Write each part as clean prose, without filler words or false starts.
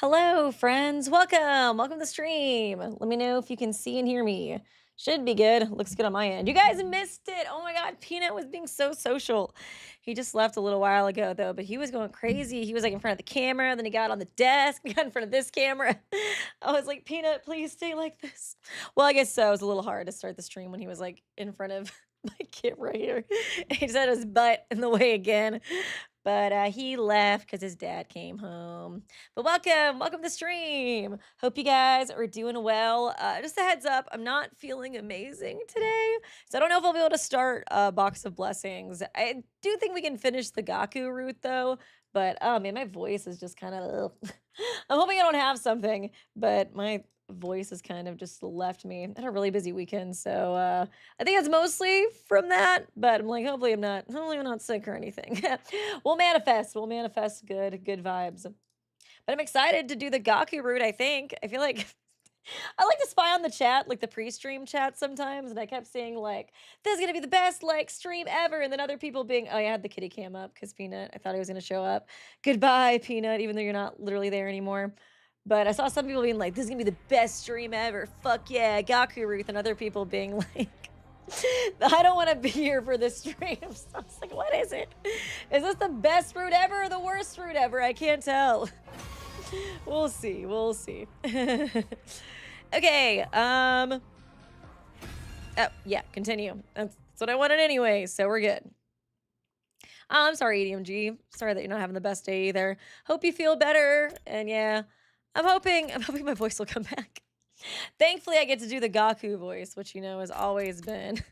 Hello, friends. Welcome. Welcome to the stream. Let me know if you can see and hear me. Should be good. Looks good on my end. You guys missed it. Oh my God. Peanut was being so social. He just left a little while ago, though, but he was going crazy. He was like in front of the camera. Then he got on the desk. He got in front of this camera. I was like, Peanut, please stay like this. Well, I guess so. It was a little hard to start the stream when he was like in front of my camera here. He just had his butt in the way again. But he left because his dad came home. But welcome to the stream. Hope you guys are doing well. Just a heads up, I'm not feeling amazing today, so I don't know if I'll be able to start a box of blessings. I do think we can finish the Gaku route though, but oh man, my voice is just kind of. I'm hoping I don't have something, but my voice has kind of just left me. I had a really busy weekend, so I think it's mostly from that. But I'm like, hopefully I'm not sick or anything. We'll manifest. We'll manifest good vibes. But I'm excited to do the Gaku route, I think. I feel like I like to spy on the chat, like the pre-stream chat sometimes, and I kept saying like, "This is gonna be the best like stream ever," and then other people being, "Oh, yeah, I had the kitty cam up because Peanut. I thought he was gonna show up. Goodbye, Peanut, even though you're not literally there anymore." But I saw some people being like, "This is gonna be the best stream ever. Fuck yeah, Gaku Ruth," and other people being like, "I don't want to be here for this stream." So I was like, "What is it? Is this the best fruit ever or the worst fruit ever? I can't tell." We'll see. We'll see. Okay. Oh, yeah. Continue. That's what I wanted anyway. So we're good. I'm sorry, EDMG. Sorry that you're not having the best day either. Hope you feel better. And yeah, I'm hoping my voice will come back. Thankfully, I get to do the Gaku voice, which you know has always been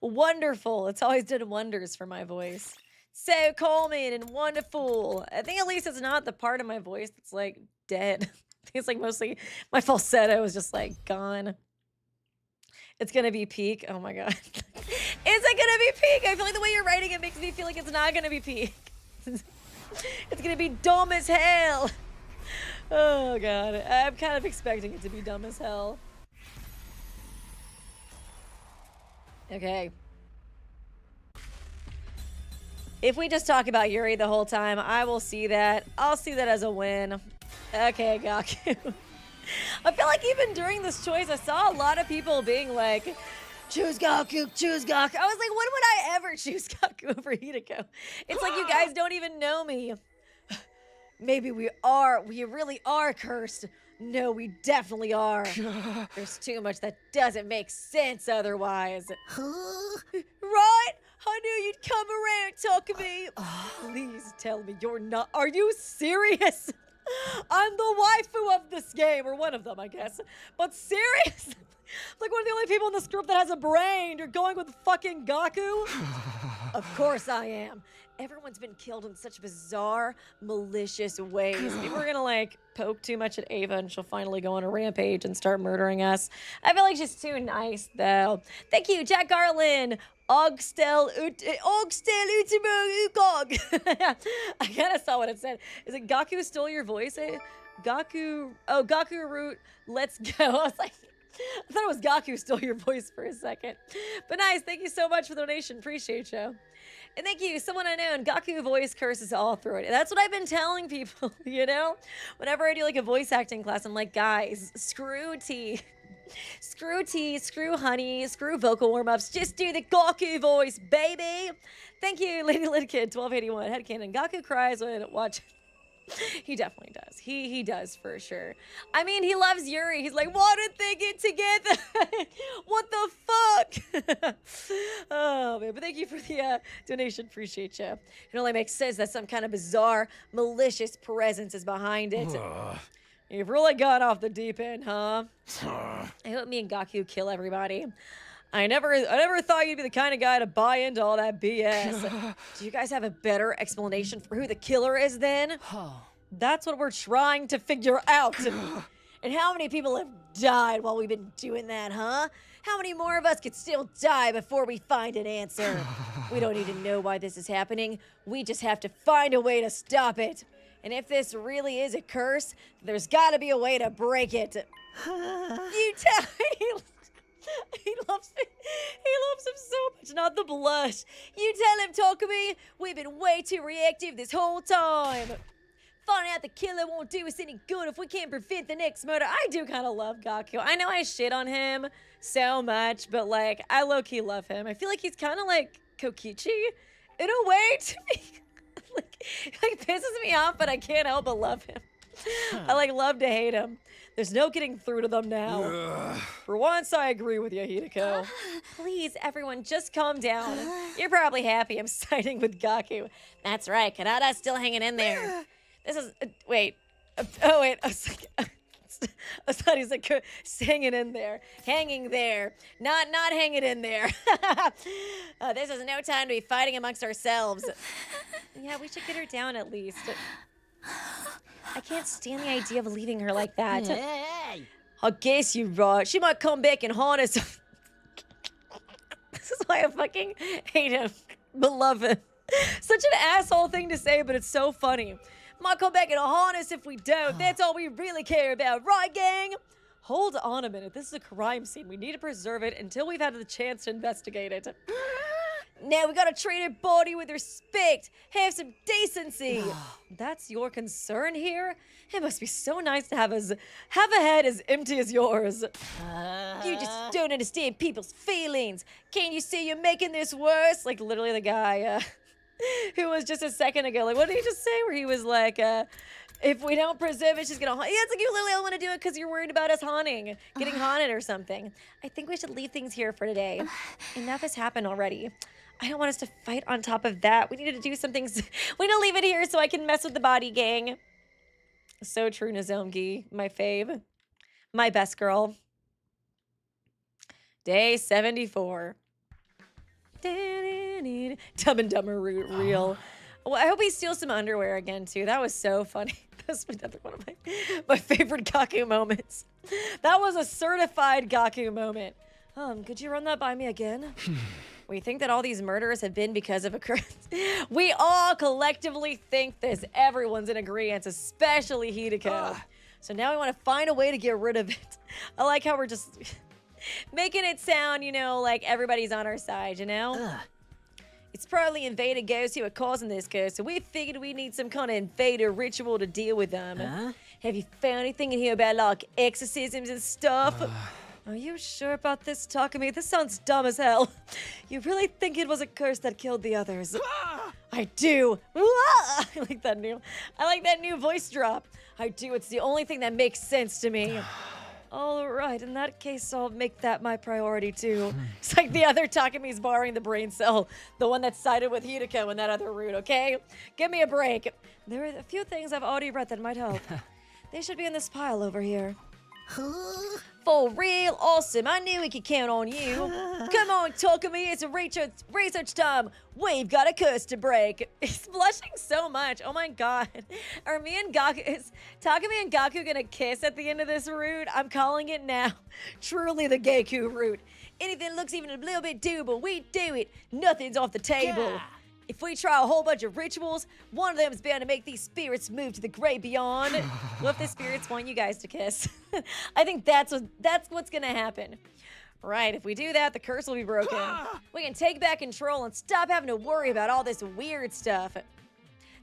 wonderful. It's always done wonders for my voice. So calming and wonderful. I think at least it's not the part of my voice that's like dead. I think it's like mostly my falsetto is just like gone. It's gonna be peak. Oh my god. Is it gonna be peak? I feel like the way you're writing it makes me feel like it's not gonna be peak. It's gonna be dumb as hell. Oh god. I'm kind of expecting it to be dumb as hell. Okay. If we just talk about Yuri the whole time, I will see that. I'll see that as a win. Okay, Gaku. I feel like even during this choice, I saw a lot of people being like, choose Gaku, choose Gaku. I was like, when would I ever choose Gaku over Hideko? It's like you guys don't even know me. Maybe we really are cursed. No, we definitely are. There's too much that doesn't make sense otherwise. Right? I knew you'd come around, Takumi. Please tell me you're not. Are you serious? I'm the waifu of this game, or one of them, I guess. But serious? Like one of the only people in this group that has a brain. You're going with fucking Gaku? Of course I am. Everyone's been killed in such bizarre, malicious ways. Maybe we're gonna like poke too much at Ava and she'll finally go on a rampage and start murdering us. I feel like she's too nice though. Thank you, Jack Garland. Ogstel Utimo Ukog. I kind of saw what it said. Is it Gaku stole your voice? Gaku root, let's go. I was like, I thought it was Gaku stole your voice for a second. But nice, thank you so much for the donation. Appreciate you. And thank you, someone unknown. Gaku voice curses all through it. That's what I've been telling people, you know? Whenever I do like a voice acting class, I'm like, guys, screw tea. Screw tea, screw honey, screw vocal warm-ups. Just do the Gaku voice, baby. Thank you, Lady Lidkid, 1281. Headcanon. Gaku cries when watching. He definitely does. He does for sure. I mean, he loves Yuri. He's like, why did they get together? What the fuck? Oh, man. But thank you for the donation. Appreciate you. It only makes sense that some kind of bizarre, malicious presence is behind it. You've really gone off the deep end, huh? I hope me and Gaku kill everybody. I never thought you'd be the kind of guy to buy into all that BS. Do you guys have a better explanation for who the killer is then? That's what we're trying to figure out. And how many people have died while we've been doing that, huh? How many more of us could still die before we find an answer? We don't need to know why this is happening. We just have to find a way to stop it. And if this really is a curse, there's gotta be a way to break it. You tell me. He loves him so much, not the blush. You tell him, Takumi, we've been way too reactive this whole time. Finding out the killer won't do us any good if we can't prevent the next murder. I do kind of love GAKU. I know I shit on him so much, but like, I low-key love him. I feel like he's kind of like Kokichi in a way to me. like pisses me off, but I can't help but love him. I like love to hate him. There's no getting through to them now. For once, I agree with you, Hideko. Please, everyone, just calm down. You're probably happy I'm siding with GAKU. That's right, Kanada's still hanging in there. This is, wait. Oh, wait, I was like, I thought he's like hanging in there. Hanging there. Not hanging in there. This is no time to be fighting amongst ourselves. Yeah, we should get her down at least. I can't stand the idea of leaving her like that. Hey. I guess you're right. She might come back and haunt us. This is why I fucking hate him, but love him. Such an asshole thing to say, but it's so funny. Might come back and haunt us if we don't. That's all we really care about, right, gang? Hold on a minute. This is a crime scene. We need to preserve it until we've had the chance to investigate it. Now we gotta treat her body with respect. Have some decency. That's your concern here? It must be so nice to have a head as empty as yours. You just don't understand people's feelings. Can't you see you're making this worse? Like literally the guy who was just a second ago. Like, what did he just say? Where he was like, if we don't preserve it, she's gonna haunt. Yeah, it's like you literally don't want to do it because you're worried about us getting haunted or something. I think we should leave things here for today. Enough has happened already. I don't want us to fight on top of that. We needed to do some things. We need to leave it here so I can mess with the body, gang. So true, Nozomgi. My fave. My best girl. Day 74. Dumb and Dumber reel. Well, I hope he steals some underwear again, too. That was so funny. That's another one of my favorite GAKU moments. That was a certified GAKU moment. Could you run that by me again? We think that all these murders have been because of a curse. We all collectively think this. Everyone's in agreement, especially Hideko. So now we want to find a way to get rid of it. I like how we're just making it sound, you know, like everybody's on our side, you know? It's probably invaded ghosts who are causing this curse, so we figured we need some kind of invader ritual to deal with them. Have you found anything in here about, like, exorcisms and stuff? Are you sure about this, Takumi? This sounds dumb as hell. You really think it was a curse that killed the others? I do. I like that new voice drop. I do. It's the only thing that makes sense to me. All right, in that case, I'll make that my priority too. It's like the other Takumi's borrowing the brain cell, the one that sided with Hideko in that other route, okay? Give me a break. There are a few things I've already read that might help. They should be in this pile over here. For real? Awesome. I knew we could count on you. Come on, Takumi. It's a research time. We've got a curse to break. He's blushing so much. Oh my god. Are me and GAKU... Is Takumi and GAKU gonna kiss at the end of this route? I'm calling it now. Truly the GAKU route. Anything looks even a little bit doable, we do it. Nothing's off the table. Yeah. If we try a whole bunch of rituals, one of them is bound to make these spirits move to the great beyond. What if the spirits want you guys to kiss? I think that's what's gonna happen. Right, if we do that, the curse will be broken. We can take back control and stop having to worry about all this weird stuff.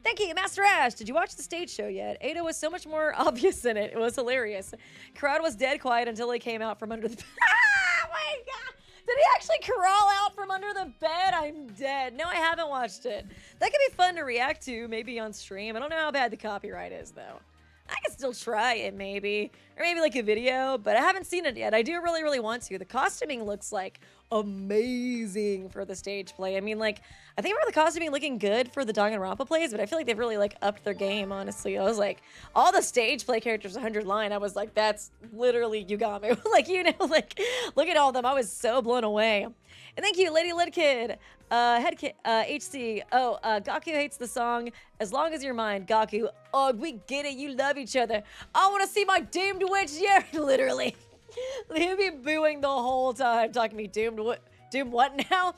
Thank you, Master Ash. Did you watch the stage show yet? Ada was so much more obvious in it. It was hilarious. Crowd was dead quiet until he came out from under the... Oh my god! Did he actually crawl out from under the bed? I'm dead. No, I haven't watched it. That could be fun to react to, maybe on stream. I don't know how bad the copyright is, though. I could still try it, maybe. Or maybe like a video, but I haven't seen it yet. I do really, really want to. The costuming looks like amazing for the stage play. I mean, like, I think the costuming looking good for the Danganronpa plays, but I feel like they've really, like, upped their game, honestly. I was like, all the stage play characters 100 line, I was like, that's literally you got me. Like, you know, like, look at all of them. I was so blown away. And thank you, Lady Lidkid, HC. Oh, GAKU hates the song As Long As You're Mine. GAKU, oh, we get it. You love each other. I want to see my doomed witch. Yeah, literally. He'll be booing the whole time, talking to me. Doomed what now?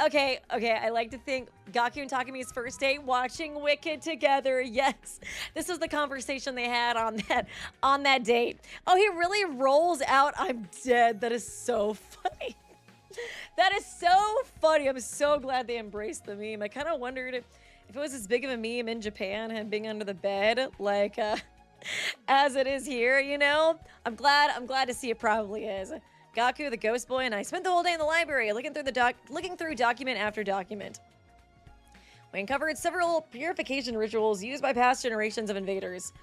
Okay, I like to think GAKU and Takumi's first date watching Wicked together. Yes, this was the conversation they had on that date. Oh, he really rolls out. I'm dead. That is so funny. That is so funny. I'm so glad they embraced the meme. I kind of wondered if if it was as big of a meme in Japan, him being under the bed, like, as it is here, you know? I'm glad to see it probably is. Gaku, the ghost boy, and I spent the whole day in the library looking through document after document. We uncovered several purification rituals used by past generations of invaders.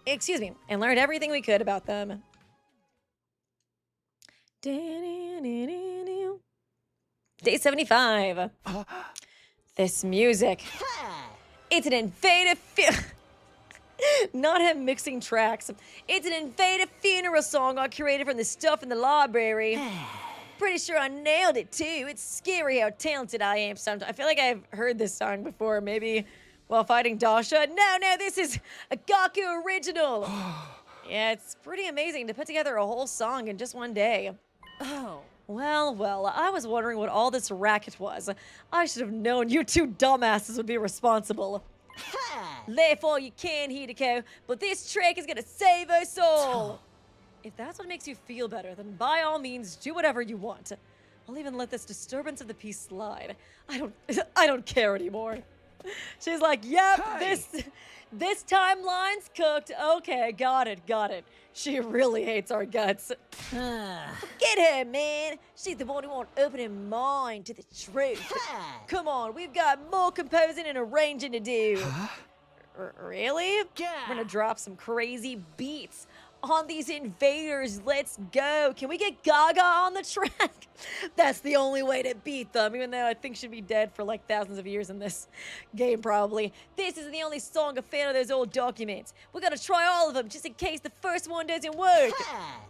Excuse me, and learned everything we could about them. Day 75. This music. It's an innovative not him mixing tracks. It's an innovative funeral song I curated from the stuff in the library. Pretty sure I nailed it too. It's scary how talented I am sometimes. I feel like I've heard this song before, maybe while fighting Dasha. No, this is a GAKU original. Yeah, it's pretty amazing to put together a whole song in just one day. Oh. Well, I was wondering what all this racket was. I should have known you two dumbasses would be responsible. Therefore, you can, Hideko, but this trick is gonna save us all. If that's what makes you feel better, then by all means, do whatever you want. I'll even let this disturbance of the peace slide. I don't care anymore. She's like, yep, this timeline's cooked. Okay, got it. She really hates our guts. Get her, man. She's the one who won't open her mind to the truth. Come on, we've got more composing and arranging to do. Really? We're gonna drop some crazy beats on these invaders. Let's go. Can we get Gaga on the track? That's the only way to beat them, even though I think she'd be dead for like thousands of years in this game, probably. This isn't the only song a fan of those old documents. We're gonna try all of them just in case the first one doesn't work.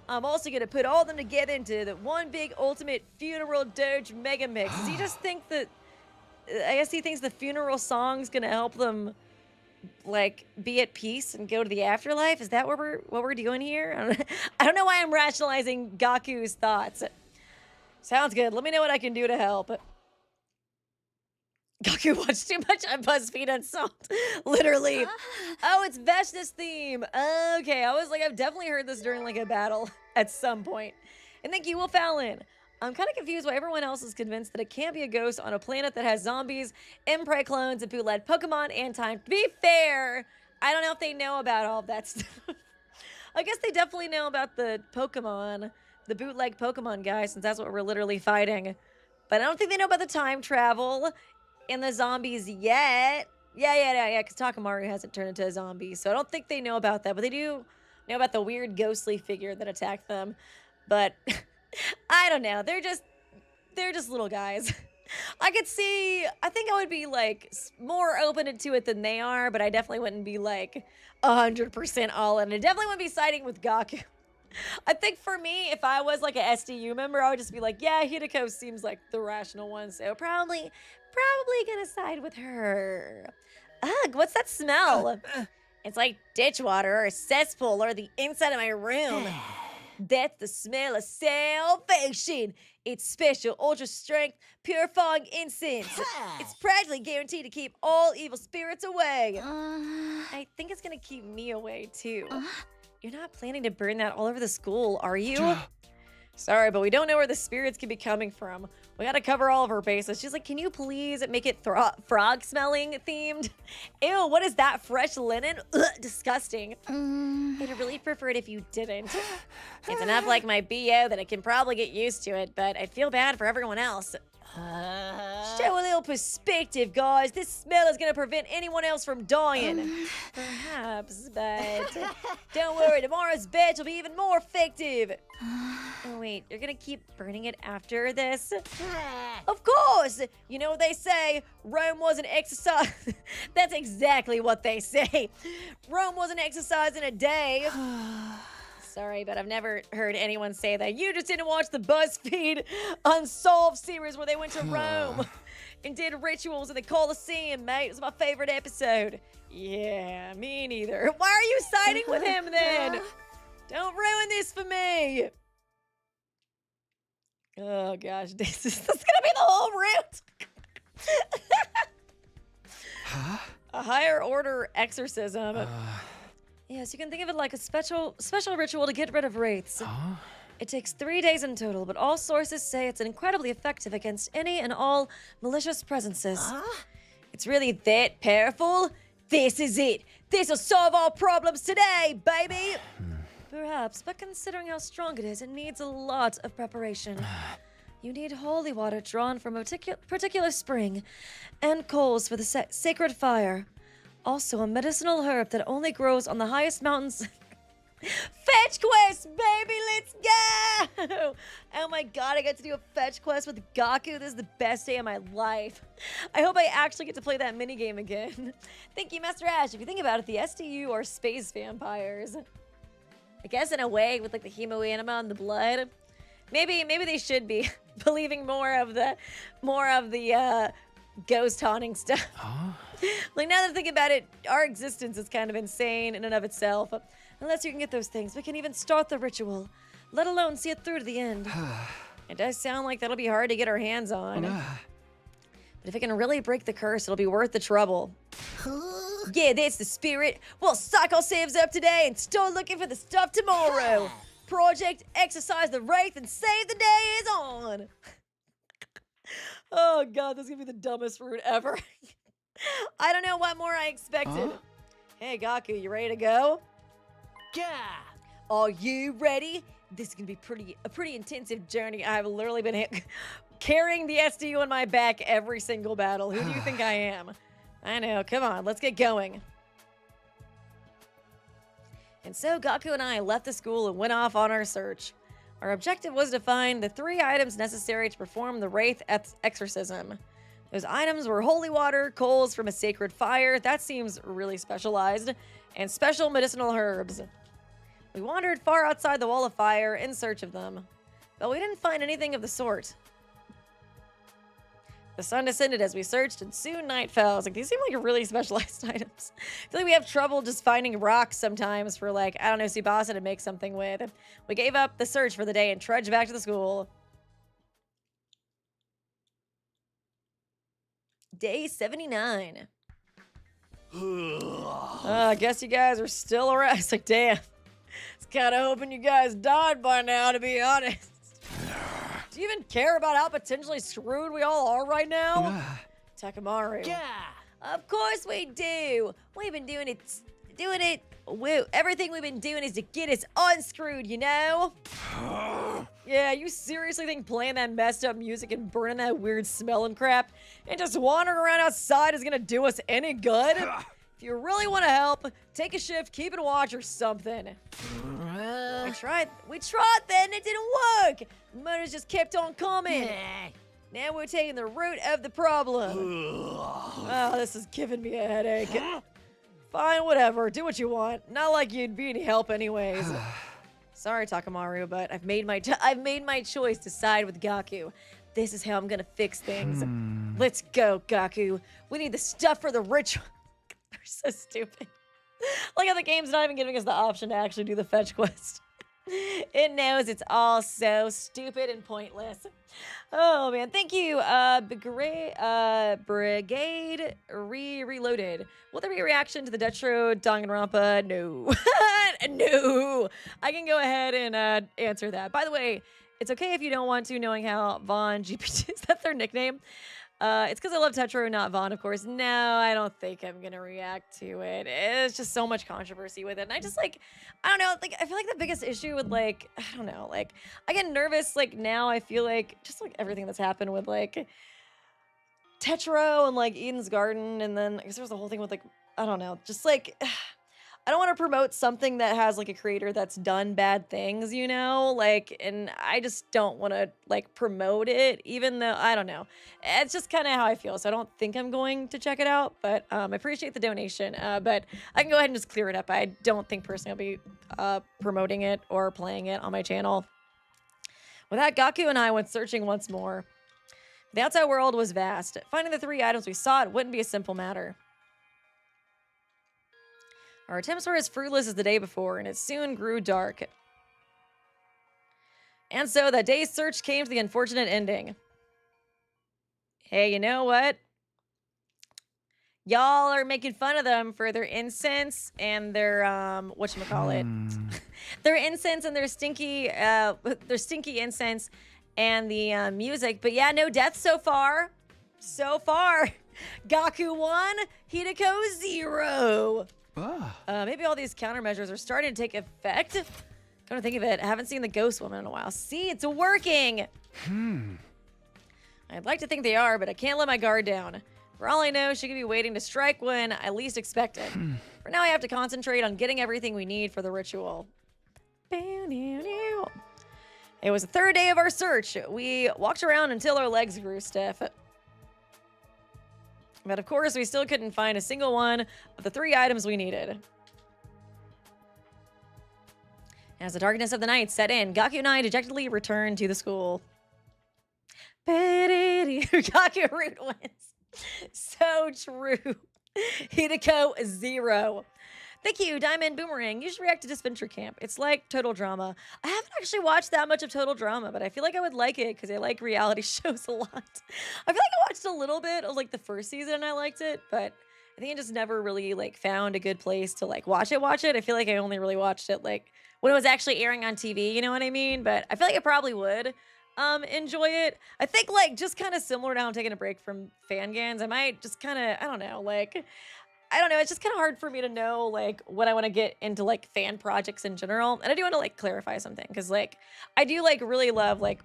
I'm also gonna put all of them together into the one big ultimate funeral dirge mega mix. Does he just think that, I guess he thinks the funeral song's gonna help them like be at peace and go to the afterlife? Is that what we're doing here? I don't know why I'm rationalizing Gaku's thoughts. Sounds good. Let me know what I can do to help. Gaku watched too much on BuzzFeed Unsolved. Literally. Oh, it's Veshna's theme. Okay, I was like, I've definitely heard this during like a battle at some point. And thank you, Will Fallon. I'm kind of confused why everyone else is convinced that it can't be a ghost on a planet that has zombies, Emperor clones, and bootleg Pokemon and time. To be fair, I don't know if they know about all of that stuff. I guess they definitely know about the Pokemon, the bootleg Pokemon guys, since that's what we're literally fighting. But I don't think they know about the time travel and the zombies yet. Yeah, because Takamaru hasn't turned into a zombie, so I don't think they know about that. But they do know about the weird ghostly figure that attacked them. But I don't know. They're just little guys. I think I would be like more open to it than they are, but I definitely wouldn't be like 100% all in. I definitely wouldn't be siding with Gaku. I think for me, if I was like a SDU member, I would just be like, yeah, Hideko seems like the rational one, so probably gonna side with her. Ugh, what's that smell? It's like ditch water or a cesspool or the inside of my room. That's the smell of salvation. It's special, ultra strength, purifying incense. It's practically guaranteed to keep all evil spirits away. I think it's gonna keep me away too. You're not planning to burn that all over the school, are you? Sorry, but we don't know where the spirits could be coming from. We gotta cover all of our bases. She's like, can you please make it frog smelling themed? Ew, what is that? Fresh linen? Ugh, disgusting. I'd really prefer it if you didn't. It's enough like my BO that I can probably get used to it, but I'd feel bad for everyone else. Show a little perspective, guys. This smell is gonna prevent anyone else from dying. Perhaps, but don't worry, tomorrow's batch will be even more effective. Oh wait, you're gonna keep burning it after this? Of course! You know what they say, Rome was an exercise. That's exactly what they say. Rome was an exercise in a day. Sorry, but I've never heard anyone say that. You just didn't watch the BuzzFeed Unsolved series where they went to Rome and did rituals in the Colosseum, mate. It was my favorite episode. Yeah, me neither. Why are you siding with him then? Don't ruin this for me. Oh gosh, this is gonna be the whole route. A higher order exorcism. Yes, you can think of it like a special ritual to get rid of wraiths. It takes 3 days in total, but all sources say it's incredibly effective against any and all malicious presences. It's really that powerful? This is it. This'll solve all problems today, baby! Perhaps, but considering how strong it is, it needs a lot of preparation. You need holy water drawn from a particular spring, and coals for the sacred fire. Also, a medicinal herb that only grows on the highest mountains. Fetch quest, baby, let's go! Oh my god, I got to do a fetch quest with GAKU. This is the best day of my life. I hope I actually get to play that minigame again. Thank you, Master Ash. If you think about it, the SDU are space vampires. I guess in a way, with like the hemoanima and the blood, maybe they should be believing more of the ghost haunting stuff. Huh? Like, now that I think about it, our existence is kind of insane in and of itself. Unless you can get those things, we can even start the ritual, let alone see it through to the end. It does sound like that'll be hard to get our hands on. But if it can really break the curse, it'll be worth the trouble. Yeah, that's the spirit. We'll psych ourselves up today and start looking for the stuff tomorrow. Project Exercise the Wraith and Save the Day is on. Oh god, this is gonna be the dumbest route ever. I don't know what more I expected. Hey GAKU, you ready to go? Yeah. Are you ready? This is gonna be a pretty intensive journey. I've literally been carrying the SDU on my back every single battle. Who do you think I am? I know, come on, let's get going. And so GAKU and I left the school and went off on our search. Our objective was to find the 3 items necessary to perform the Wraith exorcism. Those items were holy water, coals from a sacred fire, that seems really specialized, and special medicinal herbs. We wandered far outside the wall of fire in search of them, but we didn't find anything of the sort. The sun descended as we searched, and soon night fell. I was like, these seem like really specialized items. I feel like we have trouble just finding rocks sometimes for, like, I don't know, Tsubasa to make something with. We gave up the search for the day and trudged back to the school. Day 79. I guess you guys are still around. It's like, damn. It's kind of hoping you guys died by now, to be honest. Do you even care about how potentially screwed we all are right now? Takamaru. Yeah. Of course we do. We've been doing it. Everything we've been doing is to get us unscrewed, you know? Yeah, you seriously think playing that messed up music and burning that weird smell and crap and just wandering around outside is gonna do us any good? If you really want to help, take a shift, keep it watch or something. We tried then, it didn't work. Murders just kept on coming. Now we're taking the root of the problem. Oh, this is giving me a headache. Fine, whatever, do what you want. Not like you'd be any help anyways. Sorry, Takamaru, but I've made my choice to side with GAKU. This is how I'm gonna fix things. Let's go, GAKU. We need the stuff for the ritual. They're so stupid. Like how the game's not even giving us the option to actually do the fetch quest. It knows it's all so stupid and pointless. Oh man, thank you, Brigade Reloaded. Will there be a reaction to the Detro Danganronpa? No. No. I can go ahead and answer that. By the way, it's okay if you don't want to, knowing how Vaughn GPT, is that their nickname? It's because I love Tetro, not Vaughn, of course. No, I don't think I'm gonna react to it. It's just so much controversy with it. And I just, like, I don't know, like, I feel like the biggest issue with, like, I don't know, like, I get nervous, like, now I feel like, just, like, everything that's happened with, like, Tetro and, like, Eden's Garden, and then, I guess there's the whole thing with, like, I don't know, just, like, I don't want to promote something that has, like, a creator that's done bad things, you know? Like, and I just don't want to, like, promote it, even though, I don't know. It's just kind of how I feel, so I don't think I'm going to check it out, but I appreciate the donation. But I can go ahead and just clear it up. I don't think personally I'll be promoting it or playing it on my channel. With that, GAKU and I went searching once more. The outside world was vast. Finding the 3 items we sought wouldn't be a simple matter. Our attempts were as fruitless as the day before, and it soon grew dark. And so that day's search came to the unfortunate ending. Hey, you know what? Y'all are making fun of them for their incense and their, whatchamacallit? Their incense and their stinky incense and the music. But yeah, no deaths so far. So far. GAKU 1, Hideko 0. Ah. Maybe all these countermeasures are starting to take effect. Come to think of it, I haven't seen the ghost woman in a while. See, it's working. I'd like to think they are, but I can't let my guard down. For all I know, she could be waiting to strike when I least expect it. For now, I have to concentrate on getting everything we need for the ritual. It was the third day of our search. We walked around until our legs grew stiff. But of course, we still couldn't find a single one of the 3 items we needed. As the darkness of the night set in, GAKU and I dejectedly returned to the school. GAKU root wins. So true. Hideko 0. Thank you, Diamond Boomerang. You should react to Disventure Camp. It's like Total Drama. I haven't actually watched that much of Total Drama, but I feel like I would like it because I like reality shows a lot. I feel like I watched a little bit of like the first season and I liked it, but I think I just never really like found a good place to like watch it. I feel like I only really watched it like when it was actually airing on TV, you know what I mean? But I feel like I probably would enjoy it. I think like just kind of similar to how I'm taking a break from Fangans. I might just kind of, I don't know, it's just kind of hard for me to know, like, when I want to get into, like, fan projects in general. And I do want to, like, clarify something. Because, like, I do, like, really love, like,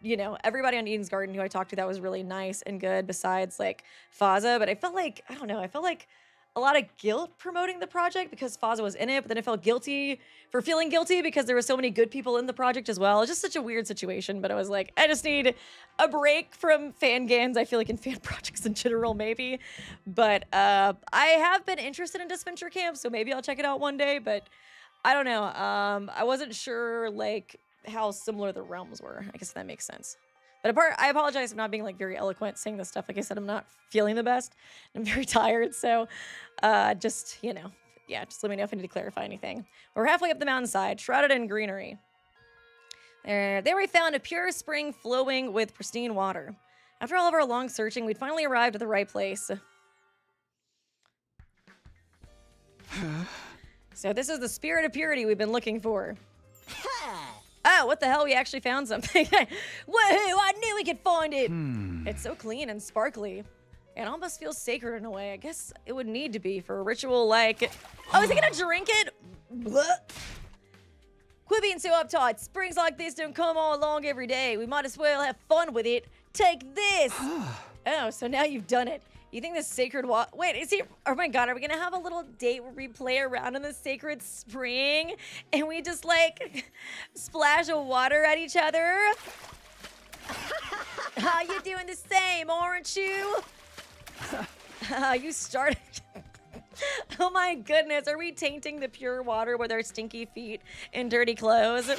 you know, everybody on Eden's Garden who I talked to that was really nice and good besides, like, Faza. But I felt like, I don't know, I felt like a lot of guilt promoting the project because Faza was in it. But then I felt guilty for feeling guilty because there were so many good people in the project as well. It's just such a weird situation. But I was like, I just need a break from Fangans. I feel like in fan projects in general, maybe. But I have been interested in Disventure Camp, so maybe I'll check it out one day. But I don't know. I wasn't sure, like, how similar the realms were. I guess that makes sense. But I apologize for not being like very eloquent saying this stuff. Like I said, I'm not feeling the best. I'm very tired. So just, you know, yeah, just let me know if I need to clarify anything. We're halfway up the mountainside, shrouded in greenery. There we found a pure spring flowing with pristine water. After all of our long searching, we'd finally arrived at the right place. So this is the spirit of purity we've been looking for. Oh, what the hell? We actually found something. Woohoo! I knew we could find it. It's so clean and sparkly. It almost feels sacred in a way. I guess it would need to be for a ritual like... Oh, is he gonna drink it? Blah. Quit being so uptight. Springs like this don't come all along every day. We might as well have fun with it. Take this. Oh, so now you've done it. You think this sacred water... Wait, is he... Oh my god, are we gonna have a little date where we play around in the sacred spring? And we just, like, splash of water at each other? You doing the same, aren't you? You started... Oh my goodness, are we tainting the pure water with our stinky feet and dirty clothes?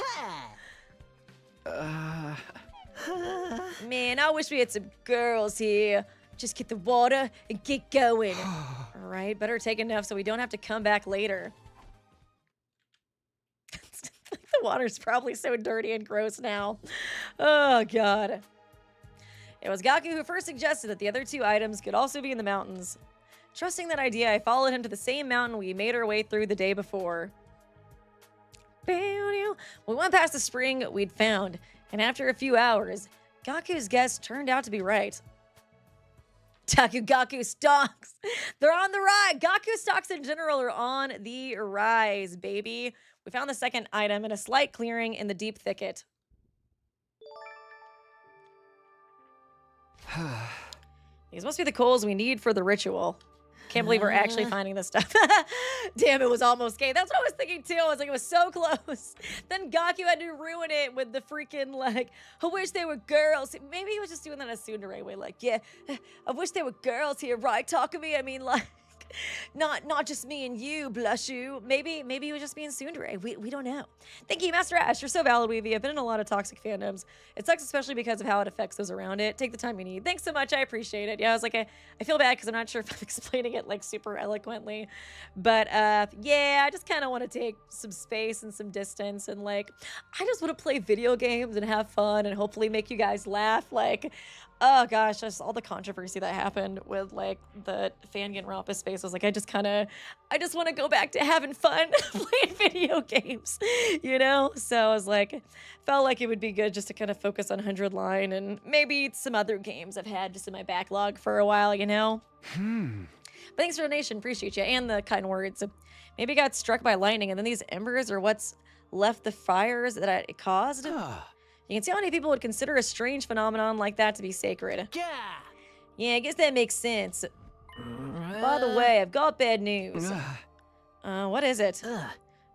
Man, I wish we had some girls here. Just get the water and get going. All right, better take enough so we don't have to come back later. The water's probably so dirty and gross now. Oh, God. It was GAKU who first suggested that the other 2 items could also be in the mountains. Trusting that idea, I followed him to the same mountain we made our way through the day before. We went past the spring we'd found, and after a few hours, GAKU's guess turned out to be right. GAKU stocks. They're on the rise. GAKU stocks in general are on the rise, baby. We found the second item in a slight clearing in the deep thicket. These must be the coals we need for the ritual. Can't believe we're actually finding this stuff. Damn, it was almost gay. That's what I was thinking too. I was like, it was so close. Then GAKU had to ruin it with the freaking, like, I wish they were girls. Maybe he was just doing that as tsundere way. Like, yeah, I wish there were girls here, right? Talk-a-me. I mean, like, not just me and you, blush you. Maybe he was just being tsundere. We don't know. Thank you, Master Ash. You're so valid, Weavy. I've been in a lot of toxic fandoms. It sucks, especially because of how it affects those around it. Take the time you need. Thanks so much. I appreciate it. Yeah, I was like, I feel bad because I'm not sure if I'm explaining it like super eloquently. But yeah, I just kind of want to take some space and some distance and like, I just want to play video games and have fun and hopefully make you guys laugh. Like, Oh gosh, just all the controversy that happened with like the fan getting off his face. I was like, I just want to go back to having fun playing video games, you know? So I was like, felt like it would be good just to kind of focus on 100 line and maybe some other games I've had just in my backlog for a while, you know? But thanks for the donation, appreciate you, and the kind words. Maybe got struck by lightning and then these embers are what's left the fires that it caused. You can see how many people would consider a strange phenomenon like that to be sacred. Yeah, I guess that makes sense. By the way, I've got bad news. What is it?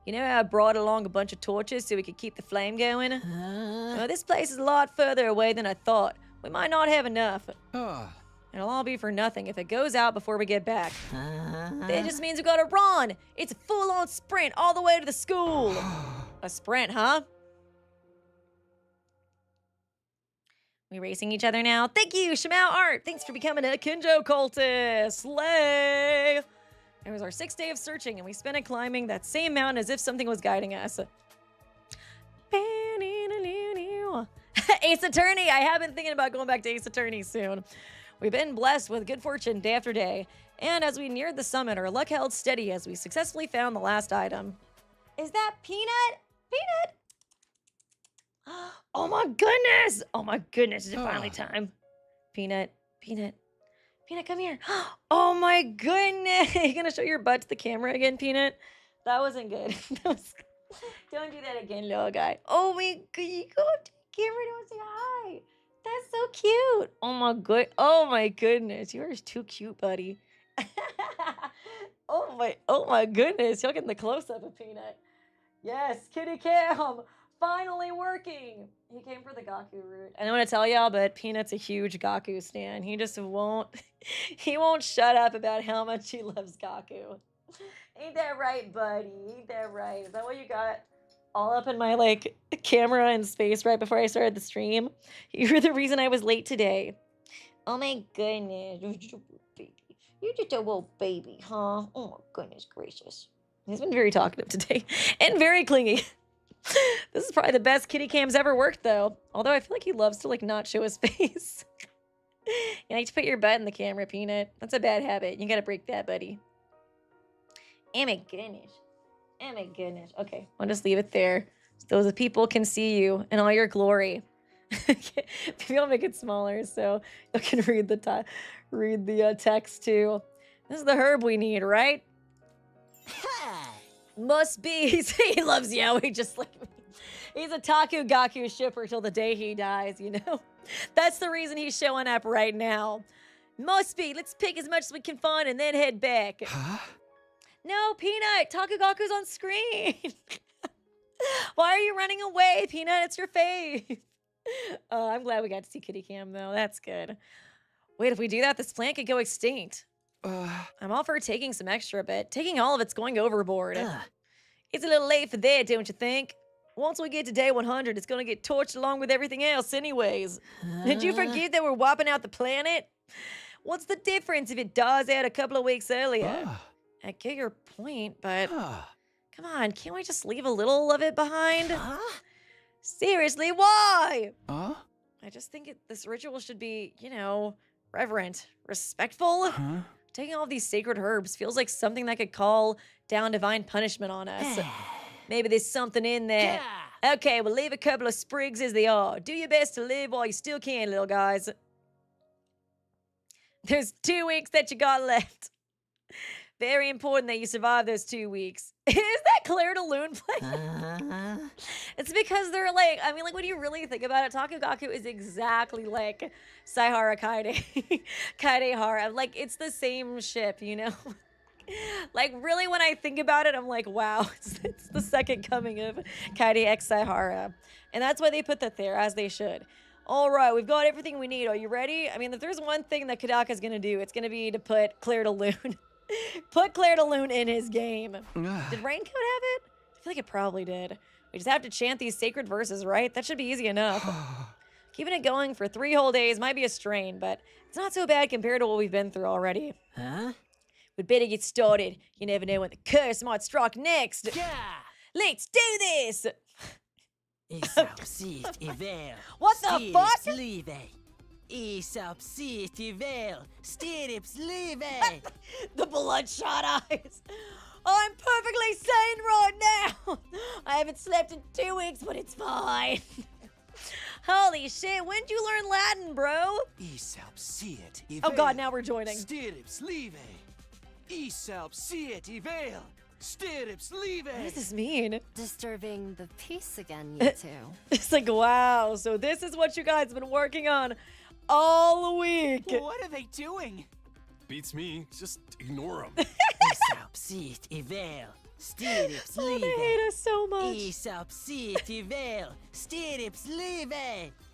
You know how I brought along a bunch of torches so we could keep the flame going? Well, this place is a lot further away than I thought. We might not have enough. It'll all be for nothing if it goes out before we get back. That just means we gotta run. It's a full-on sprint all the way to the school. A sprint, huh? We racing each other now? Thank you, Shamao Art. Thanks for becoming a Kinjo cultist. Slay! It was our 6th day of searching, and we spent it climbing that same mountain as if something was guiding us. Ace Attorney! I have been thinking about going back to Ace Attorney soon. We've been blessed with good fortune day after day, and as we neared the summit, our luck held steady as we successfully found the last item. Is that Peanut? Peanut? Oh my goodness! Oh my goodness, is it finally time? Peanut, Peanut, Peanut, come here. Oh my goodness! Are you gonna show your butt to the camera again, Peanut? That wasn't good. Don't do that again, little guy. Oh my god, you go up to the camera and say hi. That's so cute. Oh my goodness, you are too cute, buddy. Oh my goodness, y'all getting the close up of Peanut. Yes, kitty cam. Finally working. He came for the GAKU route. I don't want to tell y'all, but Peanut's a huge GAKU stan. He just won't, he won't shut up about how much he loves GAKU. Ain't that right, buddy? Ain't that right? Is that what you got all up in my, like, camera and space right before I started the stream? You're the reason I was late today. Oh my goodness. You're just a little baby. You're just a little baby, huh? Oh my goodness gracious. He's been very talkative today and very clingy. This is probably the best kitty cams ever worked, though. Although I feel like he loves to, like, not show his face. You like to put your butt in the camera, Peanut. That's a bad habit. You gotta break that, buddy. Oh my goodness. Oh my goodness. Okay, I'll just leave it there so the people can see you in all your glory. Maybe I'll make it smaller so you can read the text too. This is the herb we need, right? Must be. He loves yaoi just like me. He's a Taku Gaku shipper till the day he dies, you know? That's the reason he's showing up right now. Must be. Let's pick as much as we can find and then head back. Huh? No, Peanut. Taku Gaku's on screen. Why are you running away, Peanut? It's your fave. I'm glad we got to see Kitty Cam, though. That's good. Wait, if we do that, this plant could go extinct. I'm all for taking some extra, but taking all of it's going overboard. It's a little late for that, don't you think? Once we get to day 100, it's gonna get torched along with everything else anyways. Did you forget that we're wiping out the planet? What's the difference if it dies out a couple of weeks earlier? I get your point, but come on, can't we just leave a little of it behind? Seriously, why? I just think this ritual should be, you know, reverent, respectful. Taking all of these sacred herbs feels like something that could call down divine punishment on us. Maybe there's something in there. Okay, we'll leave a couple of sprigs as they are. Do your best to live while you still can, little guys. There's 2 weeks that you got left. Very important that you survive those 2 weeks. Is that Claire de Lune playing? It's because they're like, I mean, like, when you really think about it, Takugaku is exactly like Saihara Kaede. Kaedehara. Like, it's the same ship, you know? Like, really, when I think about it, I'm like, wow, it's the second coming of Kaede x Saihara. And that's why they put that there, as they should. All right, we've got everything we need. Are you ready? I mean, if there's one thing that Kadaka's going to do, it's going to be to put Claire de Lune. Put Claire de Lune in his game. Did Raincoat have it? I feel like it probably did. We just have to chant these sacred verses, right? That should be easy enough. Keeping it going for 3 whole days might be a strain, but it's not so bad compared to what we've been through already. We'd better get started. You never know when the curse might strike next. Let's do this! What the fuck? Isabsietivel, stirrups live. The bloodshot eyes. I'm perfectly sane right now. I haven't slept in 2 weeks, but it's fine. Holy shit, when'd you learn Latin, bro? Isabsietivel. Oh god, now we're joining. Stirrups live. Isabsietivel, stirrups live. What does this mean? Disturbing the peace again, you two. It's like, wow, so this is what you guys have been working on all week. What are they doing? Beats me. Just ignore him. Isabsietivel, stirrups Oh, they live. hate us so much. Isabsietivel, stirrups live.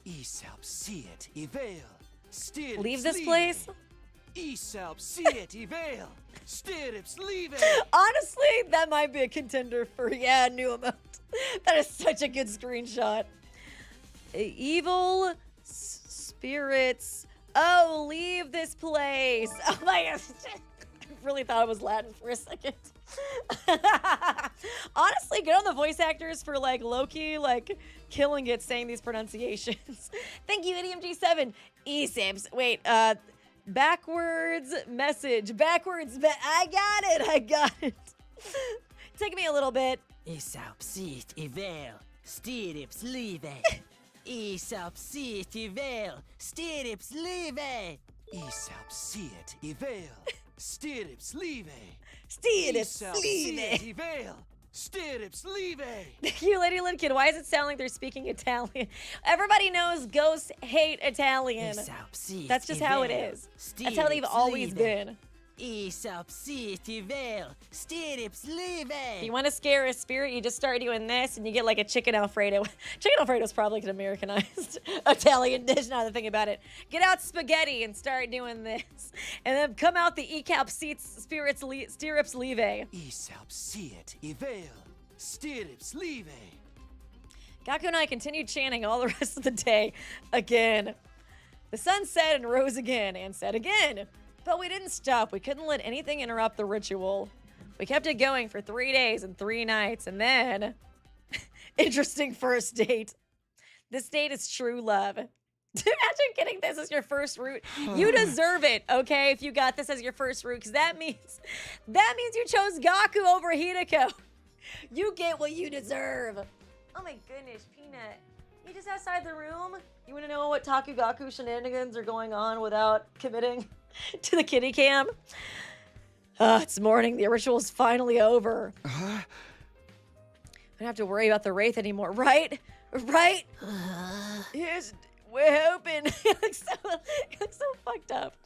Isabsietivel, stirrups Leave this live. place? Isabsietivel, stirrups live. Honestly, that might be a contender for, yeah, new emote. That is such a good screenshot. Evil spirits. Oh, leave this place. Oh my gosh. I really thought it was Latin for a second. Honestly, good on the voice actors for like Loki, like killing it saying these pronunciations. Thank you, IdiomG7. Esaps. Wait, backwards message. I got it. Take me a little bit. Isabsietivel, stirrups live. Isabsietivel, stirrups live. Isabsietivel, stirrups live. Stirrups live. Isabsietivel, stirrups live. Thank you, Lady Lincoln. Why does it sound like they're speaking Italian? Everybody knows ghosts hate Italian. That's just how it is. That's how they've always been. Isabsietivel, stirrups live. If you want to scare a spirit, you just start doing this and you get like a chicken Alfredo. Chicken Alfredo is probably like an Americanized Italian dish now that I think about it. Get out spaghetti and start doing this. And then come out the ECAP stirrups live. Isabsietivel, stirrups live. GAKU and I continued chanting all the rest of the day again. The sun set and rose again and set again. But we didn't stop. We couldn't let anything interrupt the ritual. We kept it going for 3 days and 3 nights, and then... interesting first date. This date is true love. Imagine getting this as your first route. You deserve it, okay, if you got this as your first route, because that means you chose GAKU over Hideko. You get what you deserve. Oh my goodness, Peanut. You just outside the room? You want to know what Takugaku shenanigans are going on without committing to the kitty cam? It's morning. The ritual is finally over. I don't have to worry about the wraith anymore, right? Right? We're hoping. It looks so fucked up.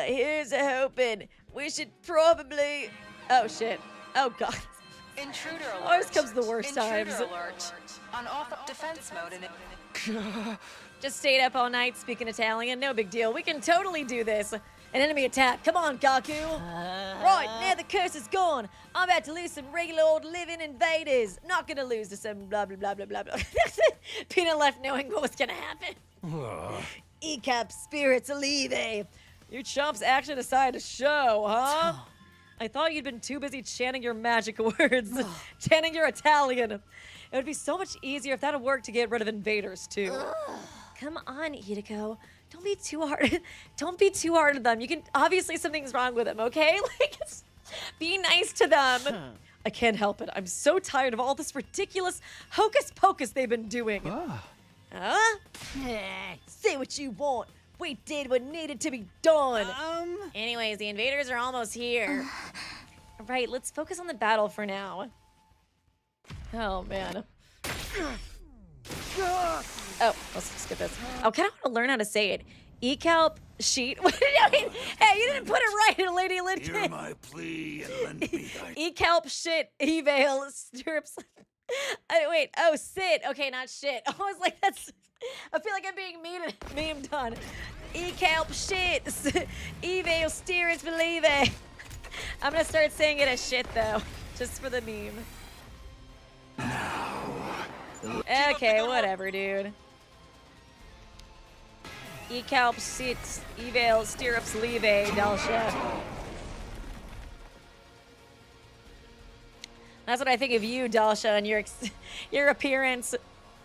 Here's hoping. We should probably... Oh, shit. Oh, God. Intruder alert. Always comes the worst times. Intruder alert. On off defense mode and Just stayed up all night speaking Italian. No big deal. We can totally do this. An enemy attack. Come on, GAKU. Right, now the curse is gone. I'm about to lose some regular old living invaders. Not gonna lose to some blah, blah, blah, blah, blah, blah. Peanut left knowing what was gonna happen. ECAP spirits alive. You chumps actually decided to show, huh? I thought you'd been too busy chanting your magic words. Chanting your Italian. It would be so much easier if that had worked to get rid of invaders, too. Come on, Hideko. Don't be too hard. Don't be too hard on them. You can obviously something's wrong with them, okay? Like, be nice to them. I can't help it. I'm so tired of all this ridiculous hocus pocus they've been doing. Huh? Say what you want. We did what needed to be done. Anyways, the invaders are almost here. All right, let's focus on the battle for now. Oh, man. Oh, let's skip this. I kind of want to learn how to say it. Ecalp sheet. I mean, hey, you didn't put it right, Lady Lincoln. Hear my plea and lend me thy... Ecalp shit. Evail stirrups. Wait. Oh, sit. Okay, not shit. I was like, that's... I feel like I'm being memed on. Ecalp shit. Evail stirrups, believe it. I'm going to start saying it as shit, though. Just for the meme. Okay, whatever, dude. Ecalp sits, Evail, stirrups, leave, Dalsha. That's what I think of you, Dalsha, and your appearance.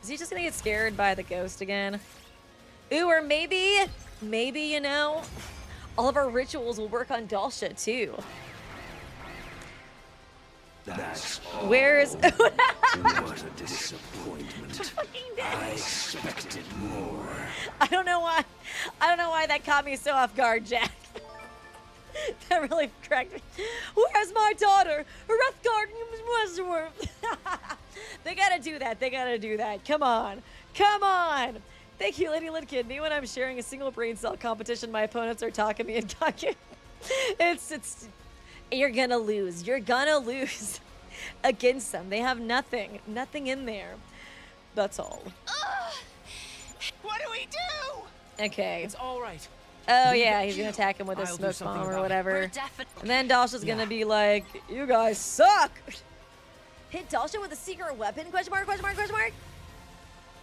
Is he just gonna get scared by the ghost again? Ooh, or maybe, you know, all of our rituals will work on Dalsha too. That's Where's what a disappointment. I expected more. I don't know why that caught me so off guard, Jack. That really cracked me. Where's my daughter? Hrothgar Westworth. They gotta do that. They gotta do that. Come on. Come on. Thank you, Lady Lidkin. Me when I'm sharing a single brain cell competition, my opponents are talking me and GAKU. It's you're gonna lose. You're gonna lose against them. They have nothing in there. That's all. What do we do? Okay. It's all right. Oh yeah, he's gonna attack him with a I'll do smoke something bomb or about it. whatever. Definitely. And then Dalsha's gonna be like, "You guys suck." Hit Dalsha with a secret weapon? Question mark? Question mark? Question mark?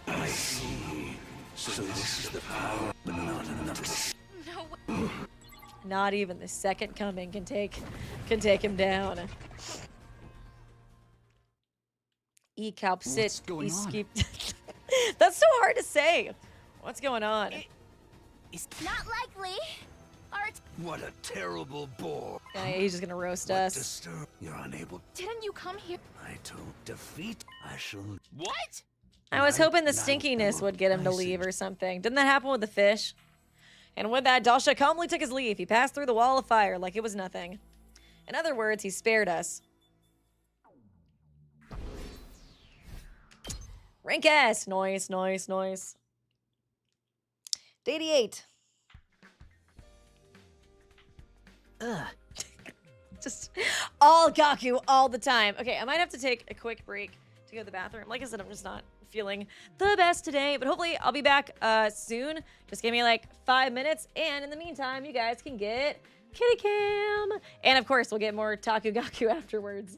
I see. So this is the power, but not enough. No way. Not even the second coming can take him down. E-calp sit. What's going on? That's so hard to say. What's going on? Not likely. Art, What a terrible bore. Yeah, he's just gonna roast What us. disturb? You're unable. didn't you come here? I don't defeat. I shall. What? I was Right hoping the now, stinkiness would get him to I see. leave or something. Didn't that happen with the fish? And with that, Dalsha calmly took his leave. He passed through the wall of fire like it was nothing. In other words, he spared us. Rank S. Noise, noise, noise. Day 88. Ugh. Just all GAKU all the time. Okay, I might have to take a quick break to go to the bathroom. Like I said, I'm just not feeling the best today, but hopefully I'll be back soon. Just give me like 5 minutes, and in the meantime, you guys can get kitty cam. And of course, we'll get more Taku GAKU afterwards.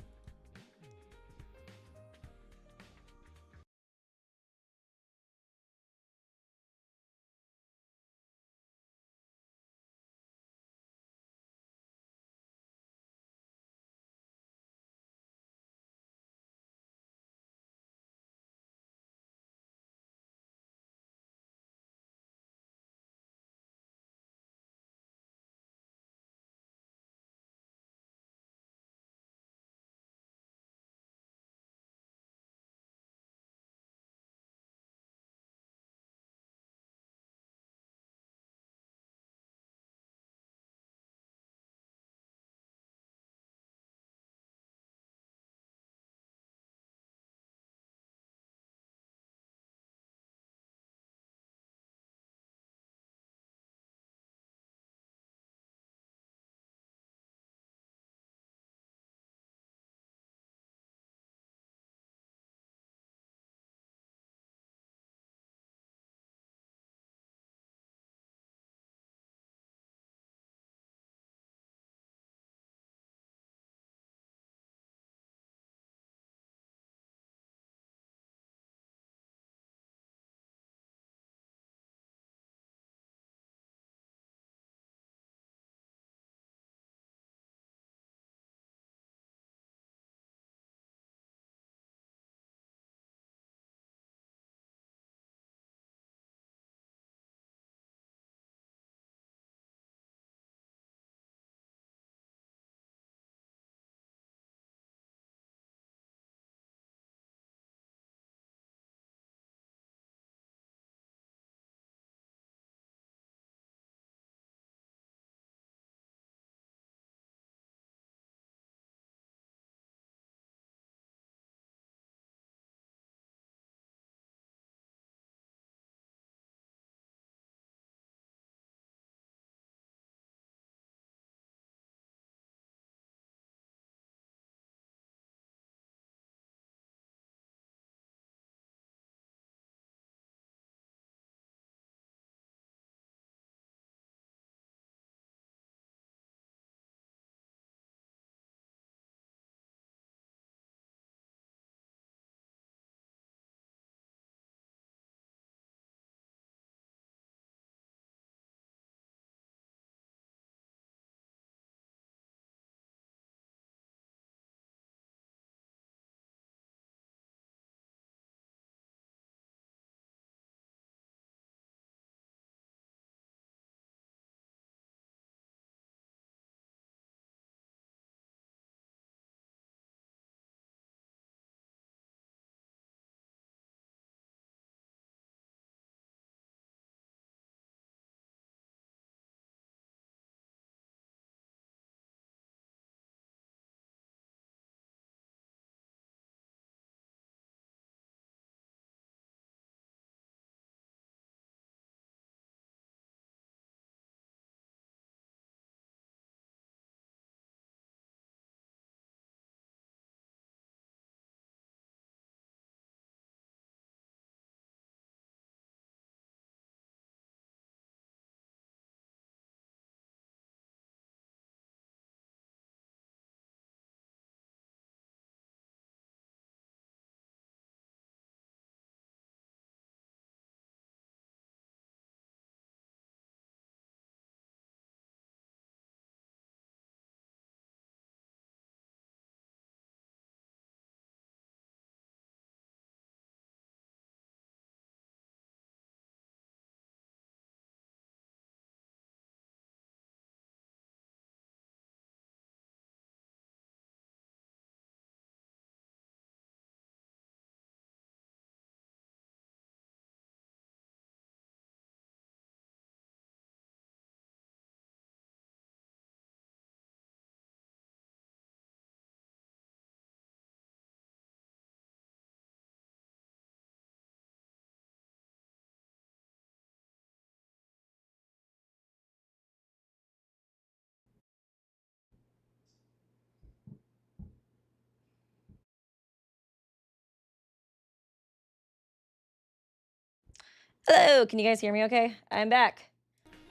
Hello, can you guys hear me okay? I'm back.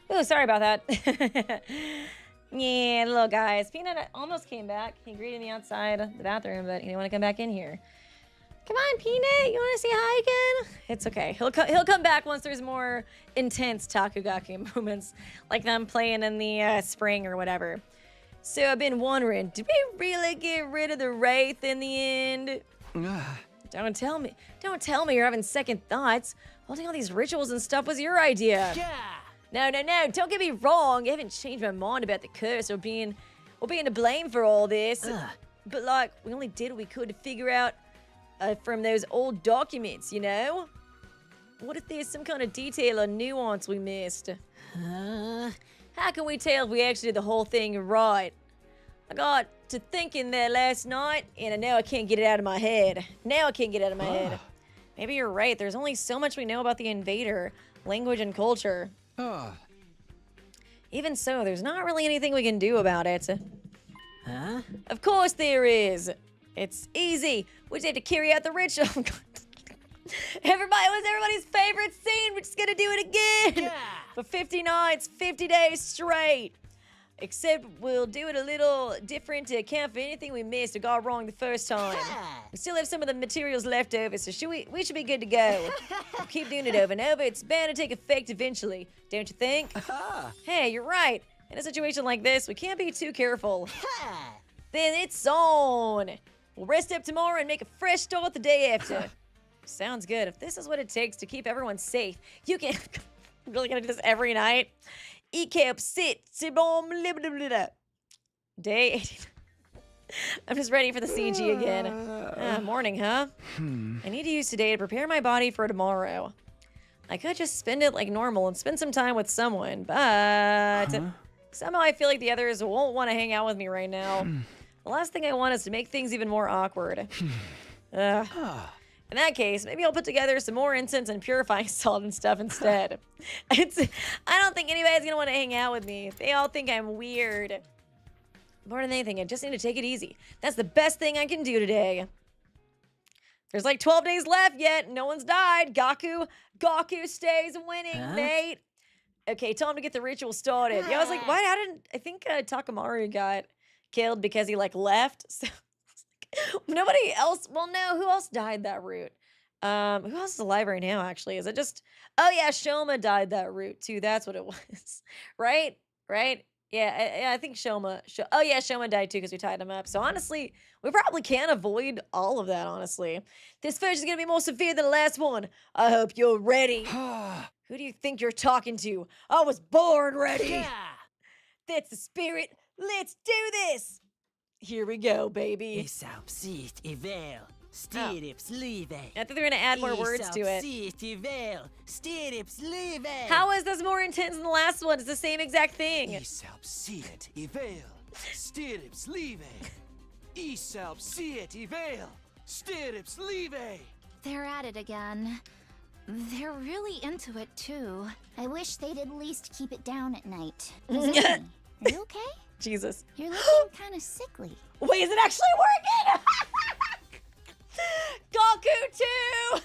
Oh, sorry about that. Yeah, little guys. Peanut almost came back. He greeted me outside the bathroom, but he didn't want to come back in here. Come on, Peanut. You want to say hi again? It's okay. He'll come back once there's more intense Takugaki moments, like them playing in the spring or whatever. So I've been wondering, did we really get rid of the Wraith in the end? Don't tell me you're having second thoughts. Holding all these rituals and stuff was your idea. Yeah. No, don't get me wrong. I haven't changed my mind about the curse or being to blame for all this. But like, we only did what we could to figure out from those old documents, you know? What if there's some kind of detail or nuance we missed? How can we tell if we actually did the whole thing right? I got to thinking there last night, and now I can't get it out of my head. Maybe you're right. There's only so much we know about the invader, language, and culture. Even so, there's not really anything we can do about it. Huh? Of course there is. It's easy. We just have to carry out the ritual. It was everybody's favorite scene. We're just gonna do it again. Yeah. For 50 nights, 50 days straight. Except we'll do it a little different to account for anything we missed or got wrong the first time. We still have some of the materials left over, so we should be good to go. We'll keep doing it over and over. It's bound to take effect eventually, don't you think? Hey, you're right. In a situation like this, we can't be too careful. Then it's on. We'll rest up tomorrow and make a fresh start the day after. Sounds good. If this is what it takes to keep everyone safe, you can... I'm really gonna do this every night. E-cap sit, sibom, Day 18. I'm just ready for the CG again. Morning, huh? I need to use today to prepare my body for tomorrow. I could just spend it like normal and spend some time with someone, but somehow I feel like the others won't want to hang out with me right now. The last thing I want is to make things even more awkward. In that case, maybe I'll put together some more incense and purifying salt and stuff instead. I don't think anybody's gonna want to hang out with me. They all think I'm weird. More than anything, I just need to take it easy. That's the best thing I can do today. There's like 12 days left yet. No one's died. GAKU stays winning, mate. Okay, tell him to get the ritual started. Yeah, I was like, why? How didn't I think Takamaru got killed because he like left? So nobody else. Well, no. Who else died that route? Who else is alive right now? Actually, is it just? Oh yeah, Shoma died that route too. That's what it was, right? Yeah, I think Shoma. Oh yeah, Shoma died too because we tied him up. So honestly, we probably can't avoid all of that. Honestly, this fish is gonna be more severe than the last one. I hope you're ready. Who do you think you're talking to? I was born ready. Yeah. That's the spirit. Let's do this. Here we go, baby. I thought they were gonna add more words to it. How is this more intense than the last one? It's the same exact thing. They're at it again. They're really into it too. I wish they'd at least keep it down at night. Are you okay? Jesus. You're looking kind of sickly. Wait, is it actually working? GAKU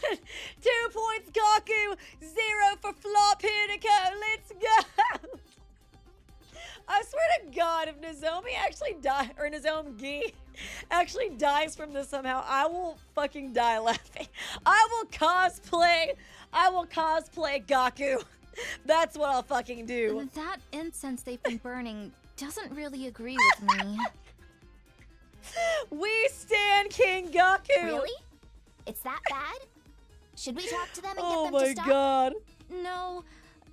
2! 2 points, GAKU. 0 for Flop Hideko. Let's go! I swear to God, if Nozomi actually dies, or Nozomi actually dies from this somehow, I will fucking die laughing. I will cosplay GAKU. That's what I'll fucking do. That incense they've been burning doesn't really agree with me. We stand King GAKU. Really? It's that bad? Should we talk to them and Oh get them to my stop? God. No,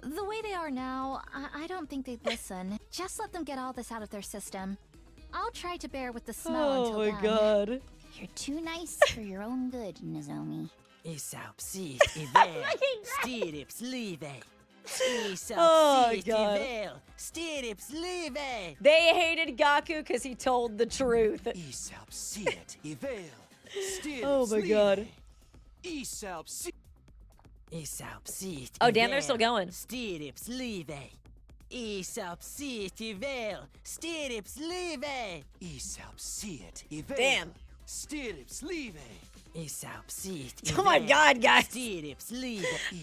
the way they are now, I don't think they'd listen. Just let them get all this out of their system. I'll try to bear with the smell Oh until my then. God. You're too nice for your own good, Nozomi. Oh God. They hated GAKU because he told the truth. Oh my God. Oh damn, they're still going. Damn. Oh my god, guys. I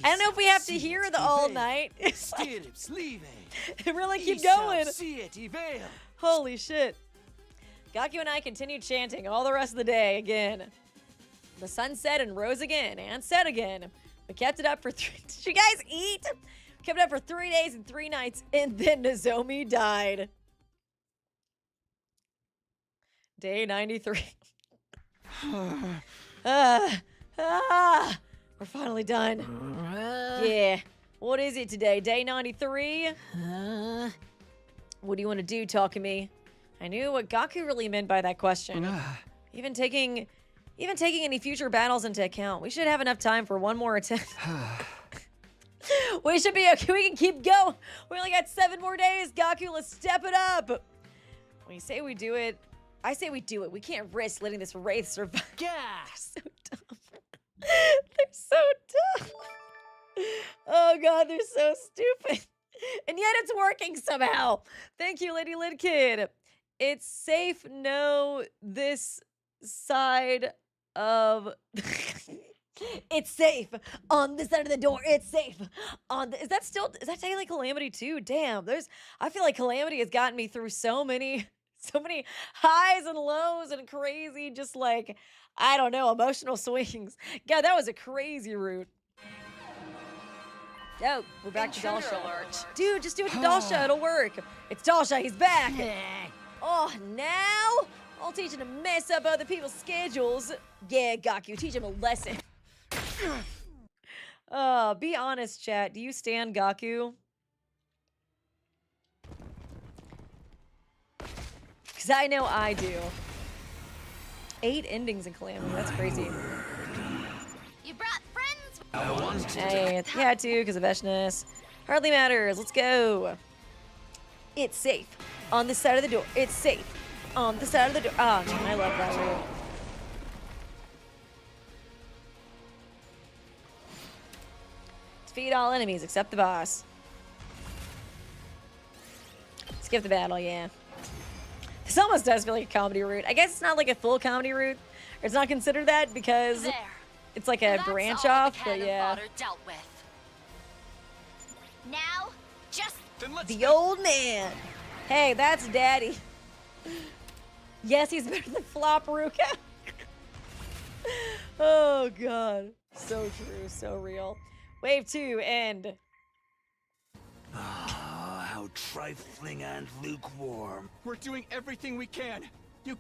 don't know if we have to hear the all night. Stirrups leave it. Really keep going. See it, Evail. Holy shit. Gaku and I continued chanting all the rest of the day again. The sun set and rose again and set again. We kept it up for Did you guys eat? Kept it up for 3 days and 3 nights, and then Nozomi died. Day 93. We're finally done. Yeah. What is it today? Day 93? What do you want to do, Takumi? I knew what Gaku really meant by that question. Even taking any future battles into account, we should have enough time for one more attempt. We should be okay. We can keep going. We only got 7 more days. Gaku, let's step it up. When you say we do it, I say we do it. We can't risk letting this wraith survive. Gas. They're so dumb. They're so dumb. Oh god, they're so stupid. And yet it's working somehow. Thank you, Lady Lid Kid. It's safe. No, this side of it's safe on this side of the door. It's safe on the, is that technically Calamity too? Damn, I feel like Calamity has gotten me through so many highs and lows and crazy, just like, I don't know, emotional swings. God, that was a crazy route. Oh, we're back to Dalsha. Alert. Dude, just do it to Dalsha. It'll work. It's Dalsha. He's back. Oh, now? I'll teach him to mess up other people's schedules. Yeah, Gaku, teach him a lesson. Be honest, chat. Do you stand Gaku? Because I know I do. 8 endings in Calamity. That's crazy. You brought friends. I want to. Hey, you had to because of Eshness. Hardly matters. Let's go. It's safe. On this side of the door. It's safe. On the side of the door. Oh, man, I love that route. Defeat all enemies except the boss. Skip the battle, yeah. This almost does feel like a comedy route. I guess it's not like a full comedy route. Or it's not considered that because There. it's like a That's branch all off, the but cannon yeah. fodder dealt with. Now, just Then let's The old man. Hey, that's Daddy. Yes, he's better than Flop Ruka. Oh, God. So true, so real. Wave 2, end. Ah, how trifling and lukewarm. We're doing everything we can. You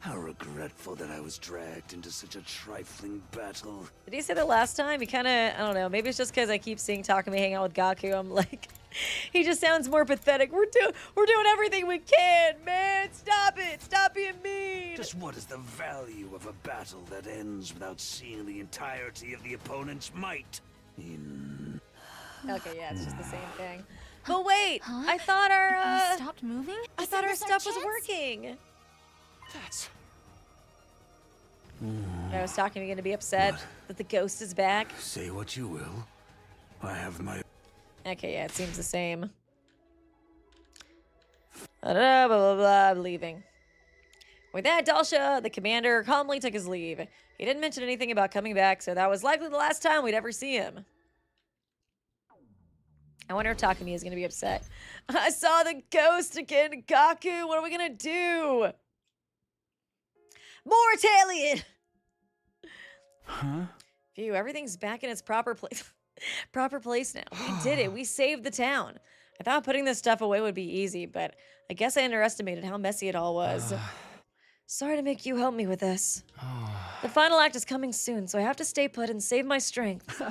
How regretful that I was dragged into such a trifling battle. Did he say that last time? He kind of, I don't know. Maybe it's just because I keep seeing Takumi hang out with Gaku. I'm like, he just sounds more pathetic. We're doing everything we can, man. Stop it. Stop being mean. Just what is the value of a battle that ends without seeing the entirety of the opponent's might? Okay, yeah, it's just the same thing. But wait, I thought you stopped moving. I thought our stuff was working. That's I was talking going to be upset that the ghost is back. Say what you will. I have my... Okay, yeah, it seems the same. Blah, blah, blah, blah, I'm leaving. With that, Dalsha, the commander, calmly took his leave. He didn't mention anything about coming back, so that was likely the last time we'd ever see him. I wonder if Takumi is going to be upset. I saw the ghost again, Gaku. What are we going to do? More Italian! Huh? Phew, everything's back in its proper place. Proper place now. We did it. We saved the town. I thought putting this stuff away would be easy, but I guess I underestimated how messy it all was. Sorry to make you help me with this. The final act is coming soon, so I have to stay put and save my strength.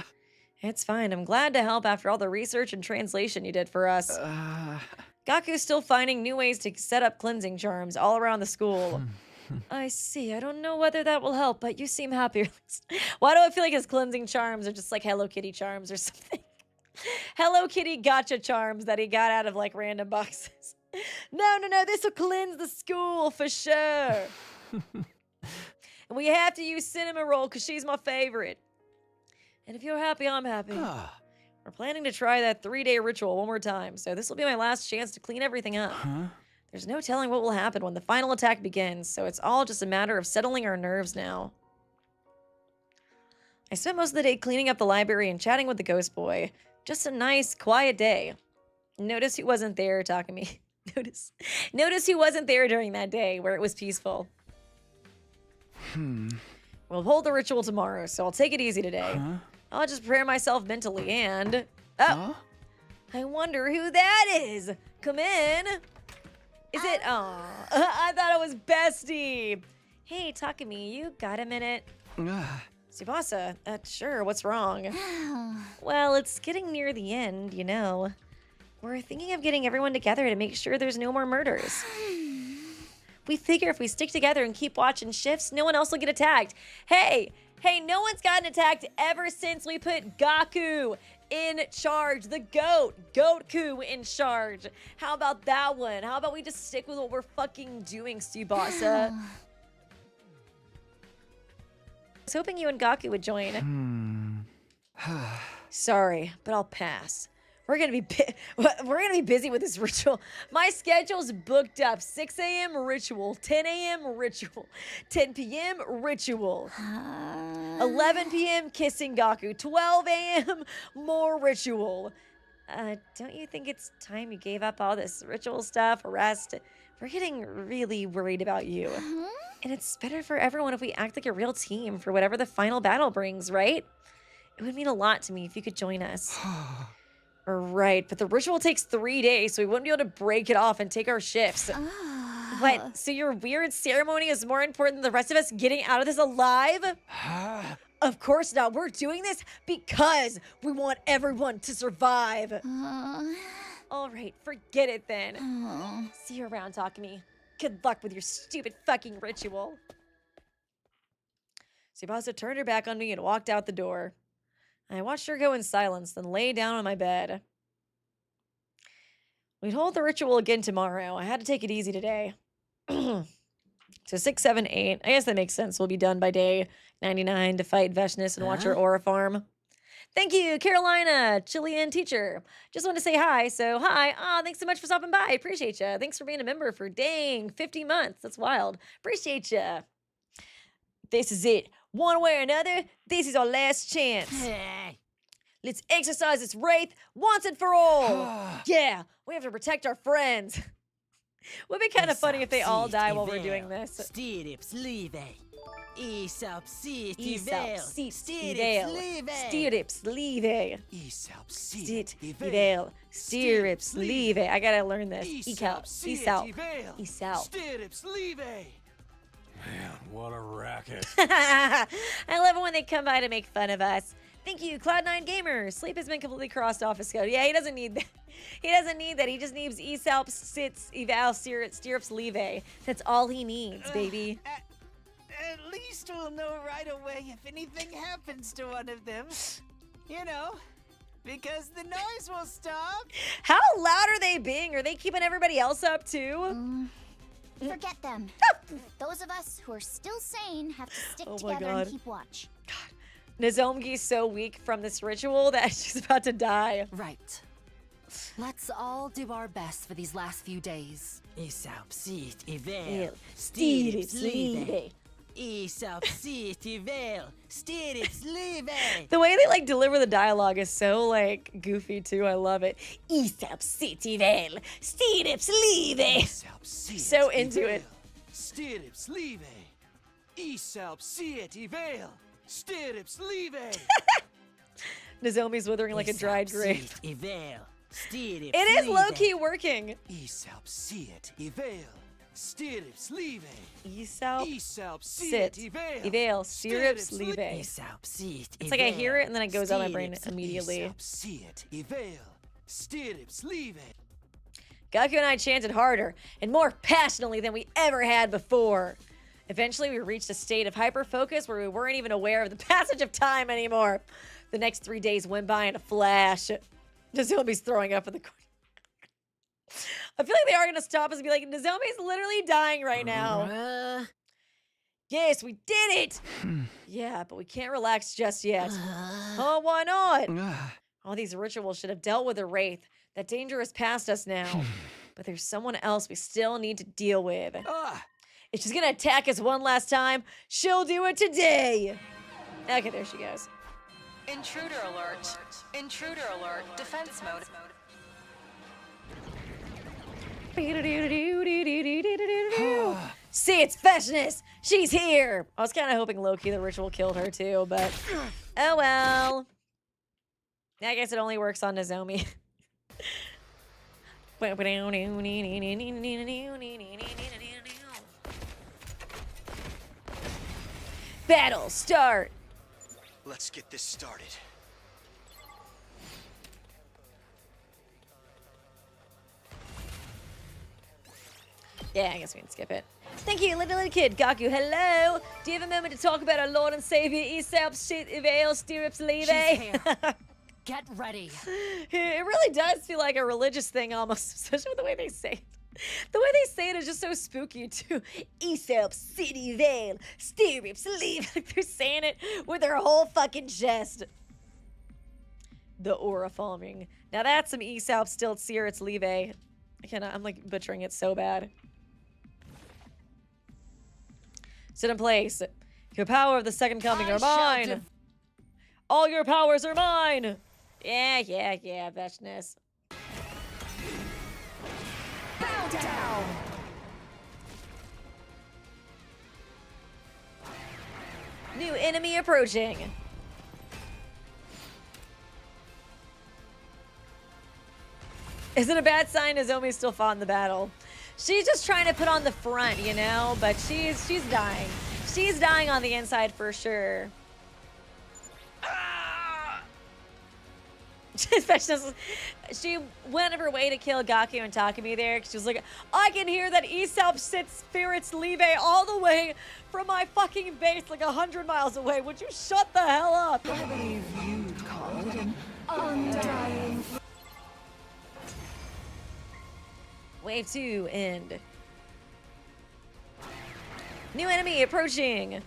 It's fine. I'm glad to help after all the research and translation you did for us. Gaku's still finding new ways to set up cleansing charms all around the school. I see. I don't know whether that will help, but you seem happier. Why do I feel like his cleansing charms are just like Hello Kitty charms or something? Hello Kitty gotcha charms that he got out of like random boxes. No, this will cleanse the school for sure. And we have to use Cinnamon Roll because she's my favorite. And if you're happy, I'm happy. We're planning to try that 3-day ritual one more time, so this will be my last chance to clean everything up. There's no telling what will happen when the final attack begins, so it's all just a matter of settling our nerves now. I spent most of the day cleaning up the library and chatting with the ghost boy. Just a nice, quiet day. Notice who wasn't there, Takumi. Notice who wasn't there during that day where it was peaceful. We'll hold the ritual tomorrow, so I'll take it easy today. I'll just prepare myself mentally and... Oh! I wonder who that is! Come in! Is it... Aw, I thought it was Bestie! Hey, Takumi, you got a minute? Tsubasa, sure, what's wrong? Well, it's getting near the end, you know. We're thinking of getting everyone together to make sure there's no more murders. We figure if we stick together and keep watching shifts, no one else will get attacked. Hey, no one's gotten attacked ever since we put GAKU in charge, the GOATku in charge. How about that one? How about we just stick with what we're fucking doing, Tsubasa? I was hoping you and Gaku would join. Sorry, but I'll pass. We're gonna be busy with this ritual. My schedule's booked up. 6 a.m. ritual, 10 a.m. ritual, 10 p.m. ritual, 11 p.m. kissing Gaku, 12 a.m. more ritual. Don't you think it's time you gave up all this ritual stuff, rest? We're getting really worried about you. And it's better for everyone if we act like a real team for whatever the final battle brings, right? It would mean a lot to me if you could join us. Right, but the ritual takes 3 days, so we wouldn't be able to break it off and take our shifts. What? So your weird ceremony is more important than the rest of us getting out of this alive? Of course not. We're doing this because we want everyone to survive. All right, forget it then. See you around, Takumi. Good luck with your stupid fucking ritual. Tsubasa turned her back on me and walked out the door. I watched her go in silence, then lay down on my bed. We'd hold the ritual again tomorrow. I had to take it easy today. So 6, 7, 8. I guess that makes sense. We'll be done by day 99 to fight Veshness and watch our aura farm. Thank you, Carolina, Chilean teacher. Just wanted to say hi. So hi. Thanks so much for stopping by. Appreciate you. Thanks for being a member for dang 50 months. That's wild. Appreciate you. This is it. One way or another, this is our last chance. Let's exercise this wraith once and for all. Yeah, we have to protect our friends. Would be kind of funny if they all die while we're doing this. Stirrups leave. Aesop sit Evel. Stirrups leave. Stirrups leave. Sit Evel. Stirrups leave. I gotta learn this. Ecal. Esau. Stirrups leave. Man, what a racket. I love it when they come by to make fun of us. Thank you, Cloud9 Gamer. Sleep has been completely crossed off his schedule. Yeah, he doesn't need that. He doesn't need that. He just needs Aesop, Sits, Eval, Stirrups, Leave. That's all he needs, baby. At least we'll know right away if anything happens to one of them. You know, because the noise will stop. How loud are they being? Are they keeping everybody else up too? Forget them. Those of us who are still sane have to stick Oh my together God. and keep watch. Nozomi's so weak from this ritual that she's about to die. Right. Let's all do our best for these last few days. Aesop sit Evel. Stirrups leave. Aesop sit Evel. Stirrups leave. The way they like deliver the dialogue is so like goofy too. I love it. Aesop Citivel. Stirrups leave. Aesop sit So into it. Stirrups leave. Aesop sit Evel. Stirrups leave. Nozomi's withering like a dried grape. Evel. Stirrups It is leave. low-key working. Aesop sit Evel. Stirrups leave. Aesop Aesop sit. sit Evel. Eval. Stirrups leave. Aesop sit It's like I hear it and then it goes out my Stirrups brain immediately. Aesop sit Evel. Stirrups leave. Gaku and I chanted harder and more passionately than we ever had before. Eventually, we reached a state of hyper-focus where we weren't even aware of the passage of time anymore. The next 3 days went by in a flash. Nozomi's throwing up in the corner. I feel like they are going to stop us and be like, Nozomi's literally dying right now. Yes, we did it! Yeah, but we can't relax just yet. Oh, why not? All these rituals should have dealt with a wraith. That danger is past us now. But there's someone else we still need to deal with. If she's gonna attack us one last time, she'll do it today. Okay, there she goes. Intruder alert. Intruder alert. Defense mode. See, it's Fashionist. She's here. I was kind of hoping Loki the ritual killed her too, but oh well. I guess it only works on Nozomi. Battle start. Let's get this started. Yeah, I guess we can skip it. Thank you, little kid. GAKU, hello. Do you have a moment to talk about our Lord and Savior, Aesop, Veil, Stirrups, Leve? She's here. Get ready. It really does feel like a religious thing almost, especially with the way they say it. The way they say it is just so spooky, too. Aesop, City, Veil, Stirrups, Leve. Like they're saying it with their whole fucking chest. The aura forming. Now that's some Aesop, Stilt, Stirrups, Leve. I'm like butchering it so bad. Sit in place. Your power of the second coming are mine. All your powers are mine. Yeah, Veshness. Bow down. New enemy approaching. Is it a bad sign Nozomi still fought in the battle? She's just trying to put on the front, you know, but she's dying. She's dying on the inside for sure. She went out of her way to kill GAKU and Takumi there. She was like, I can hear that Aesop sits spirits Leve all the way from my fucking base like 100 miles away. Would you shut the hell up? I believe you'd call it an undying. Wave 2, end. New enemy approaching.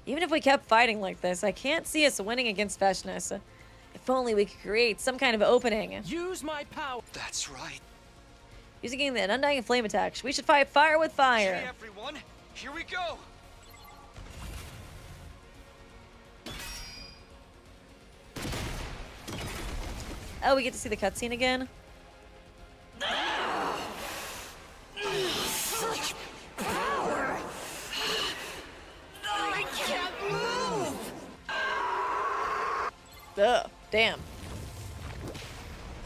Even if we kept fighting like this, I can't see us winning against Fashionist. If only we could create some kind of opening. Use my power. That's right. Using an undying flame attack. We should fight fire with fire. Hey everyone, here we go. Oh, we get to see the cutscene again? Such power. I can't move. Ugh, damn.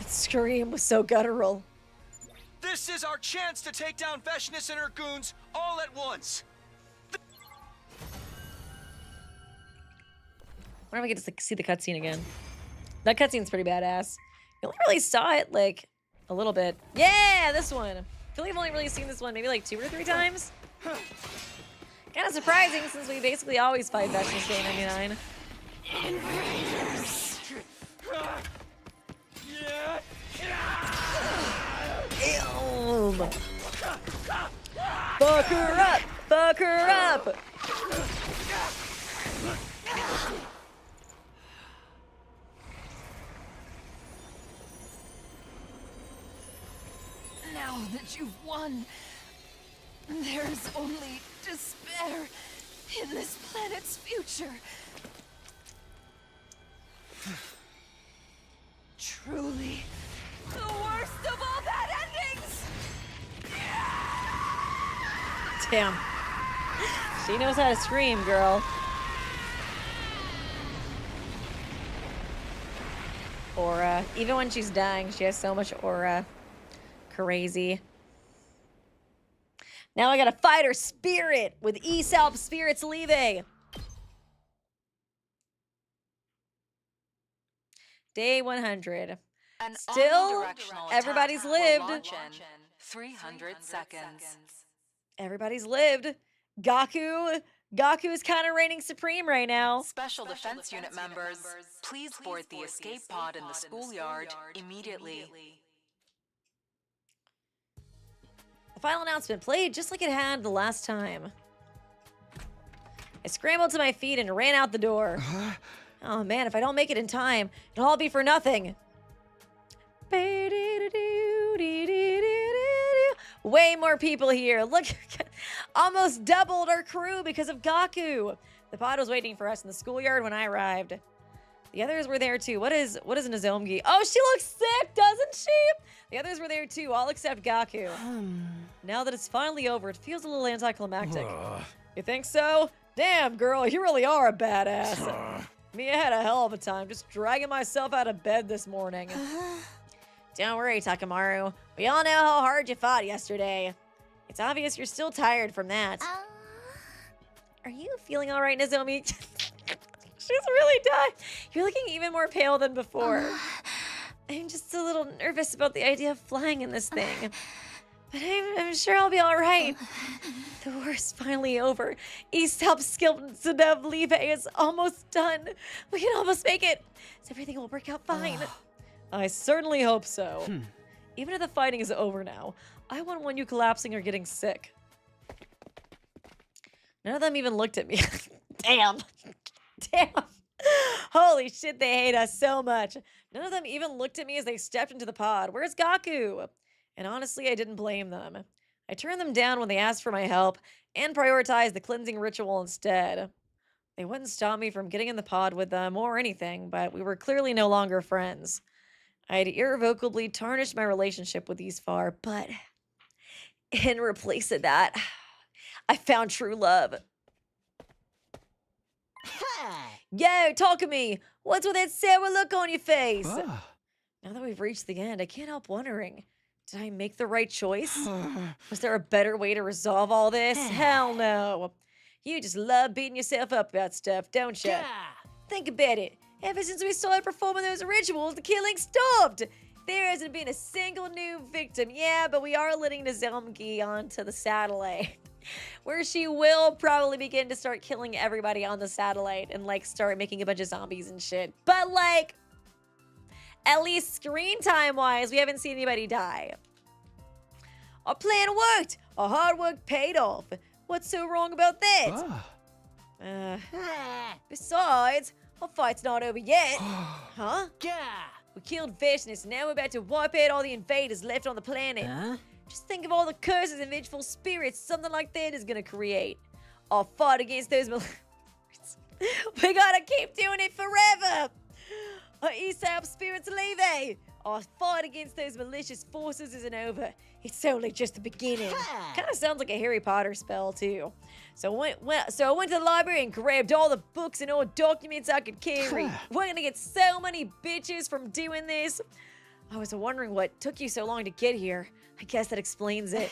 That scream was so guttural. This is our chance to take down Fashionist and her goons all at once. Why don't we get to see the cutscene again? That cutscene's pretty badass. You only really saw it, like, a little bit. Yeah, this one. I feel like I've only really seen this one maybe like 2 or 3 times. Kind of surprising since we basically always fight Fashionist Day 99. Ew. Fuck her up! Fuck her up! Now that you've won, there's only despair in this planet's future. Truly, the worst of all bad endings! Damn. She knows how to scream, girl. Aura. Even when she's dying, she has so much aura. Crazy. Now I gotta fight her spirit with Aesop Spirits Leve. Day 100. An Still, omnidirectional everybody's attack will lived. launch in 300 seconds. Everybody's lived. Gaku is kind of reigning supreme right now. Special Defense Unit members, please board the escape pod in the schoolyard immediately. The final announcement played just like it had the last time. I scrambled to my feet and ran out the door. Oh man, if I don't make it in time, it'll all be for nothing. Way more people here. Look. almost doubled our crew because of GAKU. The pod was waiting for us in the schoolyard when I arrived. The others were there too. What is Nozomgi? Oh, she looks sick, doesn't she? The others were there too, all except GAKU. Now that it's finally over, it feels a little anticlimactic. You think so? Damn, girl, you really are a badass. Me, I had a hell of a time just dragging myself out of bed this morning. Don't worry, Takamaru. We all know how hard you fought yesterday. It's obvious you're still tired from that. Are you feeling all right, Nozomi? She's really dying. You're looking even more pale than before. I'm just a little nervous about the idea of flying in this thing. But I'm sure I'll be all right. The war's finally over. East Hauptskildensev Liebe is almost done. We can almost make it. So everything will work out fine. I certainly hope so. Even if the fighting is over now, I wouldn't want you collapsing or getting sick. None of them even looked at me. Damn. Damn. Holy shit, they hate us so much. None of them even looked at me as they stepped into the pod. Where's GAKU? And honestly, I didn't blame them. I turned them down when they asked for my help and prioritized the cleansing ritual instead. They wouldn't stop me from getting in the pod with them or anything, but we were clearly no longer friends. I had irrevocably tarnished my relationship with these far, but in replace of that, I found true love. Yo, talk to me. What's with that sour look on your face? Now that we've reached the end, I can't help wondering, did I make the right choice? Was there a better way to resolve all this? Hell no. You just love beating yourself up about stuff, don't you? Think about it. Ever since we started performing those rituals, the killing stopped. There hasn't been a single new victim. Yeah, but we are letting Nozomi onto the satellite, where she will probably begin to start killing everybody on the satellite and, like, start making a bunch of zombies and shit. But, like, at least screen time-wise, we haven't seen anybody die. Our plan worked. Our hard work paid off. What's so wrong about that? Besides, our fight's not over yet. Huh? We killed Vishnis, and now we're about to wipe out all the invaders left on the planet. Just think of all the curses and vengeful spirits something like that is gonna create. I'll fight against those We gotta keep doing it forever! Our East Alp spirits leave. Our fight against those malicious forces isn't over. It's only just the beginning. Kind of sounds like a Harry Potter spell, too. So I went to the library and grabbed all the books and all documents I could carry. We're gonna get so many bitches from doing this. I was wondering what took you so long to get here. I guess that explains it.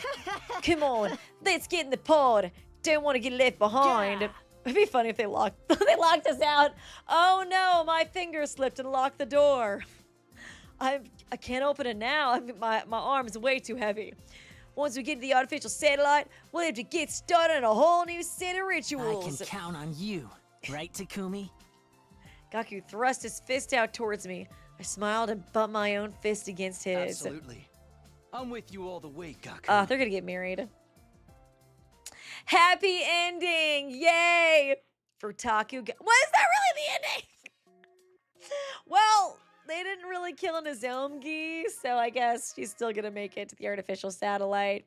Come on, let's get in the pod. Don't want to get left behind. It'd be funny if they locked us out. Oh no, my finger slipped and locked the door. I can't open it now. My arm's way too heavy. Once we get to the artificial satellite, we'll have to get started on a whole new set of rituals. I can count on you, right, Takumi? GAKU thrust his fist out towards me. I smiled and bumped my own fist against his. Absolutely. I'm with you all the way, GAKU. They're gonna get married. Happy ending! Yay! For Taku. Was that really the ending? Well, they didn't really kill Nozomi, so I guess she's still gonna make it to the artificial satellite.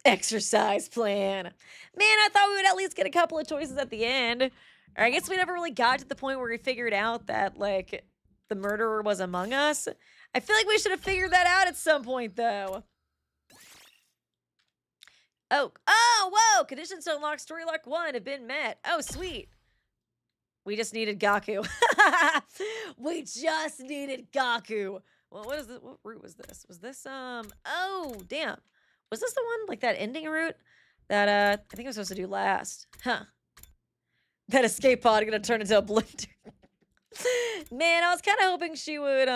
Exercise plan. Man, I thought we would at least get a couple of choices at the end. Or I guess we never really got to the point where we figured out that, like, the murderer was among us. I feel like we should have figured that out at some point, though. Oh, whoa! Conditions to unlock story lock 1 have been met. Oh, sweet. We just needed GAKU. We just needed GAKU. Well, what is this? What route was this? Was this, oh, damn. Was this the one, like that ending route that, I think I was supposed to do last? Huh. That escape pod gonna turn into a blender. Man, I was kind of hoping she would,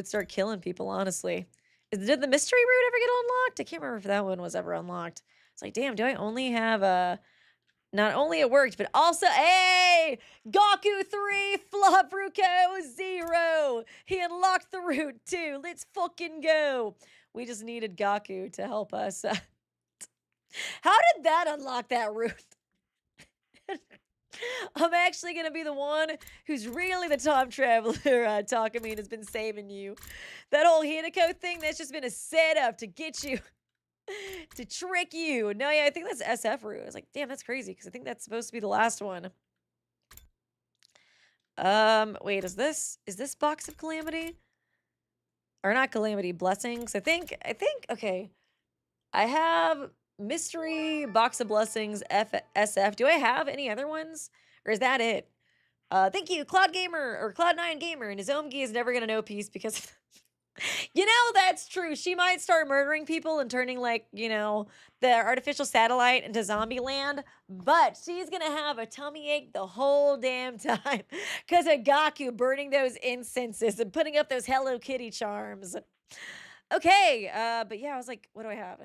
start killing people, honestly. Did the mystery route ever get unlocked? I can't remember if that one was ever unlocked. It's like, damn, do I only have a... Not only it worked, but also, hey! GAKU 3, Flabruko 0! He unlocked the route, too. Let's fucking go! We just needed GAKU to help us. How did that unlock that route? I'm actually gonna be the one who's really the time traveler, Takamine has been saving you. That whole Hinako thing, that's just been a setup to get you, to trick you. No, yeah, I think that's SF route. I was like, damn, that's crazy, because I think that's supposed to be the last one. Wait, is this Box of Calamity? Or not Calamity, Blessings? I think, okay. I have Mystery, Box of Blessings, SF. Do I have any other ones? Or is that it? Thank you, Cloud Gamer, or Cloud9 Gamer, and his Omgi is never gonna know peace because you know, that's true. She might start murdering people and turning, like, you know, the artificial satellite into zombie land, but she's gonna have a tummy ache the whole damn time because of GAKU burning those incenses and putting up those Hello Kitty charms. Okay, but yeah, I was like, what do I have?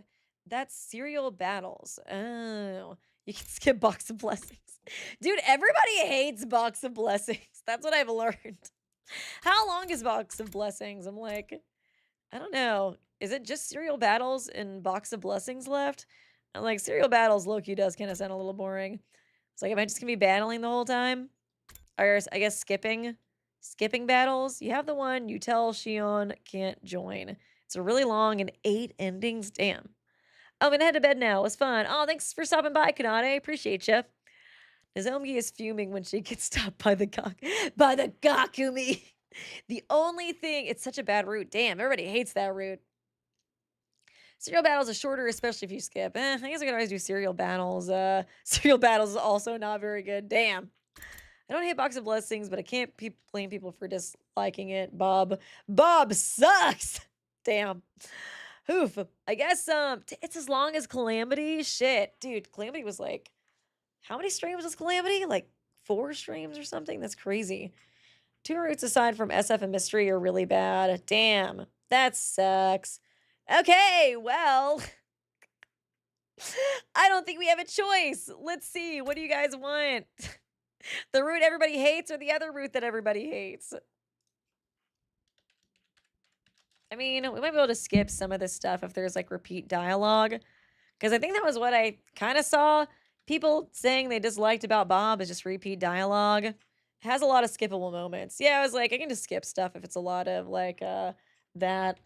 That's serial battles. Oh, you can skip Box of Blessings. Dude, everybody hates Box of Blessings. That's what I've learned. How long is Box of Blessings? I'm like, I don't know. Is it just serial battles and Box of Blessings left? I'm like, serial battles, Loki does kind of sound a little boring. It's like, am I just gonna be battling the whole time? Or I guess skipping battles. You have the one you tell Shion can't join. It's a really long and 8 endings. Damn. I'm gonna head to bed now. It was fun. Oh, thanks for stopping by, Kanade. Appreciate you. Nozomi is fuming when she gets stopped by the Gakumi. The only thing, it's such a bad route. Damn, everybody hates that route. Serial battles are shorter, especially if you skip. I guess I could always do serial battles. Serial battles is also not very good. Damn. I don't hate Box of Blessings, but I can't blame people for disliking it. Bob sucks. Damn. Oof. I guess it's as long as Calamity. Shit. Dude, Calamity was like, how many streams was Calamity? Like 4 streams or something? That's crazy. 2 routes aside from SF and Mystery are really bad. Damn. That sucks. Okay, well, I don't think we have a choice. Let's see. What do you guys want? The route everybody hates or the other route that everybody hates? I mean, we might be able to skip some of this stuff if there's like repeat dialogue. Because I think that was what I kind of saw. People saying they disliked about Bob is just repeat dialogue. It has a lot of skippable moments. Yeah, I was like, I can just skip stuff if it's a lot of like that.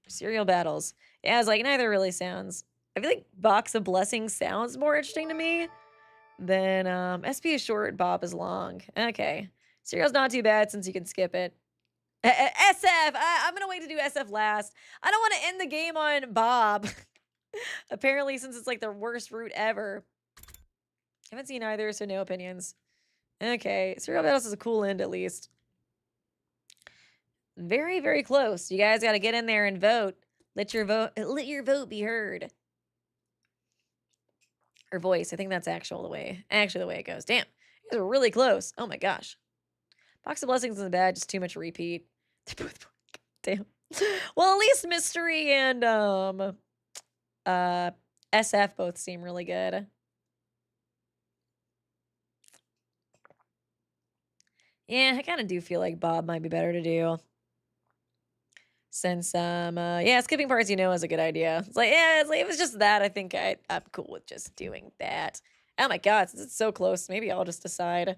Serial battles. Yeah, I was like, neither really sounds. I feel like Box of Blessings sounds more interesting to me than SP is short, Bob is long. Okay. Serial's not too bad since you can skip it. SF! I'm gonna wait to do SF last. I don't want to end the game on Bob. Apparently, since it's like the worst route ever. I haven't seen either, so no opinions. Okay, Serial Battles is a cool end at least. Very, very close. You guys got to get in there and vote. Let your vote be heard. Or voice. I think that's actually the way it goes. Damn, you guys are really close. Oh my gosh. Box of Blessings isn't bad, just too much repeat. They're both damn. Well, at least Mystery and SF both seem really good. Yeah, I kind of do feel like Bob might be better to do. Since yeah, skipping parts is a good idea. It's like, yeah, if it's just that, I think I'm cool with just doing that. Oh my god, since it's so close, maybe I'll just decide.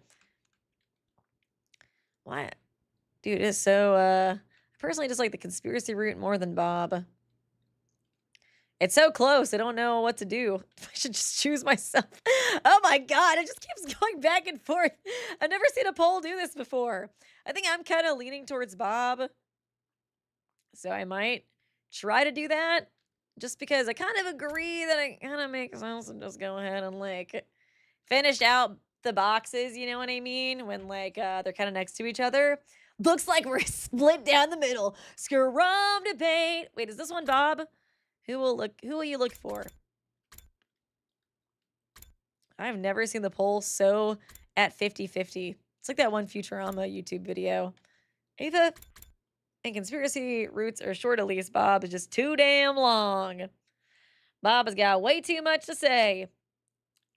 What? Dude, it's so I personally just like the conspiracy route more than Bob. It's so close, I don't know what to do. I should just choose myself. Oh my god, it just keeps going back and forth. I've never seen a poll do this before. I think I'm kind of leaning towards Bob. So I might try to do that. Just because I kind of agree that it kind of makes sense and just go ahead and like finish out the boxes, you know what I mean? When like they're kind of next to each other. Looks like we're split down the middle. Scrum debate. Wait, is this one Bob? Who will you look for? I've never seen the poll so at 50-50. It's like that one Futurama YouTube video. Ava and conspiracy roots are short, at least. Bob is just too damn long. Bob has got way too much to say.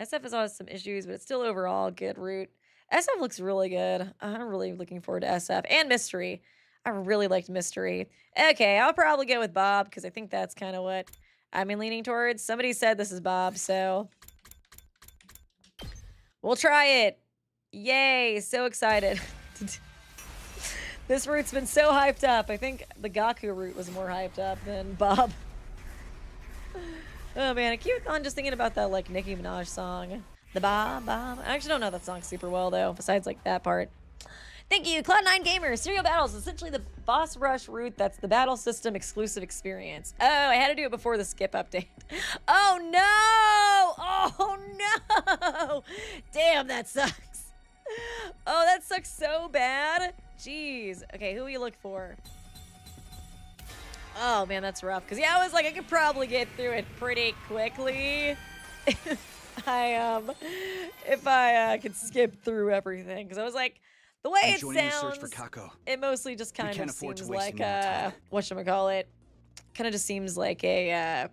SF has always some issues, but it's still overall a good route. SF looks really good. I'm really looking forward to SF and Mystery. I really liked Mystery. Okay, I'll probably go with Bob because I think that's kind of what I'm leaning towards. Somebody said this is Bob, so We'll try it. Yay, so excited. This route's been so hyped up. I think the GAKU route was more hyped up than BoB. Oh man, I keep on just thinking about that like Nicki Minaj song. The BoB. I actually don't know that song super well though, besides like that part. Thank you, Cloud9 Gamers. Serial Battles is essentially the boss rush route that's the battle system exclusive experience. Oh, I had to do it before the skip update. Oh no! Oh no! Damn, that sucks. Oh, that sucks so bad. Jeez. Okay, who will you look for? Oh man, that's rough. Cause yeah, I was like, I could probably get through it pretty quickly. if I could skip through everything. Cause I was like, the way it sounds, it mostly just kind of seems like whatchamacallit. Kind of just seems like a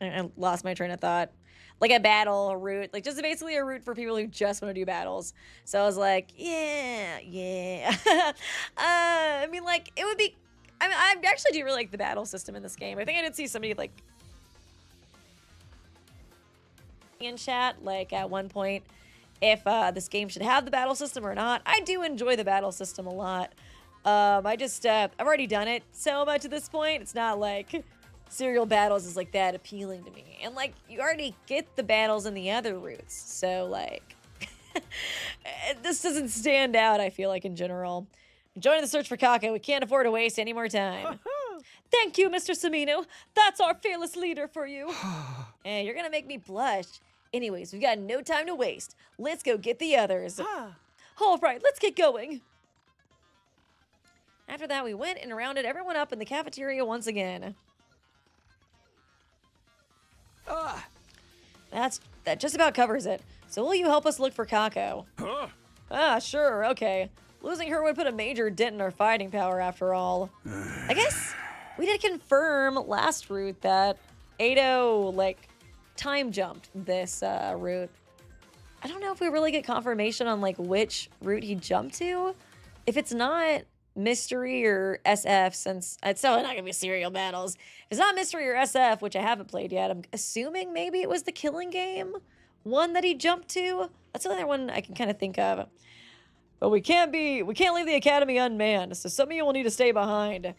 I lost my train of thought. Like a battle route, like just basically a route for people who just want to do battles. So I was like, yeah. I mean, like it would be. I mean, I actually do really like the battle system in this game. I think I did see somebody like in chat, like at one point, if this game should have the battle system or not. I do enjoy the battle system a lot. I've already done it so much at this point. It's not like serial battles is like that appealing to me. And like, you already get the battles in the other routes. So like, this doesn't stand out, I feel like, in general. Joining the search for Kako. We can't afford to waste any more time. Thank you, Mr. Samino. That's our fearless leader for you. Hey, you're gonna make me blush. Anyways, we've got no time to waste. Let's go get the others. All right, let's get going. After that, we went and rounded everyone up in the cafeteria once again. That just about covers it. So will you help us look for Kako? Sure, okay. Losing her would put a major dent in our fighting power after all. I guess we did confirm last route that Ado, like, time jumped this route. I don't know if we really get confirmation on, like, which route he jumped to. If it's not Mystery or SF, since it's still not gonna be serial battles. If it's not Mystery or SF, which I haven't played yet, I'm assuming maybe it was the Killing Game one that he jumped to. That's the other one I can kind of think of. But we can't leave the academy unmanned, so some of you will need to stay behind.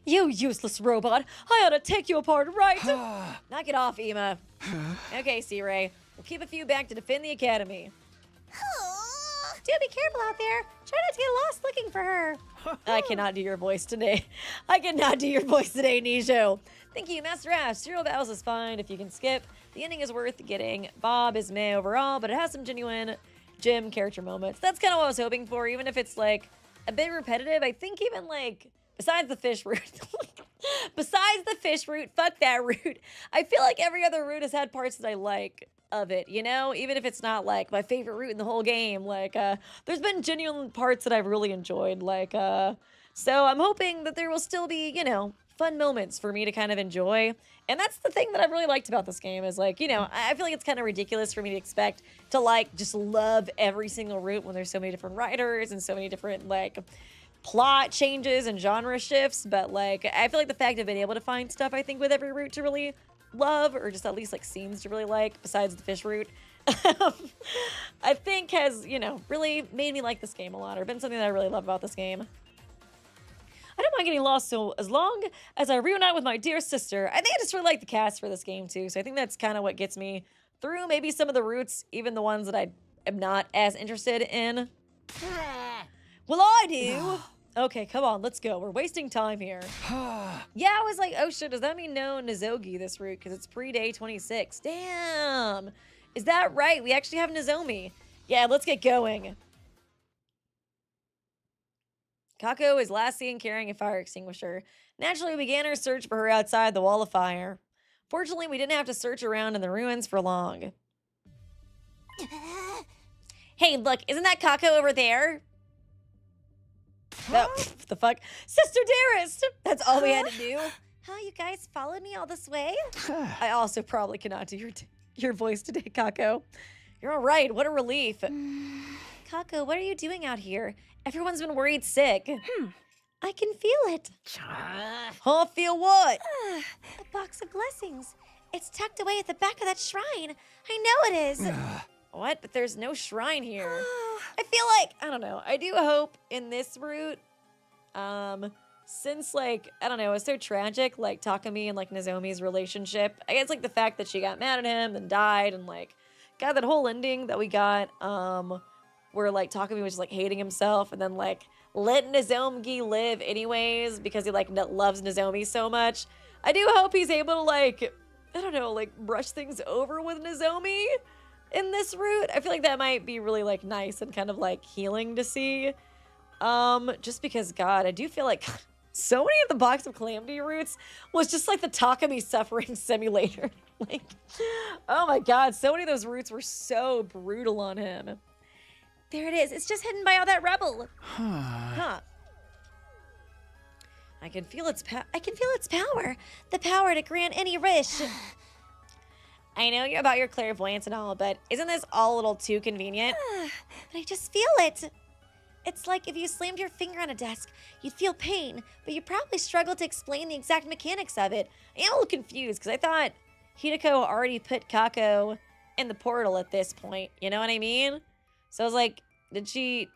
You useless robot! I ought to take you apart right. Knock it off, Ema. Okay, C-Ray. We'll keep a few back to defend the academy. Do be careful out there. Try not to get lost looking for her. I cannot do your voice today. I cannot do your voice today, Nisho. Thank you, Master Ash. Serial battles is fine if you can skip. The ending is worth getting. BoB is meh overall, but it has some genuine gym character moments. That's kind of what I was hoping for, even if it's like a bit repetitive. I think even like, besides the fish route, fuck that route. I feel like every other route has had parts that I like of it, you know, even if it's not like my favorite route in the whole game. Like there's been genuine parts that I've really enjoyed, like so I'm hoping that there will still be, you know, fun moments for me to kind of enjoy. And that's the thing that I've really liked about this game is like, you know, I feel like it's kind of ridiculous for me to expect to like just love every single route when there's so many different writers and so many different like plot changes and genre shifts. But like, I feel like the fact of being able to find stuff, I think, with every route to really love, or just at least like seems to really like, besides the fish route, I think has, you know, really made me like this game a lot, or been something that I really love about this game. I don't mind getting lost so as long as I reunite with my dear sister. I think I just really like the cast for this game too, so I think that's kind of what gets me through maybe some of the routes, even the ones that I am not as interested in. Well, I do. Okay, come on, let's go. We're wasting time here. Yeah, I was like, oh shit, does that mean no Nozogi this route? Because it's pre-day 26. Damn. Is that right? We actually have Nozomi. Yeah, let's get going. Kako is last seen carrying a fire extinguisher. Naturally, we began our search for her outside the wall of fire. Fortunately, we didn't have to search around in the ruins for long. Hey, look, isn't that Kako over there? Oh, the fuck? Sister Dearest! That's all we had to do. Huh, you guys followed me all this way? I also probably cannot do your voice today, Kako. You're all right, what a relief. Kako, what are you doing out here? Everyone's been worried sick. I can feel it. Huh, feel what? A box of blessings. It's tucked away at the back of that shrine. I know it is. What? But there's no shrine here. I feel like, I don't know. I do hope in this route, since like, I don't know, it's so tragic, like Takumi and like Nozomi's relationship. I guess like the fact that she got mad at him and died and like got that whole ending that we got, where like Takumi was just like hating himself and then like let Nozomi live anyways because he like loves Nozomi so much. I do hope he's able to like, I don't know, like brush things over with Nozomi in this route. I feel like that might be really like nice and kind of like healing to see. Just because, God, I do feel like so many of the Box of Calamity routes was just like the Takumi suffering simulator. Like, oh my God, so many of those routes were so brutal on him. There it is. It's just hidden by all that rubble. Huh. I can feel its power. The power to grant any wish. I know you're about your clairvoyance and all, but isn't this all a little too convenient? But I just feel it. It's like if you slammed your finger on a desk, you'd feel pain, but you'd probably struggle to explain the exact mechanics of it. I am a little confused because I thought Hideko already put Kako in the portal at this point. You know what I mean? So I was like, did she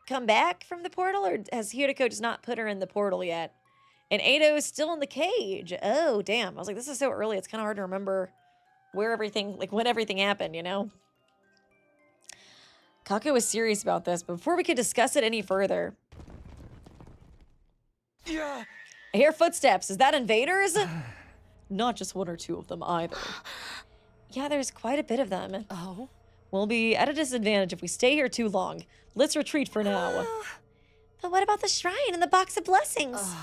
come back from the portal, or has Hideko just not put her in the portal yet? And Ado is still in the cage. Oh, damn. I was like, this is so early. It's kind of hard to remember where everything, like when everything happened, you know? Kako was serious about this, but before we could discuss it any further. Yeah. I hear footsteps. Is that invaders? Not just one or two of them either. Yeah, there's quite a bit of them. Oh? We'll be at a disadvantage if we stay here too long. Let's retreat for now. But what about the shrine and the box of blessings?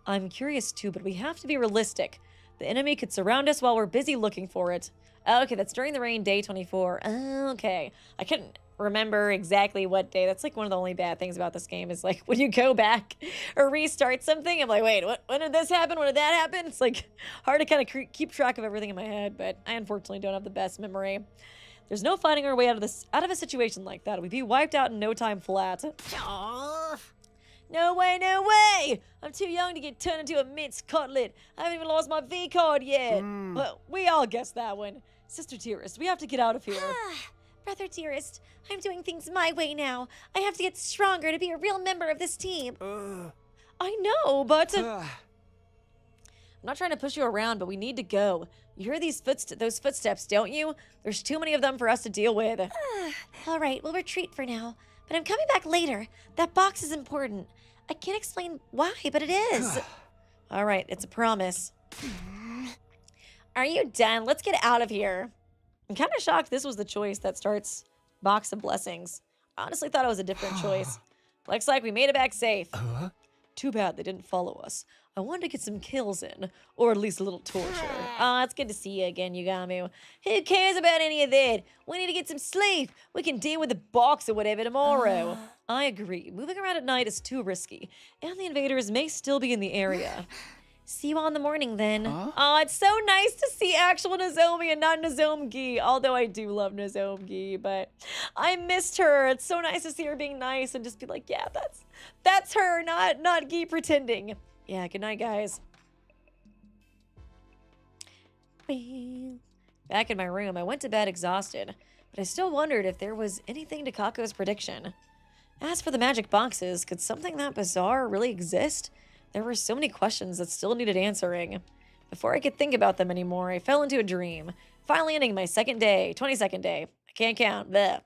I'm curious too, but we have to be realistic. The enemy could surround us while we're busy looking for it. Okay, that's during the rain, day 24. Okay. I couldn't remember exactly what day. That's like one of the only bad things about this game is like when you go back or restart something, I'm like, wait, when did this happen? When did that happen? It's like hard to kind of keep track of everything in my head, but I unfortunately don't have the best memory. There's no fighting our way out of a situation like that. We'd be wiped out in no time flat. No way, no way! I'm too young to get turned into a minced cutlet. I haven't even lost my V card yet. Well, we all guessed that one. Sister Dearest, we have to get out of here. Brother Dearest, I'm doing things my way now. I have to get stronger to be a real member of this team. I know, but... I'm not trying to push you around, but we need to go. You hear those footsteps, don't you? There's too many of them for us to deal with. All right, we'll retreat for now. But I'm coming back later. That box is important. I can't explain why, but it is. All right, it's a promise. Are you done? Let's get out of here. I'm kind of shocked this was the choice that starts Box of Blessings. I honestly thought it was a different choice. Looks like we made it back safe. Too bad they didn't follow us. I wanted to get some kills in, or at least a little torture. It's good to see you again, Yugamu. Who cares about any of that? We need to get some sleep. We can deal with the box or whatever tomorrow. I agree. Moving around at night is too risky, and the invaders may still be in the area. See you all in the morning, then. It's so nice to see actual Nozomi and not Nozomi, although I do love Nozomi, but I missed her. It's so nice to see her being nice and just be like, yeah, that's her, not Gi pretending. Yeah, good night, guys. Back in my room, I went to bed exhausted, but I still wondered if there was anything to Kako's prediction. As for the magic boxes, could something that bizarre really exist? There were so many questions that still needed answering. Before I could think about them anymore, I fell into a dream, finally ending my 22nd day. I can't count. Bleh.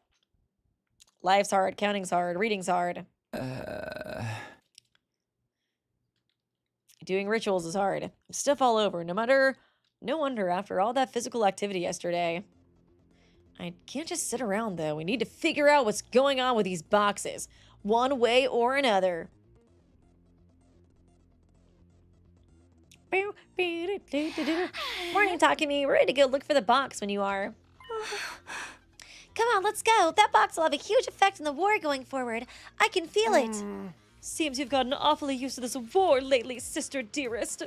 Life's hard, counting's hard, reading's hard. Doing rituals is hard. I'm stiff all over, no wonder after all that physical activity yesterday. I can't just sit around, though. We need to figure out what's going on with these boxes, one way or another. Morning, Takumi. We're ready to go look for the box when you are. Come on, let's go. That box will have a huge effect on the war going forward. I can feel it. Seems you've gotten awfully used to this war lately, Sister Dearest.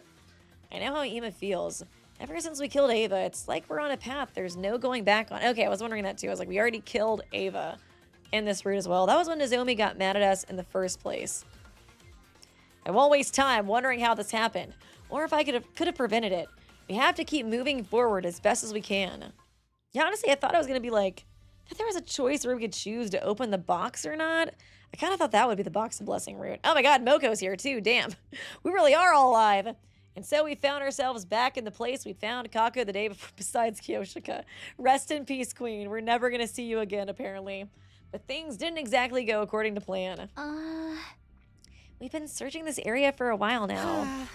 I know how Ima feels. Ever since we killed Ava, it's like we're on a path there's no going back on. Okay, I was wondering that too. I was like, we already killed Ava in this route as well. That was when Nozomi got mad at us in the first place. I won't waste time wondering how this happened, or if I could have prevented it. We have to keep moving forward as best as we can. Yeah, honestly, I thought I was going to be like, if there was a choice where we could choose to open the box or not. I kind of thought that would be the box of blessing route. Oh my god, Moko's here too, damn. We really are all alive. And so we found ourselves back in the place we found GAKU the day before, besides Kyoshika. Rest in peace, Queen. We're never going to see you again, apparently. But things didn't exactly go according to plan. We've been searching this area for a while now.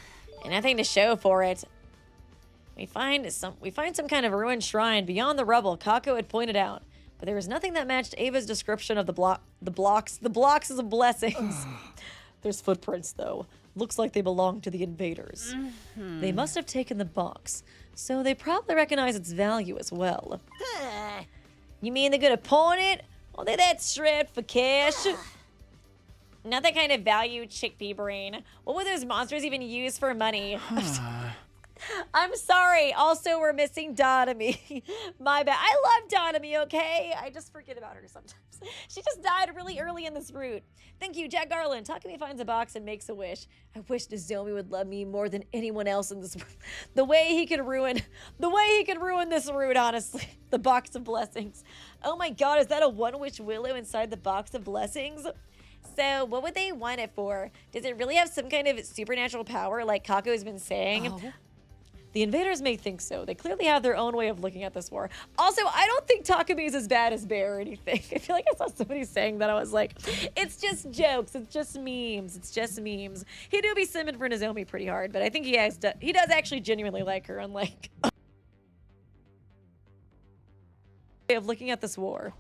And nothing to show for it. We find some kind of ruined shrine beyond the rubble Kako had pointed out. But there was nothing that matched Ava's description of the blocks of blessings. There's footprints, though. Looks like they belong to the invaders. They must have taken the box, so they probably recognize its value as well. You mean they're gonna pawn it? Well, they're that strapped for cash. Not that kind of value, chickpea brain. What would those monsters even use for money? I'm sorry. Also, we're missing Dotomy. My bad. I love Dotomy, okay? I just forget about her sometimes. She just died really early in this route. Thank you, Jack Garland. Takumi finds a box and makes a wish. I wish Nozomi would love me more than anyone else in this. The way he could ruin this route, honestly. The box of blessings. Oh my god, is that a one-witch willow inside the box of blessings? So, what would they want it for? Does it really have some kind of supernatural power like Kako has been saying? Oh. The invaders may think so. They clearly have their own way of looking at this war. Also, I don't think Takumi is as bad as Bear or anything. I feel like I saw somebody saying that. I was like, it's just jokes. It's just memes. It's just memes. He do be simming for Nozomi pretty hard, but I think he does actually genuinely like her, unlike way of looking at this war.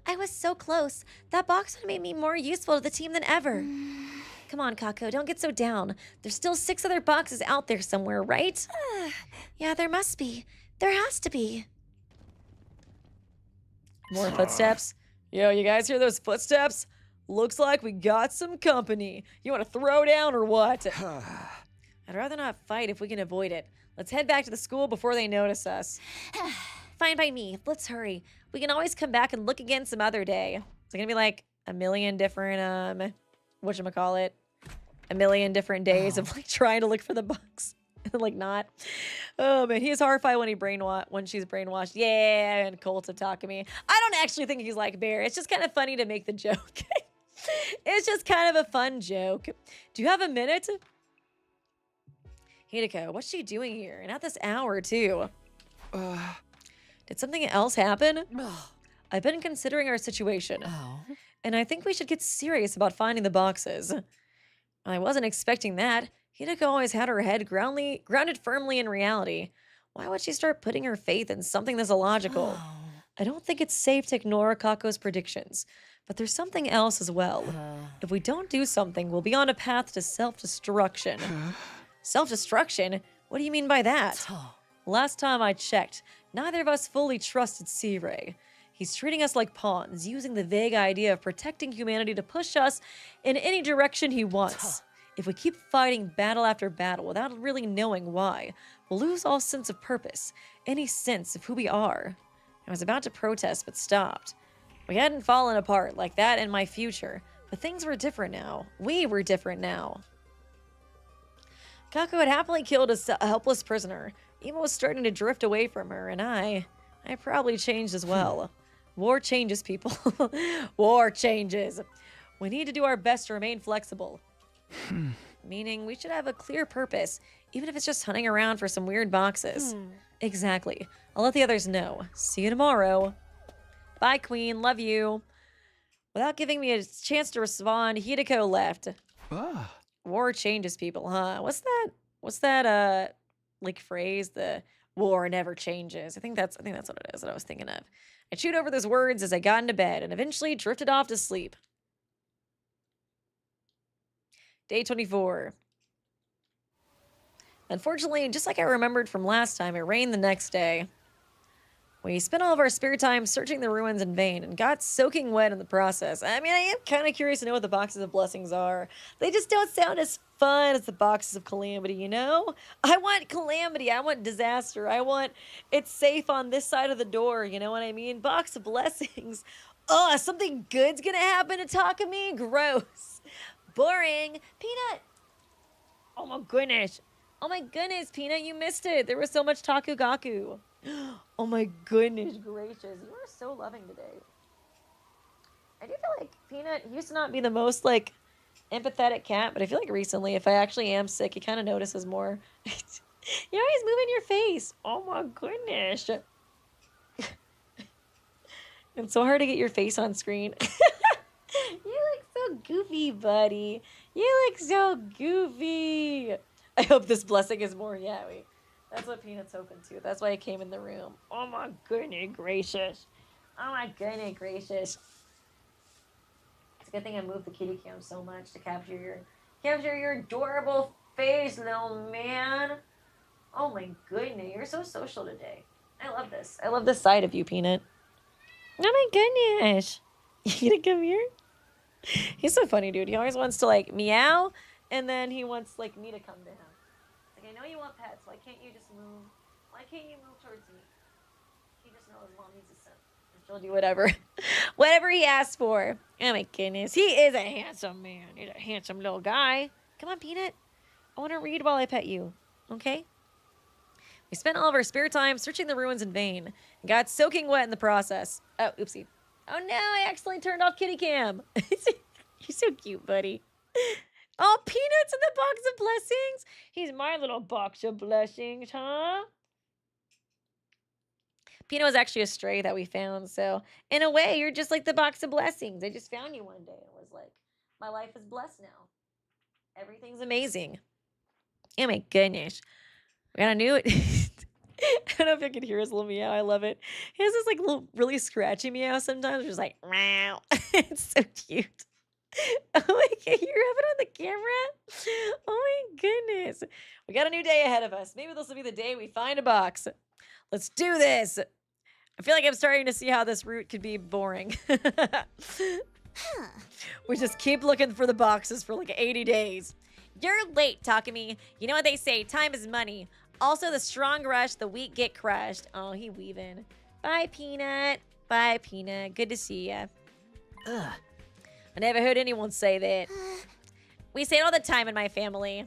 I was so close. That box would have made me more useful to the team than ever. Come on, Kako, don't get so down. There's still 6 other boxes out there somewhere, right? Yeah, there must be. There has to be. More footsteps. Yo, you guys hear those footsteps? Looks like we got some company. You want to throw down or what? I'd rather not fight if we can avoid it. Let's head back to the school before they notice us. Fine by me. Let's hurry. We can always come back and look again some other day. It's gonna be like a million different, whatchamacallit, a million different days of like trying to look for the box and like not. Oh man, he is horrified when she's brainwashed. Yeah, and Cult of Takumi. I don't actually think he's like Bear. It's just kind of funny to make the joke. It's just kind of a fun joke. Do you have a minute? Hideko, what's she doing here? And at this hour too. Did something else happen? I've been considering our situation. And I think we should get serious about finding the boxes. I wasn't expecting that. Hideko always had her head grounded firmly in reality. Why would she start putting her faith in something this illogical? I don't think it's safe to ignore Kako's predictions. But there's something else as well. If we don't do something, we'll be on a path to self-destruction. Self-destruction? What do you mean by that? Last time I checked, neither of us fully trusted Sea-Ray. He's treating us like pawns, using the vague idea of protecting humanity to push us in any direction he wants. If we keep fighting battle after battle without really knowing why, we'll lose all sense of purpose, any sense of who we are. I was about to protest, but stopped. We hadn't fallen apart like that in my future, but things were different now. We were different now. Kako had happily killed a helpless prisoner. Eva was starting to drift away from her, and I probably changed as well. War changes, people. War changes. We need to do our best to remain flexible. Meaning we should have a clear purpose, even if it's just hunting around for some weird boxes. Exactly. I'll let the others know. See you tomorrow. Bye, Queen. Love you. Without giving me a chance to respond, Hideko left. War changes people, huh? What's that like phrase? The war never changes. I think that's what it is that I was thinking of. I chewed over those words as I got into bed and eventually drifted off to sleep. Day 24. Unfortunately, just like I remembered from last time, it rained the next day. We spent all of our spare time searching the ruins in vain and got soaking wet in the process. I mean, I am kind of curious to know what the boxes of blessings are. They just don't sound as fun as the boxes of calamity, you know? I want calamity. I want disaster. I want it's safe on this side of the door, you know what I mean? Box of blessings. Oh, something good's gonna happen to Takumi? Gross. Boring. Peanut. Oh my goodness. Oh my goodness, Peanut, you missed it. There was so much Gaku. Oh my goodness gracious. You are so loving today. I do feel like Peanut used to not be the most, like, empathetic cat, but I feel like recently, if I actually am sick, he kind of notices more. You're always moving your face. Oh my goodness. It's so hard to get your face on screen. You look so goofy, buddy. You look so goofy. I hope this blessing is more yaoi. That's what Peanut's hoping to. That's why I came in the room. Oh my goodness gracious. Oh my goodness gracious. It's a good thing I moved the kitty cam so much to capture your adorable face, little man. Oh my goodness, you're so social today. I love this. I love this side of you, Peanut. Oh my goodness. You gonna come here? He's so funny, dude. He always wants to, like, meow, and then he wants, like, me to come to him. Like, I know you want pets. Why can't you just move? Why can't you move towards me? He just knows mom needs a son. She'll do whatever. Whatever he asks for. Oh my goodness. He is a handsome man. He's a handsome little guy. Come on, Peanut. I want to read while I pet you. Okay? We spent all of our spare time searching the ruins in vain and got soaking wet in the process. Oh, oopsie. Oh no, I accidentally turned off kitty cam. You're so cute, buddy. Oh, Peanut's in the box of blessings. He's my little box of blessings, huh? Peanut was actually a stray that we found, so in a way, you're just like the box of blessings. I just found you one day and was like, my life is blessed now. Everything's amazing. Oh my goodness. We got a new... I don't know if you can hear his little meow. I love it. He has this like little really scratchy meow sometimes. Just like, meow. It's so cute. Oh my god, you're having it on the camera? Oh my goodness. We got a new day ahead of us. Maybe this will be the day we find a box. Let's do this. I feel like I'm starting to see how this route could be boring. We just keep looking for the boxes for like 80 days. You're late, Takumi. You know what they say, time is money. Also, the strong rush, the weak get crushed. Oh, he weaving. Bye, Peanut. Bye, Peanut. Good to see ya. Ugh. I never heard anyone say that. We say it all the time in my family.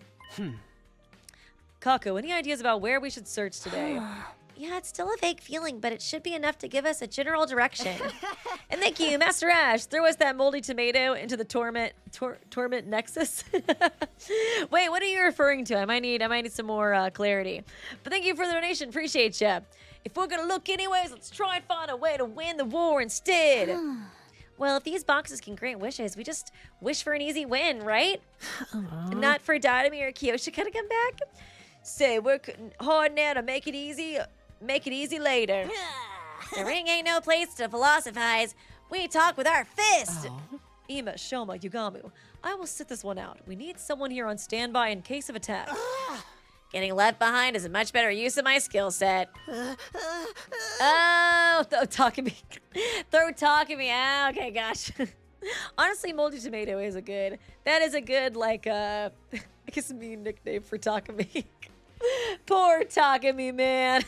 Kaku, any ideas about where we should search today? Yeah, it's still a vague feeling, but it should be enough to give us a general direction. And thank you, Master Ash. Throw us that moldy tomato into the torment nexus. Wait, what are you referring to? I might need some more clarity. But thank you for the donation. Appreciate you. If we're gonna look anyways, let's try and find a way to win the war instead. Well, if these boxes can grant wishes, we just wish for an easy win, right? Not for Dotami or Kyosha to come back. Say, work hard now to make it easy later. The ring ain't no place to philosophize. We talk with our fist. Ima, Shoma, Yugamu, I will sit this one out. We need someone here on standby in case of attack. Getting left behind is a much better use of my skill set. Oh, throw Takumi. Throw Takumi. Ah, okay, gosh. Honestly, moldy tomato is a good, like, I guess mean nickname for Takumi. Poor Takumi, man.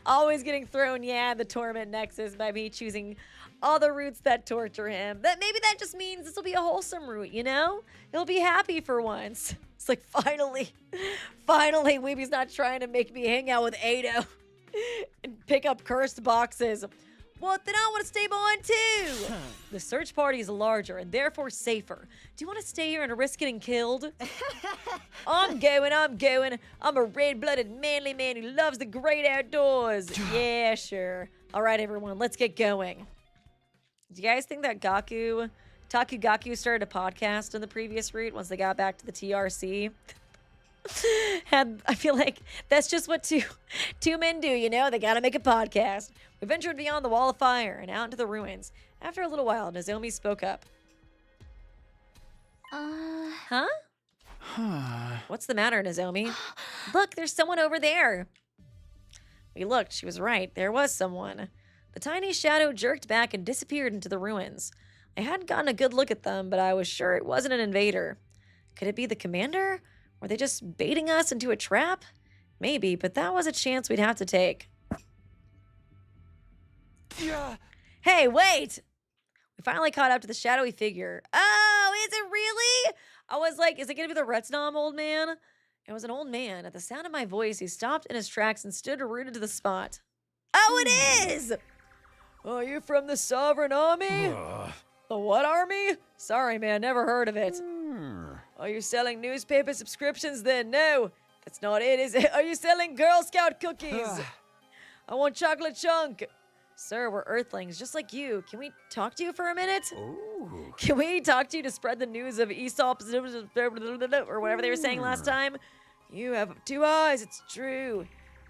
Always getting thrown, the torment nexus by me choosing all the routes that torture him. Maybe that just means this will be a wholesome route, you know? He'll be happy for once. It's like, finally, Weeby's not trying to make me hang out with Ado and pick up cursed boxes. Well, then I want to stay behind too. The search party is larger and therefore safer. Do you want to stay here and risk getting killed? I'm going. I'm a red-blooded manly man who loves the great outdoors. Yeah, sure. All right, everyone, let's get going. Do you guys think that Gaku started a podcast in the previous route once they got back to the TRC? I feel like that's just what two men do, you know? They gotta make a podcast. We ventured beyond the wall of fire and out into the ruins. After a little while, Nozomi spoke up. Huh? What's the matter, Nozomi? Look, there's someone over there. We looked. She was right. There was someone. The tiny shadow jerked back and disappeared into the ruins. I hadn't gotten a good look at them, but I was sure it wasn't an invader. Could it be the commander? Were they just baiting us into a trap? Maybe, but that was a chance we'd have to take. Yeah. Hey, wait! We finally caught up to the shadowy figure. Oh, is it really? I was like, is it gonna be the Retsnom old man? It was an old man. At the sound of my voice, he stopped in his tracks and stood rooted to the spot. Oh, it is! Are you from the Sovereign Army? The what army? Sorry, man, never heard of it. Are you selling newspaper subscriptions then? No, that's not it, is it? Are you selling Girl Scout cookies? I want chocolate chunk. Sir, we're Earthlings, just like you. Can we talk to you for a minute? Ooh. Can we talk to you to spread the news of Aesop's or whatever they were saying last time? You have 2 eyes, it's true.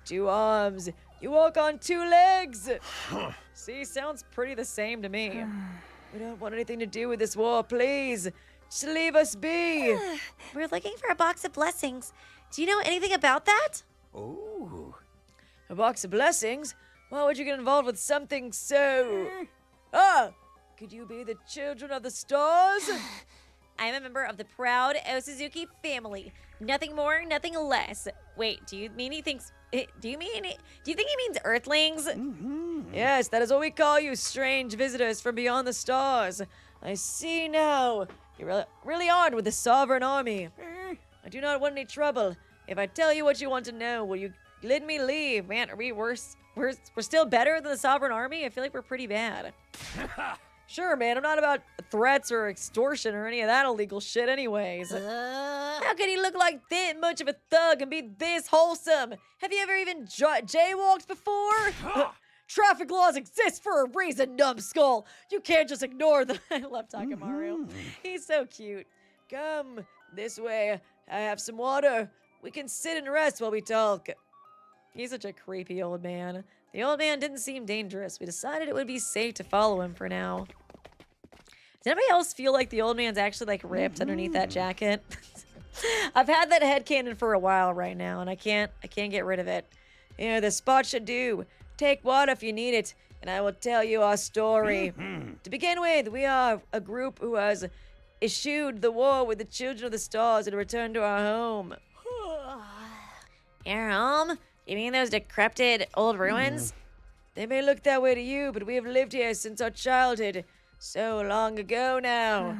2 arms. You walk on 2 legs. See, sounds pretty the same to me. We don't want anything to do with this war, please. Just leave us be. We're looking for a box of blessings. Do you know anything about that? Ooh. A box of blessings? Why would you get involved with something so... Ah! Could you be the children of the stars? I am a member of the proud Osuzuki family. Nothing more, nothing less. Wait, do you think he means Earthlings? Yes, that is what we call you, strange visitors from beyond the stars. I see now. You really aren't with the Sovereign Army. I do not want any trouble. If I tell you what you want to know, will you let me leave? Man, are we worse? We're still better than the Sovereign Army? I feel like we're pretty bad. Sure, man, I'm not about threats or extortion or any of that illegal shit anyways. How could he look like that much of a thug and be this wholesome? Have you ever even jaywalked before? Traffic laws exist for a reason, numbskull. You can't just ignore them. I love Takamaru. He's so cute. Come this way. I have some water. We can sit and rest while we talk. He's such a creepy old man. The old man didn't seem dangerous. We decided it would be safe to follow him for now. Does anybody else feel like the old man's actually like ripped underneath that jacket? I've had that headcanon for a while right now, and I can't get rid of it. You know, the spot should do. Take water if you need it, and I will tell you our story. To begin with, we are a group who has eschewed the war with the children of the stars and returned to our home. Your home? You mean those decrepit old ruins? They may look that way to you, but we have lived here since our childhood. So long ago now.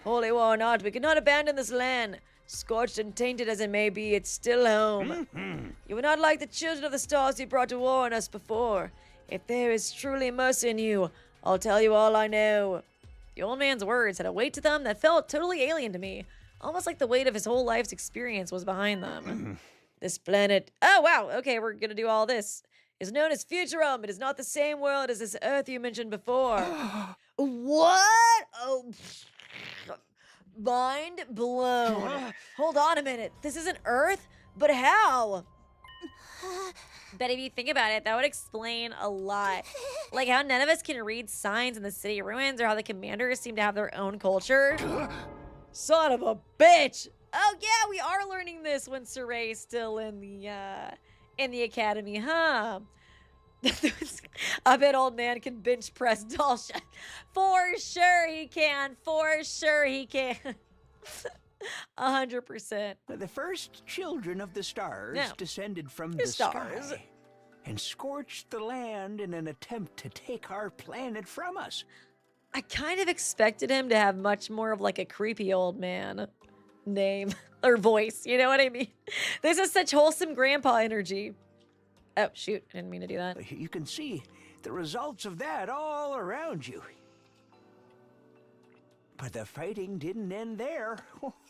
Holy war or not, we cannot abandon this land. Scorched and tainted as it may be, it's still home. You are not like the children of the stars you brought to war on us before. If there is truly mercy in you, I'll tell you all I know. The old man's words had a weight to them that felt totally alien to me. Almost like the weight of his whole life's experience was behind them. This planet... Oh, wow. Okay, we're gonna do all this. Is known as Futurum. It is not the same world as this Earth you mentioned before. What? Oh... Mind blown. Hold on a minute. This isn't Earth? But how? But if you think about it, that would explain a lot. Like how none of us can read signs in the city ruins, or how the commanders seem to have their own culture. Son of a bitch! Oh yeah, we are learning this when Suray's still in the academy, huh? I bet old man can bench press doll shot. For sure he can. For sure he can. 100%. The first children of the stars Now, descended from the the stars. sky and scorched the land in an attempt to take our planet from us. I kind of expected him to have much more of like a creepy old man name or voice. You know what I mean? This is such wholesome grandpa energy. Oh, shoot. I didn't mean to do that. You can see the results of that all around you. But the fighting didn't end there.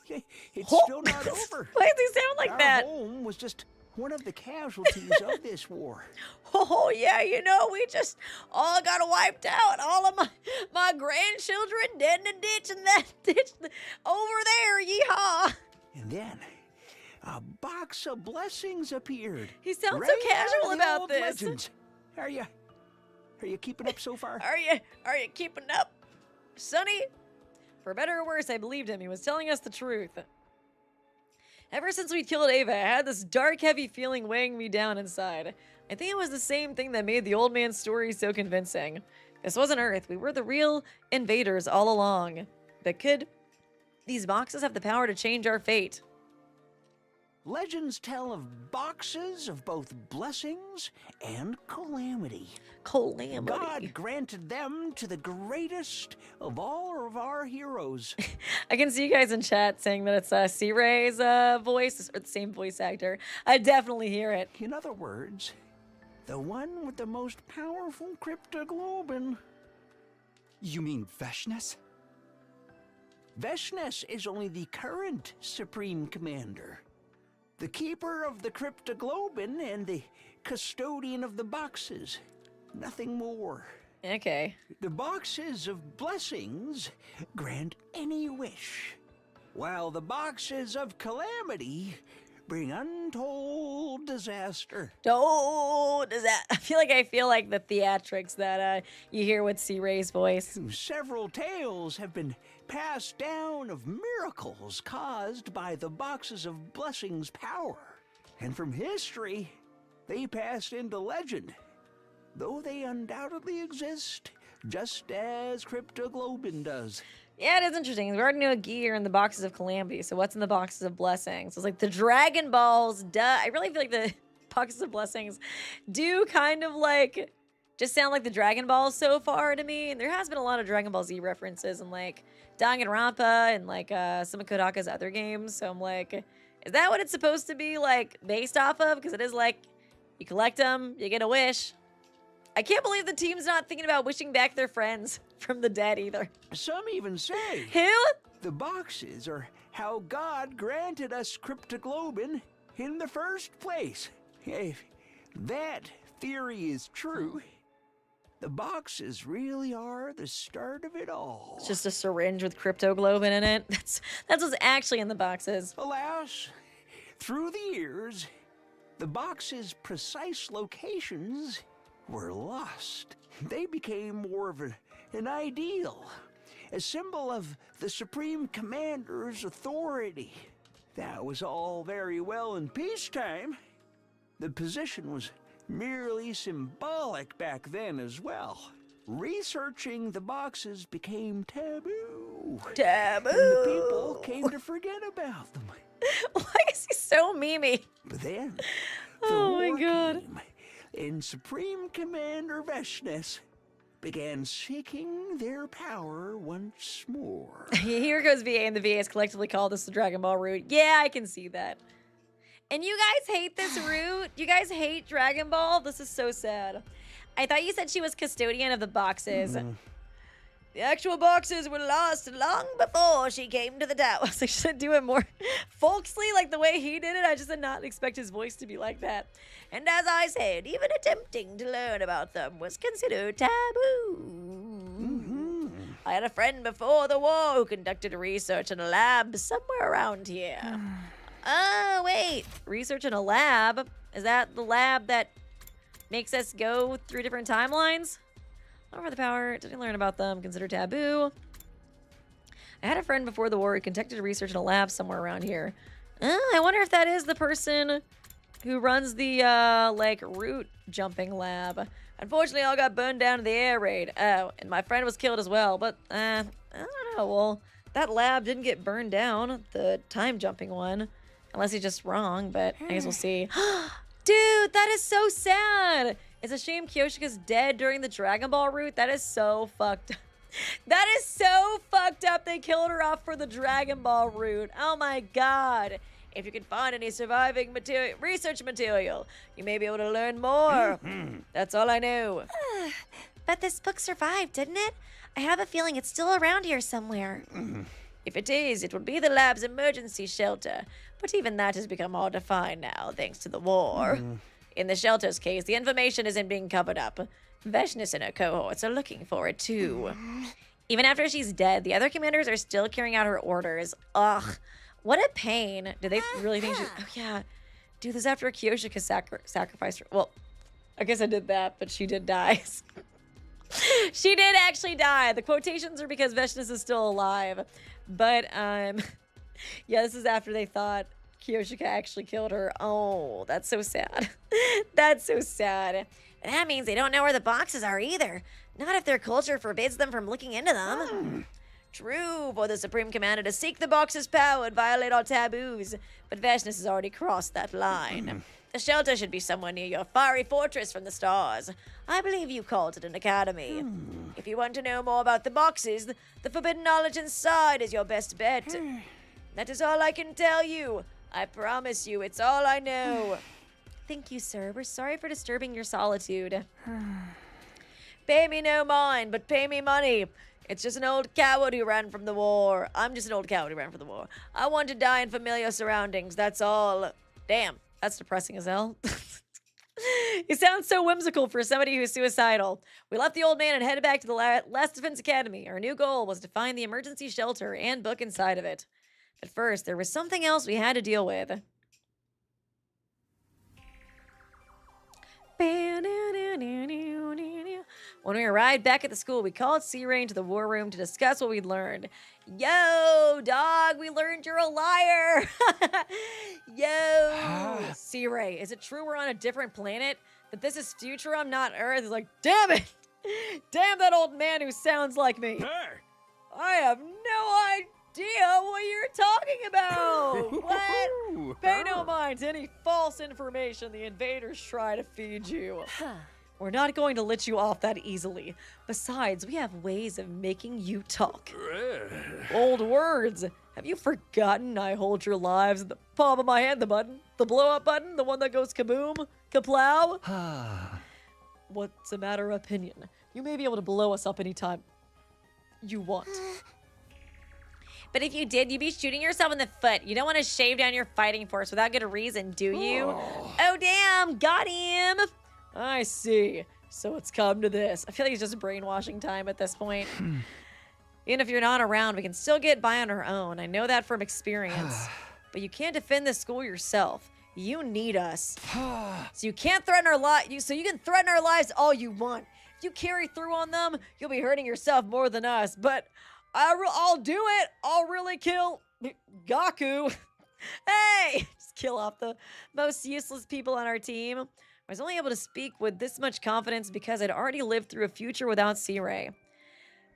It's still not over. Why does he sound like Our that? home was just one of the casualties of this war. Oh, yeah, you know, we just all got wiped out. All of my grandchildren dead in a ditch, and that ditch over there, yeehaw. And then a box of blessings appeared. He sounds Right so out of casual the about old this. legends. Are you keeping up so far? Are you keeping up, Sonny? For better or worse, I believed him. He was telling us the truth. Ever since we killed Ava, I had this dark, heavy feeling weighing me down inside. I think it was the same thing that made the old man's story so convincing. This wasn't Earth. We were the real invaders all along. But could these boxes have the power to change our fate? legends tell of boxes of both blessings and calamity. Calamity. God granted them to the greatest of all of our heroes. I can see you guys in chat saying that it's C-Ray's voice, or the same voice actor. I definitely hear it. In other words, the one with the most powerful cryptoglobin. You mean Veshness? Veshness is only the current Supreme Commander, the keeper of the cryptoglobin and the custodian of the boxes. Nothing more. Okay. The boxes of blessings grant any wish, while the boxes of calamity bring untold disaster. Oh, does that? I feel like the theatrics that you hear with C-Ray's voice. Several tales have been passed down of miracles caused by the boxes of blessings' power. And from history, they passed into legend, though they undoubtedly exist, just as cryptoglobin does. Yeah, it is interesting. We already know gear in the boxes of calamity, so what's in the boxes of blessings? It's like the Dragon Balls, duh. I really feel like the boxes of blessings do kind of like just sound like the Dragon Balls so far to me. And there has been a lot of Dragon Ball Z references in like Danganronpa and like some of Kodaka's other games. So I'm like, is that what it's supposed to be like based off of? Because it is like you collect them, you get a wish. I can't believe the team's not thinking about wishing back their friends from the dead either. Some even say Who? the boxes are how God granted us cryptoglobin in the first place. If that theory is true, the boxes really are the start of it all. It's just a syringe with cryptoglobin in it. That's what's actually in the boxes. Alas, through the years, the boxes' precise locations were lost. They became more of an ideal, a symbol of the Supreme Commander's authority. That was all very well in peacetime. The position was merely symbolic back then as well. Researching the boxes became taboo. Taboo. And the people came to forget about them. Why is he so memey? But then, the Oh my war God. came, and Supreme Commander Veshness began seeking their power once more. Here goes VA, and the VA has collectively called this the Dragon Ball route. Yeah, I can see that. And you guys hate this route? You guys hate Dragon Ball? This is so sad. I thought you said she was custodian of the boxes. The actual boxes were lost long before she came to the tower. I was like, should I do it more folksy like the way he did it? I just did not expect his voice to be like that. And as I said, even attempting to learn about them was considered taboo. I had a friend before the war who conducted research in a lab somewhere around here. Oh, wait. Research in a lab? Is that the lab that makes us go through different timelines? Over the power, didn't learn about them, considered taboo. I had a friend before the war who conducted research in a lab somewhere around here. I wonder if that is the person who runs the, like, route jumping lab. Unfortunately, all got burned down in the air raid. Oh, and my friend was killed as well, but, I don't know. Well, that lab didn't get burned down, the time jumping one. Unless he's just wrong, but I guess we'll see. Dude, that is so sad. It's a shame Kyoshika's dead during the Dragon Ball route. That is so fucked up. That is so fucked up. They killed her off for the Dragon Ball route. Oh my god. If you can find any surviving research material, you may be able to learn more. That's all I know. But this book survived, didn't it? I have a feeling it's still around here somewhere. If it is, it will be the lab's emergency shelter. But even that has become hard to find now, thanks to the war. In the shelter's case, the information isn't being covered up. Veshness and her cohorts are looking for it, too. Even after she's dead, the other commanders are still carrying out her orders. Ugh, what a pain. Do they really think she... Oh, yeah. Dude, this is after Kyoshika sacrificed her. Well, I guess I did that, but she did die. She did actually die. The quotations are because Veshness is still alive. But, yeah, this is after they thought Kyoshika actually killed her. Oh, that's so sad. That's so sad. That means they don't know where the boxes are either. Not if their culture forbids them from looking into them. True, for the Supreme Commander to seek the box's power and violate all taboos, but Vashnis has already crossed that line. The shelter should be somewhere near your fiery fortress from the stars. I believe you called it an academy. If you want to know more about the boxes, the forbidden knowledge inside is your best bet. That is all I can tell you. I promise you, it's all I know. Thank you, sir. We're sorry for disturbing your solitude. Pay me no mind, but pay me money. It's just an old coward who ran from the war. I'm just an old coward who ran from the war. I want to die in familiar surroundings, that's all. Damn, that's depressing as hell. He sounds so whimsical for somebody who's suicidal. We left the old man and headed back to the Last Defense Academy. Our new goal was to find the emergency shelter and book inside of it. But first, there was something else we had to deal with. When we arrived back at the school, we called C-Ray into the war room to discuss what we'd learned. Yo, dog, we learned you're a liar. Yo. C-Ray, is it true we're on a different planet? That this is Futurum, not Earth? He's like, damn it. Damn that old man who sounds like me. Hey! I have no idea what you're talking about. What? Pay no mind to any false information the invaders try to feed you. We're not going to let you off that easily. Besides, we have ways of making you talk. Old words. Have you forgotten I hold your lives in the palm of my hand? The button? The blow-up button? The one that goes kaboom? Kaplow? What's a matter of opinion? You may be able to blow us up anytime you want. But if you did, you'd be shooting yourself in the foot. You don't want to shave down your fighting force without good reason, do you? Oh, damn. Got him. I see. So it's come to this. I feel like it's just brainwashing time at this point. Even if you're not around, we can still get by on our own. I know that from experience. But you can't defend this school yourself. You need us. So you can't threaten our lives. So you can threaten our lives all you want. If you carry through on them, you'll be hurting yourself more than us. But I'll do it. I'll really kill GAKU. Hey! Just kill off the most useless people on our team. I was only able to speak with this much confidence because I'd already lived through a future without C-Ray.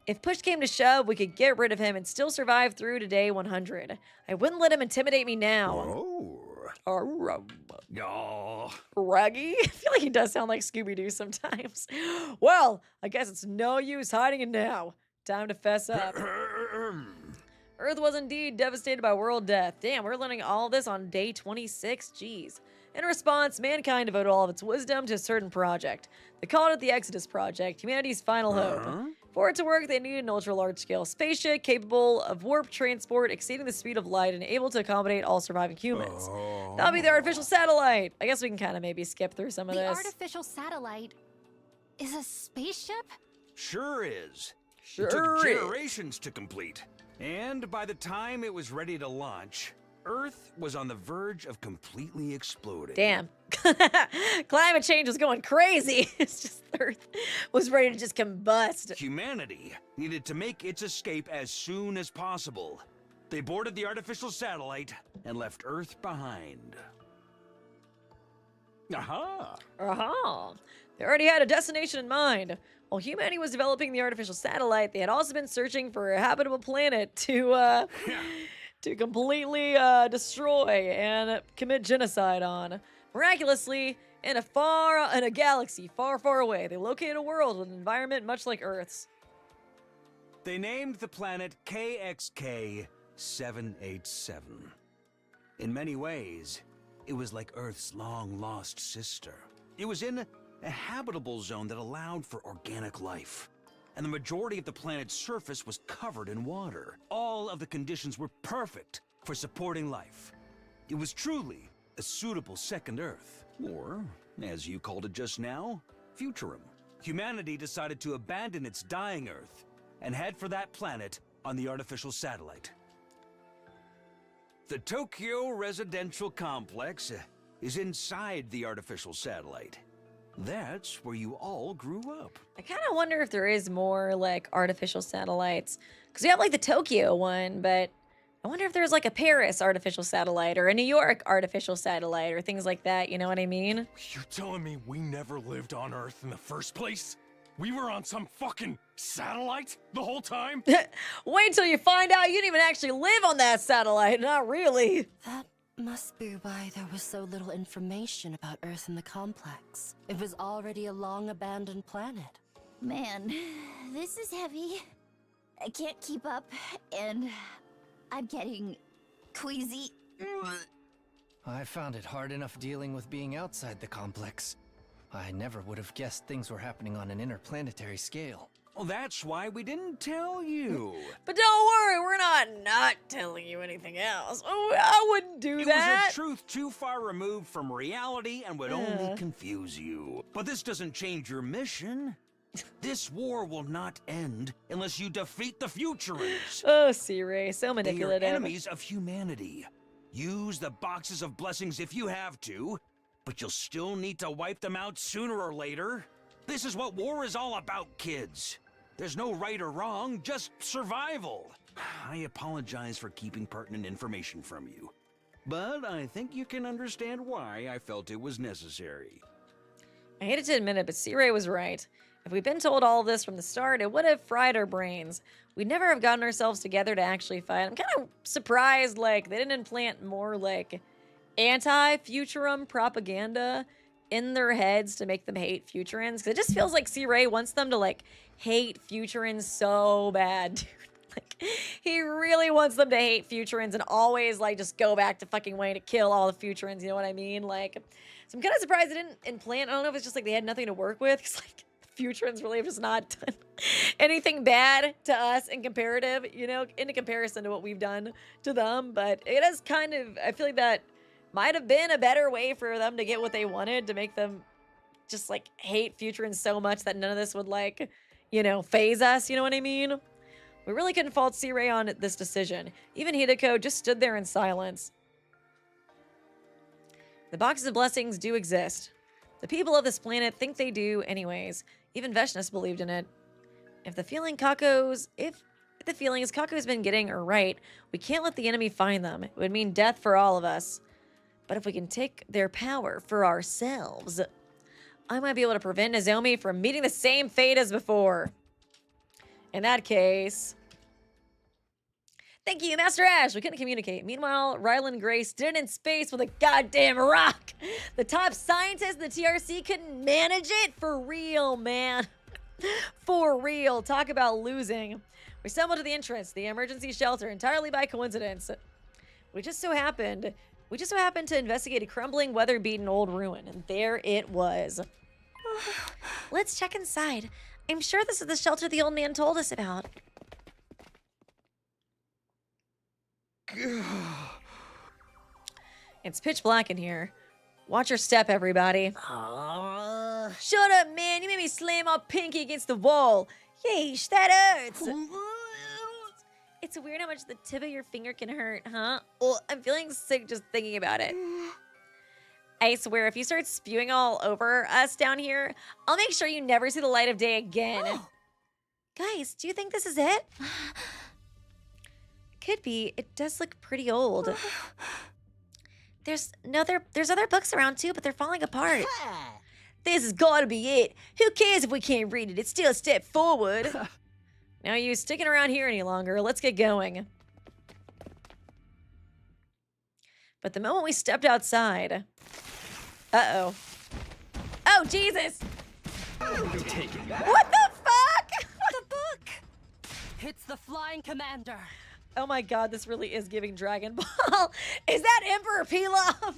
If push came to shove, we could get rid of him and still survive through to day 100. I wouldn't let him intimidate me now. Raggy? I feel like he does sound like Scooby-Doo sometimes. Well, I guess it's no use hiding it now. Time to fess up. Earth was indeed devastated by world death. Damn, we're learning all this on day 26. Jeez. In response, mankind devoted all of its wisdom to a certain project. They called it the Exodus Project, humanity's final hope. For it to work, they needed an ultra-large-scale spaceship capable of warp transport exceeding the speed of light and able to accommodate all surviving humans. That would be the artificial satellite. I guess we can kind of maybe skip through some of The this. artificial satellite is a spaceship? Sure is. Sure It took is. generations to complete. And by the time it was ready to launch, Earth was on the verge of completely exploding. Damn. Climate change was going crazy. It's just Earth was ready to just combust. Humanity needed to make its escape as soon as possible. They boarded the artificial satellite and left Earth behind. Aha! They already had a destination in mind. While humanity was developing the artificial satellite, they had also been searching for a habitable planet to completely destroy and commit genocide on. Miraculously, in a galaxy far, far away, they located a world with an environment much like Earth's. They named the planet KXK 787. In many ways, it was like Earth's long-lost sister. It was in a habitable zone that allowed for organic life, and the majority of the planet's surface was covered in water. All of the conditions were perfect for supporting life. It was truly a suitable second Earth, or, as you called it just now, Futurum. Humanity decided to abandon its dying Earth and head for that planet on the artificial satellite. The Tokyo Residential Complex is inside the artificial satellite. That's where you all grew up. I kind of wonder if there is more, like, artificial satellites. Because we have, like, the Tokyo one, but I wonder if there's, like, a Paris artificial satellite or a New York artificial satellite or things like that, you know what I mean? You telling me we never lived on Earth in the first place? We were on some fucking satellite the whole time? Wait till you find out you didn't even actually live on that satellite. Not really. That must be why there was so little information about Earth and the complex. It was already a long abandoned planet. Man, this is heavy. I can't keep up, and I'm getting queasy. I found it hard enough dealing with being outside the complex. I never would have guessed things were happening on an interplanetary scale. Well, that's why we didn't tell you. But don't worry, we're not telling you anything else. Oh, I wouldn't do that. It was a truth too far removed from reality and would only confuse you. But this doesn't change your mission. This war will not end unless you defeat the Futurans. Oh, C-Ray, so They are manipulative. enemies of humanity. Use the boxes of blessings if you have to, but you'll still need to wipe them out sooner or later. This is what war is all about, kids. There's no right or wrong, just survival. I apologize for keeping pertinent information from you, but I think you can understand why I felt it was necessary. I hated to admit it, but C-Ray was right. If we'd been told all of this from the start, it would have fried our brains. We'd never have gotten ourselves together to actually fight. I'm kind of surprised, like, they didn't implant more, like, anti-Futurum propaganda in their heads to make them hate Futurans. Because it just feels like C-Ray wants them to, like, hate Futurans so bad, dude. Like, he really wants them to hate Futurans and always, like, just go back to fucking Wayne to kill all the Futurans, you know what I mean? Like, so I'm kind of surprised they didn't implant, I don't know if it's just, like, they had nothing to work with, because, like, Futurans really have just not done anything bad to us in comparative, you know, in comparison to what we've done to them. But it is kind of, I feel like that might have been a better way for them to get what they wanted, to make them just, like, hate Futurans so much that none of this would, like, you know, phase us, you know what I mean? We really couldn't fault C-Ray on this decision. Even Hideko just stood there in silence. The boxes of blessings do exist. The people of this planet think they do anyways. Even Veshnus believed in it. If the feeling is Kaku's been getting are right, we can't let the enemy find them. It would mean death for all of us. But if we can take their power for ourselves, I might be able to prevent Nozomi from meeting the same fate as before. In that case... Thank you, Master Ash. We couldn't communicate. Meanwhile, Ryland Grace did it in space with a goddamn rock. The top scientists in the TRC couldn't manage it? For real, man. For real. Talk about losing. We stumbled to the entrance, the emergency shelter, entirely by coincidence. We just so happened to investigate a crumbling, weather-beaten old ruin, and there it was. Let's check inside. I'm sure this is the shelter the old man told us about. It's pitch black in here. Watch your step, everybody. Shut up, man. You made me slam my pinky against the wall. Yeesh, that hurts. It's weird how much the tip of your finger can hurt, huh? Oh, I'm feeling sick just thinking about it. I swear, if you start spewing all over us down here, I'll make sure you never see the light of day again. Guys, do you think this is it? Could be. It does look pretty old. There's other books around too, but they're falling apart. This has got to be it. Who cares if we can't read it? It's still a step forward. Now you sticking around here any longer. Let's get going. But the moment we stepped outside... Uh-oh. Oh, Jesus! What the fuck? The book! It's the Flying Commander. Oh my god, this really is giving Dragon Ball. Is that Emperor Pilaf?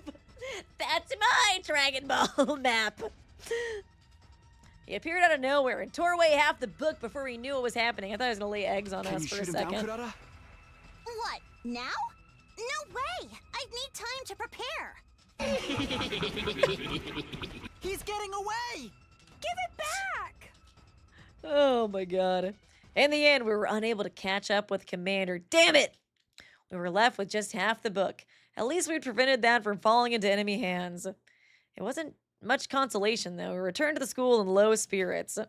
That's my Dragon Ball map. He appeared out of nowhere and tore away half the book before he knew what was happening. I thought he was gonna lay eggs on us for a second. What, now? No way! I need time to prepare. He's getting away! Give it back! Oh my god. In the end, we were unable to catch up with Commander. Damn it! We were left with just half the book. At least we'd prevented that from falling into enemy hands. It wasn't much consolation, though. We returned to the school in low spirits.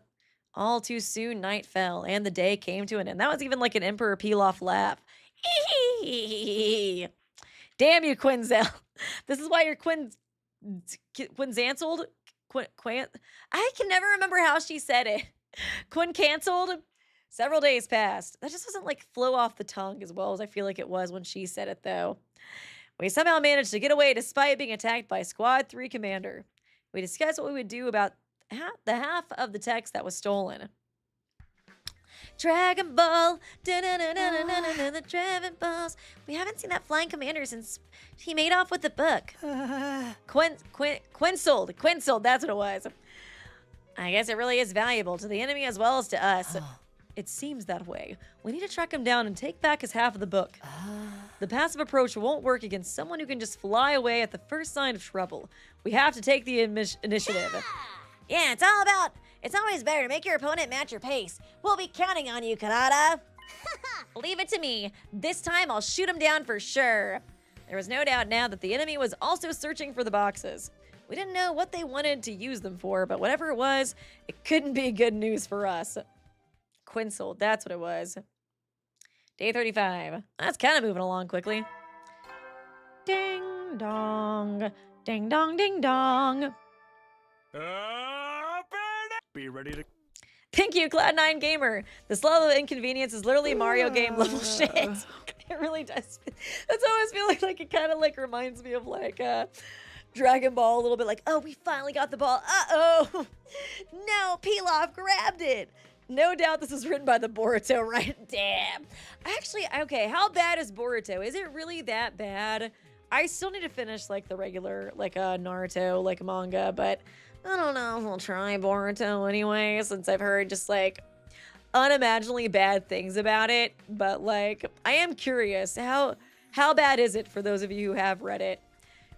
All too soon, night fell, and the day came to an end. That was even like an Emperor Pilaf laugh. Damn you, Quinzel. This is why you're Quinzantled? I can never remember how she said it. Quinn canceled. Several days passed. That just doesn't like flow off the tongue as well as I feel like it was when she said it, though. We somehow managed to get away despite being attacked by Squad 3 Commander. We discussed what we would do about the half of the text that was stolen. Dragon Ball, the Dragon Balls. We haven't seen that flying commander since he made off with the book. Quinsold, that's what it was. I guess it really is valuable to the enemy as well as to us. It seems that way. We need to track him down and take back his half of the book. The passive approach won't work against someone who can just fly away at the first sign of trouble. We have to take the initiative. Yeah, it's always better to make your opponent match your pace. We'll be counting on you, Kanata. Leave it to me. This time I'll shoot him down for sure. There was no doubt now that the enemy was also searching for the boxes. We didn't know what they wanted to use them for, but whatever it was, it couldn't be good news for us. Quinsold, that's what it was. Day 35. That's kind of moving along quickly. Ding dong. Ding dong, ding dong. Be ready to... Thank you, Cloud9 Gamer. This level of inconvenience is literally Mario game level shit. It really does. That's always feeling like it kind of like reminds me of like Dragon Ball a little bit, like, oh, we finally got the ball. Uh-oh. No, Pilaf grabbed it. No doubt this was written by the Boruto, right? Damn. Actually, okay, how bad is Boruto? Is it really that bad? I still need to finish like the regular like Naruto like manga, but I don't know if I'll try Boruto anyway, since I've heard just like unimaginably bad things about it. But like, I am curious, how bad is it for those of you who have read it?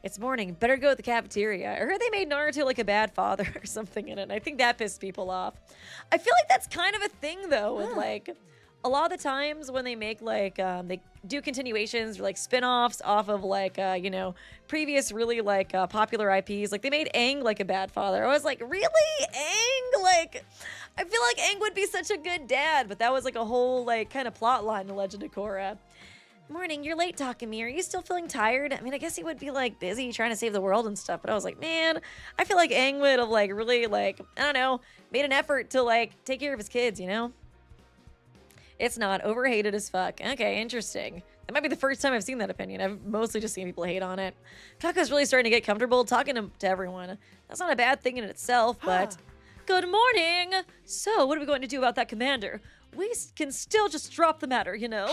It's morning, better go to the cafeteria. I heard they made Naruto like a bad father or something in it, and I think that pissed people off. I feel like that's kind of a thing though, with like, a lot of the times when they make like, they do continuations or like spin-offs off of like, you know, previous really like popular IPs. Like they made Aang like a bad father. I was like, really? Aang? Like, I feel like Aang would be such a good dad, but that was like a whole like kind of plot line in The Legend of Korra. Morning, you're late talking to me. Are you still feeling tired? I mean, I guess he would be like busy trying to save the world and stuff, but I was like, man, I feel like Aang would have like really like, I don't know, made an effort to like take care of his kids, you know? It's not overhated as fuck. Okay, interesting. That might be the first time I've seen that opinion. I've mostly just seen people hate on it. Kaka's really starting to get comfortable talking to everyone. That's not a bad thing in itself, but... Good morning! So, what are we going to do about that commander? We can still just drop the matter, you know?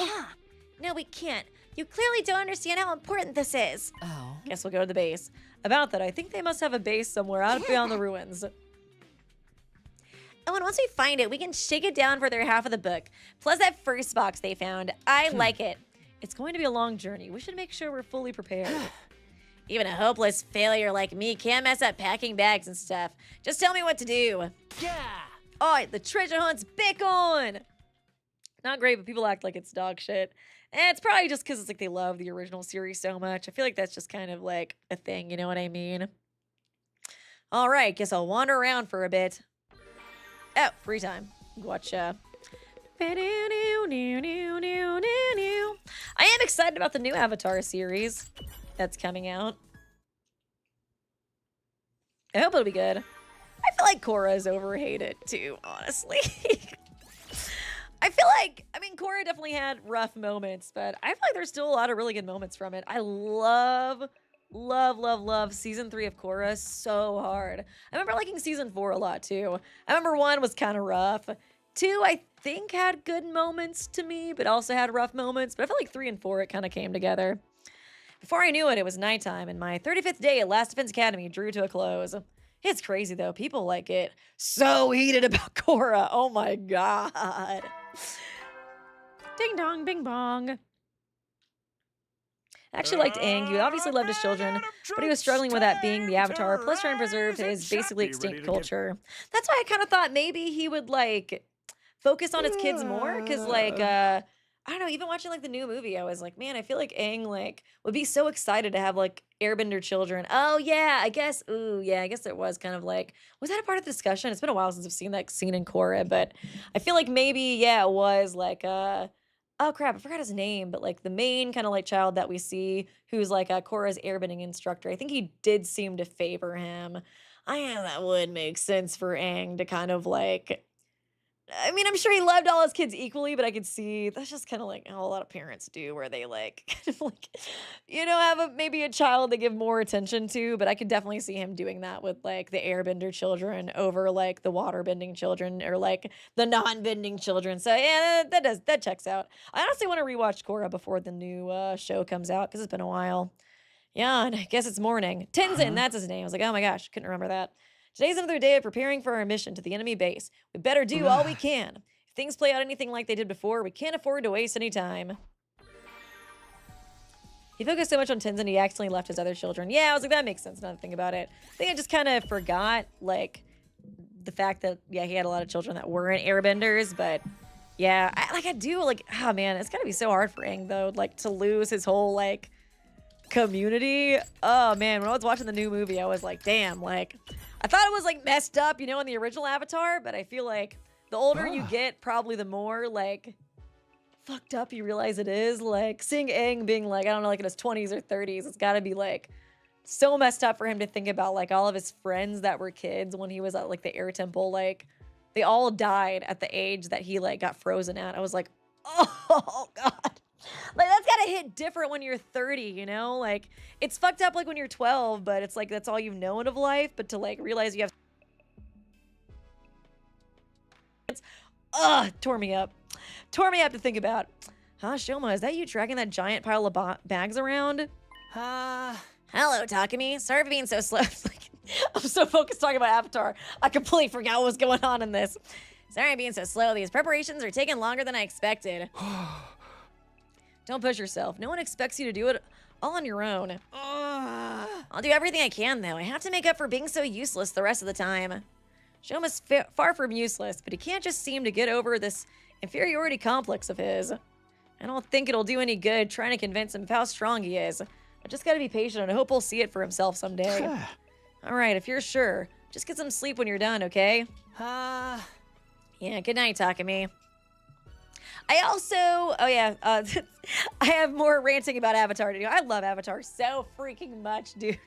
No, we can't. You clearly don't understand how important this is. Oh. Guess we'll go to the base. About that, I think they must have a base somewhere out beyond the ruins. Oh, and once we find it, we can shake it down for their half of the book. Plus that first box they found. I like it. It's going to be a long journey. We should make sure we're fully prepared. Even a hopeless failure like me can't mess up packing bags and stuff. Just tell me what to do. Yeah! Alright, the treasure hunt's back on! Not great, but people act like it's dog shit. And it's probably just because it's like they love the original series so much. I feel like that's just kind of like a thing, you know what I mean? Alright, guess I'll wander around for a bit. Oh, free time. Watch, I am excited about the new Avatar series that's coming out. I hope it'll be good. I feel like Korra is overhated too, honestly. I feel like, I mean, Korra definitely had rough moments, but I feel like there's still a lot of really good moments from it. I love season 3 of Korra so hard. I remember liking season 4 a lot too. I remember 1 was kind of rough. 2, I think, had good moments to me, but also had rough moments. But I feel like 3 and 4, it kind of came together. Before I knew it, it was nighttime, and my 35th day at Last Defense Academy drew to a close. It's crazy though. People like get so heated about Korra. Oh my god. Ding dong, bing bong. I actually liked Aang. He obviously loved his children, but he was struggling with that being the Avatar, plus trying to preserve his basically extinct culture. That's why I kind of thought maybe he would, like, focus on his kids more, because, like, I don't know, even watching, like, the new movie, I was like, man, I feel like Aang, like, would be so excited to have, like, airbender children. Oh, yeah, I guess, ooh, yeah, I guess it was kind of like, was that a part of the discussion? It's been a while since I've seen that scene in Korra, but I feel like maybe, yeah, it was, like, oh crap, I forgot his name, but like the main kind of like child that we see who's like Korra's airbending instructor, I think he did seem to favor him. I know that would make sense for Aang to kind of like I mean, I'm sure he loved all his kids equally, but I could see that's just kind of like how a lot of parents do, where they like kind of like, have maybe a child they give more attention to. But I could definitely see him doing that with like the airbender children over like the water bending children or like the non-bending children. So yeah, that checks out. I honestly want to rewatch Korra before the new show comes out because it's been a while. Yeah, and I guess it's morning. Tenzin, that's his name. I was like, oh my gosh, couldn't remember that. Today's another day of preparing for our mission to the enemy base. We better do all we can. If things play out anything like they did before, we can't afford to waste any time. He focused so much on Tenzin, he accidentally left his other children. Yeah, I was like, that makes sense now that I think about it. I think I just kind of forgot, like, the fact that, yeah, he had a lot of children that weren't airbenders, but yeah, I do, like, oh man, it's gotta be so hard for Aang, though, like, to lose his whole, like, community. Oh man, when I was watching the new movie, I was like, damn, like, I thought it was like messed up, in the original Avatar, but I feel like the older you get, probably the more like fucked up you realize it is. Like seeing Aang being like, I don't know, like in his 20s or 30s, it's gotta be like so messed up for him to think about like all of his friends that were kids when he was at like the air temple, like they all died at the age that he like got frozen at. I was like, oh God. Like, that's gotta hit different when you're 30, Like, it's fucked up, like, when you're 12, but it's like, that's all you've known of life. But to, like, realize you have... Tore me up. Tore me up to think about. Huh, Shoma, is that you dragging that giant pile of bags around? Hello, Takumi. Sorry for being so slow. Like, I'm so focused talking about Avatar. I completely forgot what was going on in this. Sorry I'm being so slow. These preparations are taking longer than I expected. Don't push yourself. No one expects you to do it all on your own. I'll do everything I can, though. I have to make up for being so useless the rest of the time. Shoma's far from useless, but he can't just seem to get over this inferiority complex of his. I don't think it'll do any good trying to convince him of how strong he is. I just gotta be patient and I hope he'll see it for himself someday. All right, if you're sure, just get some sleep when you're done, okay? Yeah, good night, Takumi. I also, I have more ranting about Avatar to do. I love Avatar so freaking much, dude.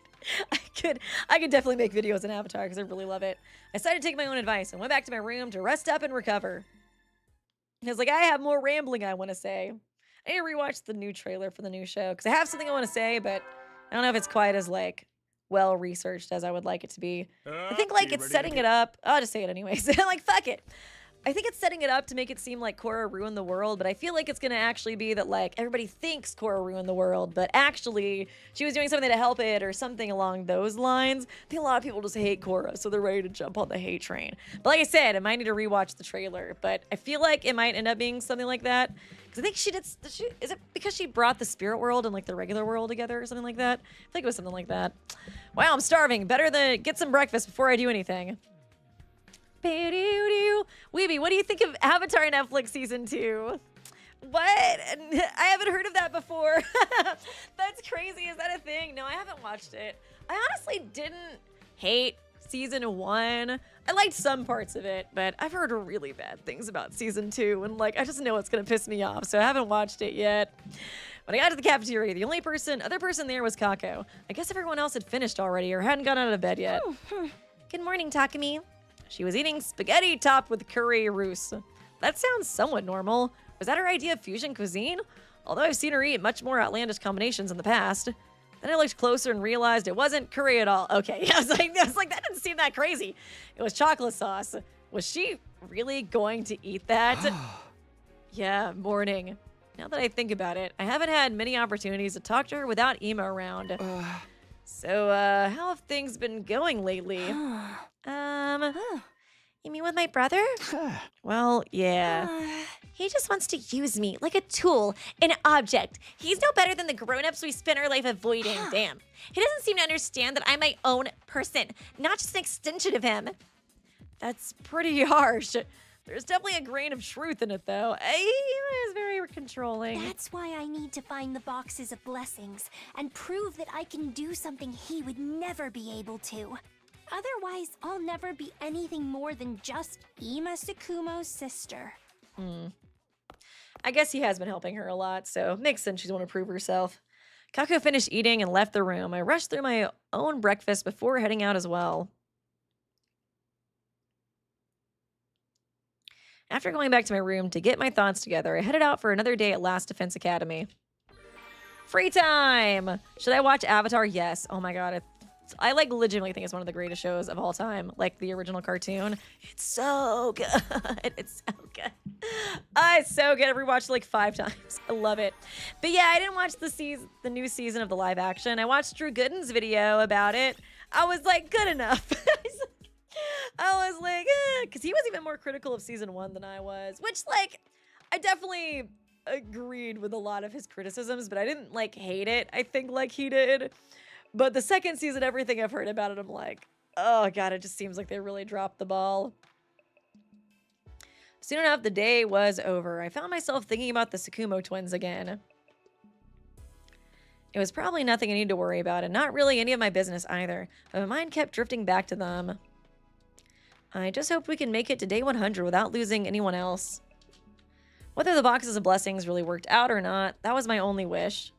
I could definitely make videos on Avatar because I really love it. I decided to take my own advice and went back to my room to rest up and recover. And I was like, I have more rambling I want to say. I need to rewatch the new trailer for the new show because I have something I want to say, but I don't know if it's quite as like well researched as I would like it to be. I think like it's setting it up. I'll just say it anyways. Like, fuck it. I think it's setting it up to make it seem like Korra ruined the world, but I feel like it's going to actually be that, like, everybody thinks Korra ruined the world, but actually she was doing something to help it or something along those lines. I think a lot of people just hate Korra, so they're ready to jump on the hate train. But like I said, I might need to rewatch the trailer, but I feel like it might end up being something like that. Because I think she did, is it because she brought the spirit world and, like, the regular world together or something like that? I think it was something like that. Wow, I'm starving. Better than get some breakfast before I do anything. Weeby, what do you think of Avatar Netflix Season 2? What? I haven't heard of that before. That's crazy. Is that a thing? No, I haven't watched it. I honestly didn't hate Season 1. I liked some parts of it, but I've heard really bad things about Season 2, and like I just know it's gonna piss me off, so I haven't watched it yet. When I got to the cafeteria, the only other person there was Kako. I guess everyone else had finished already or hadn't gotten out of bed yet. Good morning, Takumi. She was eating spaghetti topped with curry roux. That sounds somewhat normal. Was that her idea of fusion cuisine? Although I've seen her eat much more outlandish combinations in the past. Then I looked closer and realized it wasn't curry at all. Okay, I was like, that didn't seem that crazy. It was chocolate sauce. Was she really going to eat that? Yeah, morning. Now that I think about it, I haven't had many opportunities to talk to her without Ema around. So, how have things been going lately? You mean with my brother? Well, yeah. He just wants to use me like a tool, an object. He's no better than the grown-ups we spend our life avoiding. Damn. He doesn't seem to understand that I'm my own person, not just an extension of him. That's pretty harsh. There's definitely a grain of truth in it, though. He is very controlling. That's why I need to find the boxes of blessings and prove that I can do something he would never be able to. Otherwise, I'll never be anything more than just Ima Tsukumo's sister. I guess he has been helping her a lot, so makes sense she'd want to prove herself. Kako finished eating and left the room. I rushed through my own breakfast before heading out as well. After going back to my room to get my thoughts together, I headed out for another day at Last Defense Academy. Free time! Should I watch Avatar? Yes. Oh my god. I like legitimately think it's one of the greatest shows of all time. Like the original cartoon. It's so good. It's so good. It's so good. I've rewatched it like 5 times. I love it. But yeah, I didn't watch the new season of the live action. I watched Drew Gooden's video about it. I was like, good enough. I was like, because he was even more critical of season 1 than I was, which like, I definitely agreed with a lot of his criticisms, but I didn't like hate it, I think, like he did. But the second season, everything I've heard about it, I'm like, oh god, it just seems like they really dropped the ball. Soon enough, the day was over. I found myself thinking about the Tsukumo twins again. It was probably nothing I need to worry about, and not really any of my business either, but my mind kept drifting back to them. I just hope we can make it to day 100 without losing anyone else. Whether the boxes of blessings really worked out or not, that was my only wish.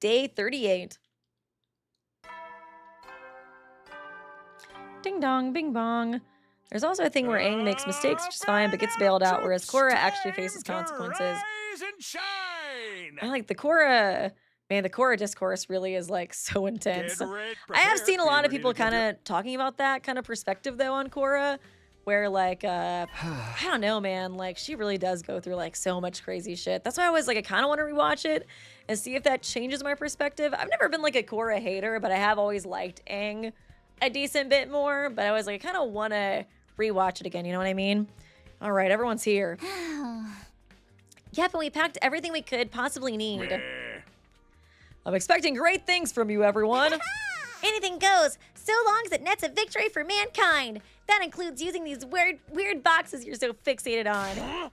Day 38. Ding dong, bing bong. There's also a thing where Aang makes mistakes just fine, but gets bailed out, whereas Korra actually faces consequences. I like the Korra. Man, the Korra discourse really is like so intense. I have seen a lot of people kind of talking about that kind of perspective though on Korra, where like, I don't know, man, like she really does go through like so much crazy shit. That's why I was like, I kind of want to rewatch it and see if that changes my perspective. I've never been like a Korra hater, but I have always liked Aang a decent bit more, but I was like, I kind of want to rewatch it again, you know what I mean? All right, everyone's here. Yeah, but we packed everything we could possibly need. I'm expecting great things from you, everyone. Anything goes, so long as it nets a victory for mankind. That includes using these weird boxes you're so fixated on.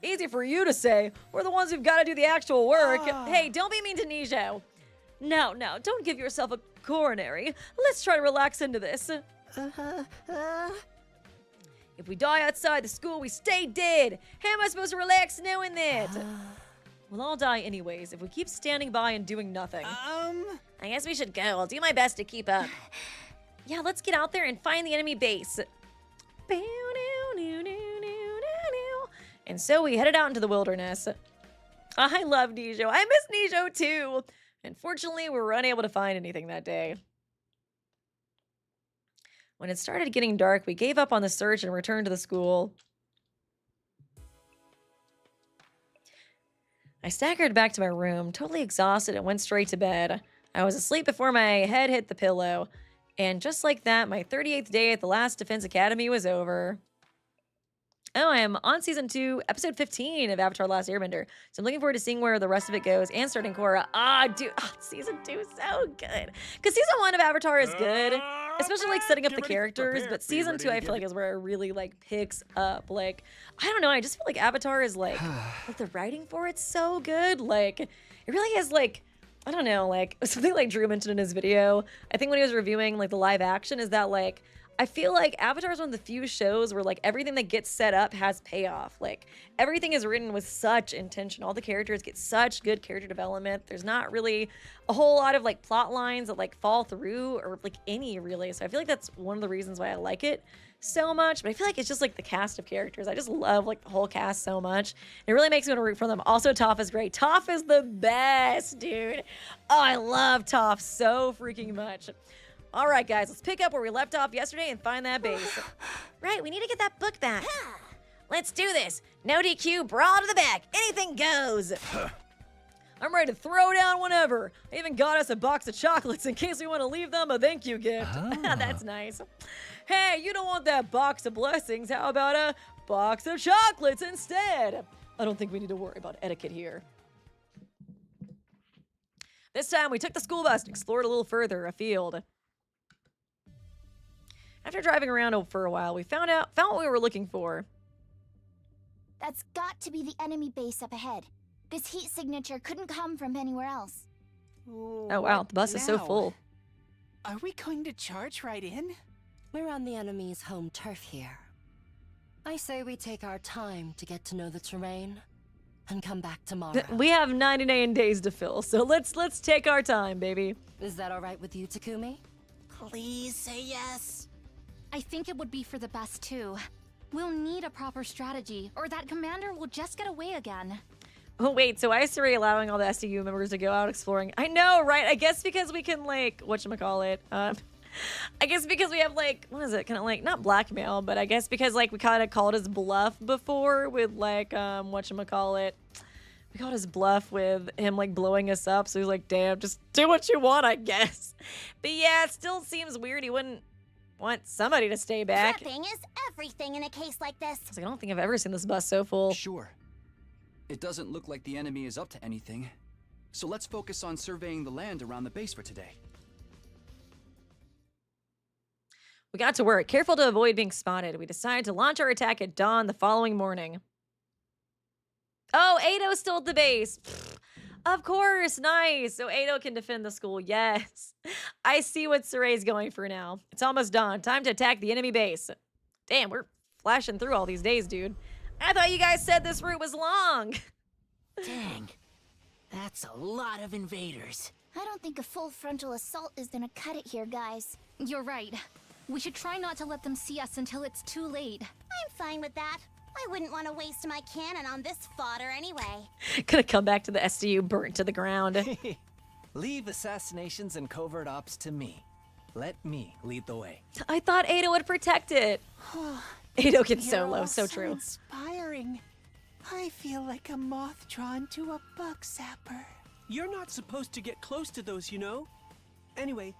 Easy for you to say. We're the ones who've got to do the actual work. Hey, don't be mean to Nijo. No, don't give yourself a coronary. Let's try to relax into this. If we die outside the school, we stay dead. How am I supposed to relax knowing that? We'll all die anyways if we keep standing by and doing nothing. I guess we should go. I'll do my best to keep up. Yeah, let's get out there and find the enemy base. And so we headed out into the wilderness. I love Nijo. I miss Nijo too. Unfortunately, we were unable to find anything that day. When it started getting dark, we gave up on the search and returned to the school. I staggered back to my room, totally exhausted, and went straight to bed. I was asleep before my head hit the pillow. And just like that, my 38th day at the Last Defense Academy was over. Oh, I am on Season 2, Episode 15 of Avatar: Last Airbender. So I'm looking forward to seeing where the rest of it goes and starting Korra. Dude, Season 2 is so good. Because Season 1 of Avatar is good, especially like setting up the characters. But Season 2, I feel like, is where it really like picks up. Like, I don't know, I just feel like Avatar is like the writing for it's so good. Like, it really is like, I don't know, like something like Drew mentioned in his video, I think when he was reviewing like the live action, is that like, I feel like Avatar is one of the few shows where like everything that gets set up has payoff. Like everything is written with such intention. All the characters get such good character development. There's not really a whole lot of like plot lines that like fall through or like any really. So I feel like that's one of the reasons why I like it so much. But I feel like it's just like the cast of characters. I just love like the whole cast so much. It really makes me want to root for them. Also, Toph is great. Toph is the best, dude. Oh, I love Toph so freaking much. All right, guys, let's pick up where we left off yesterday and find that base. Right, we need to get that book back. Let's do this. No DQ, brawl to the back. Anything goes. I'm ready to throw down whenever. I even got us a box of chocolates in case we want to leave them a thank you gift. That's nice. Hey, you don't want that box of blessings. How about a box of chocolates instead? I don't think we need to worry about etiquette here. This time, we took the school bus and explored a little further afield. After driving around for a while, we found what we were looking for. That's got to be the enemy base up ahead. This heat signature couldn't come from anywhere else. Oh wow, the bus is so full. Are we going to charge right in? We're on the enemy's home turf here. I say we take our time to get to know the terrain and come back tomorrow. We have 99 days to fill, so let's take our time, baby. Is that all right with you, Takumi? Please say yes. I think it would be for the best too. We'll need a proper strategy, or that commander will just get away again. Oh, wait, so ISRA allowing all the SDU members to go out exploring. I know, right? I guess because we can, like, whatchamacallit, I guess because we have, like, what is it? Kind of like, not blackmail, but I guess because, like, we kind of called his bluff before with, like, whatchamacallit. We called his bluff with him, like, blowing us up. So he's like, damn, just do what you want, I guess. But yeah, it still seems weird. He wouldn't want somebody to stay back. Prepping is everything in a case like this. I was like, I don't think I've ever seen this bus so full. Sure. It doesn't look like the enemy is up to anything. So let's focus on surveying the land around the base for today. We got to work. Careful to avoid being spotted. We decided to launch our attack at dawn the following morning. Oh, Ato's still at the base. Pfft, of course, nice. So Ato can defend the school. Yes. I see what Suray's going for now. It's almost dawn. Time to attack the enemy base. Damn, we're flashing through all these days, dude. I thought you guys said this route was long. Dang. That's a lot of invaders. I don't think a full frontal assault is gonna cut it here, guys. You're right. We should try not to let them see us until it's too late. I'm fine with that. I wouldn't want to waste my cannon on this fodder anyway. Gonna come back to the SDU burnt to the ground. Leave assassinations and covert ops to me. Let me lead the way. I thought Ado would protect it. Ado gets You're solo, all so true. Inspiring. I feel like a moth drawn to a bug zapper. You're not supposed to get close to those, you know? Anyway,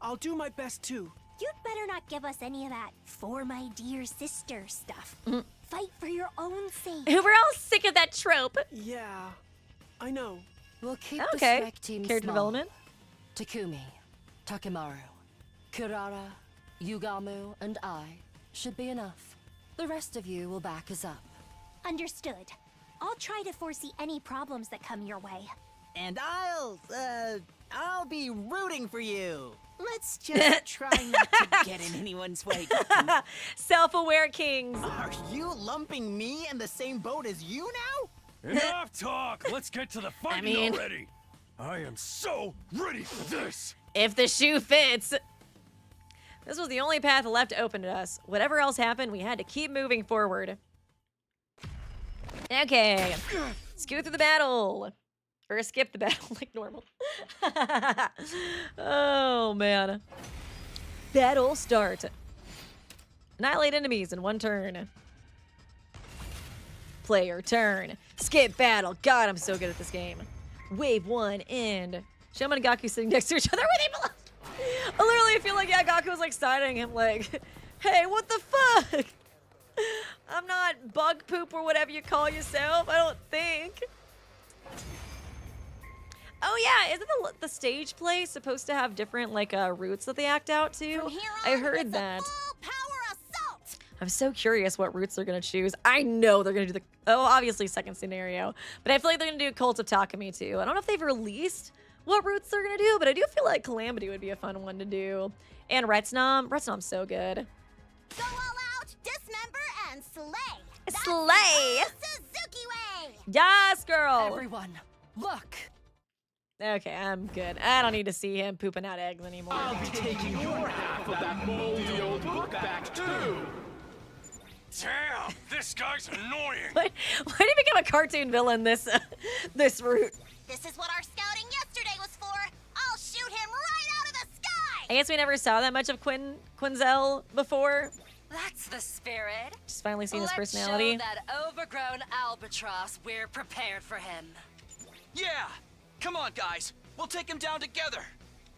I'll do my best too. You'd better not give us any of that "for my dear sister" stuff. Fight for your own sake. We're all sick of that trope. Yeah, I know. We'll keep the Okay. strike team Character small. development. Takumi, Takemaru, Kurara, Yugamu, and I should be enough. The rest of you will back us up. Understood. I'll try to foresee any problems that come your way. And I'll be rooting for you. Let's just try not to get in anyone's way. Self-aware kings. Are you lumping me in the same boat as you now? Enough talk! Let's get to the fighting mean- already! I am so ready for this! If the shoe fits. This was the only path left open to us. Whatever else happened, we had to keep moving forward. Okay. Scoot through the battle. Or skip the battle like normal. Oh, man. Battle start. Annihilate enemies in one turn. Player turn. Skip battle. God, I'm so good at this game. Wave 1 end. Shaman and GAKU sitting next to each other where they belong. I literally feel like, yeah, GAKU was like siding him like, hey, what the fuck? I'm not bug poop or whatever you call yourself, I don't think. Oh yeah, isn't the stage play supposed to have different like routes that they act out to? I heard that. I'm so curious what routes they're gonna choose. I know they're gonna do obviously second scenario, but I feel like they're gonna do Cult of Takumi too. I don't know if they've released what routes they're gonna do, but I do feel like Calamity would be a fun one to do. And Retsnom. Retsnom's so good. Go all out, dismember, and slay. That's Slay! the Suzuki way. Yes, girl! Everyone, look! Okay, I'm good. I don't need to see him pooping out eggs anymore. I'll be taking your half of that moldy old book back too. Damn, this guy's annoying! Why did he become a cartoon villain this route? This is what our scouting yesterday was for. I'll shoot him right out of the sky. I guess we never saw that much of Quinzel before. That's the spirit. Just finally seeing his Let's personality. show that overgrown albatross we're prepared for him. Yeah! Come on, guys. We'll take him down together.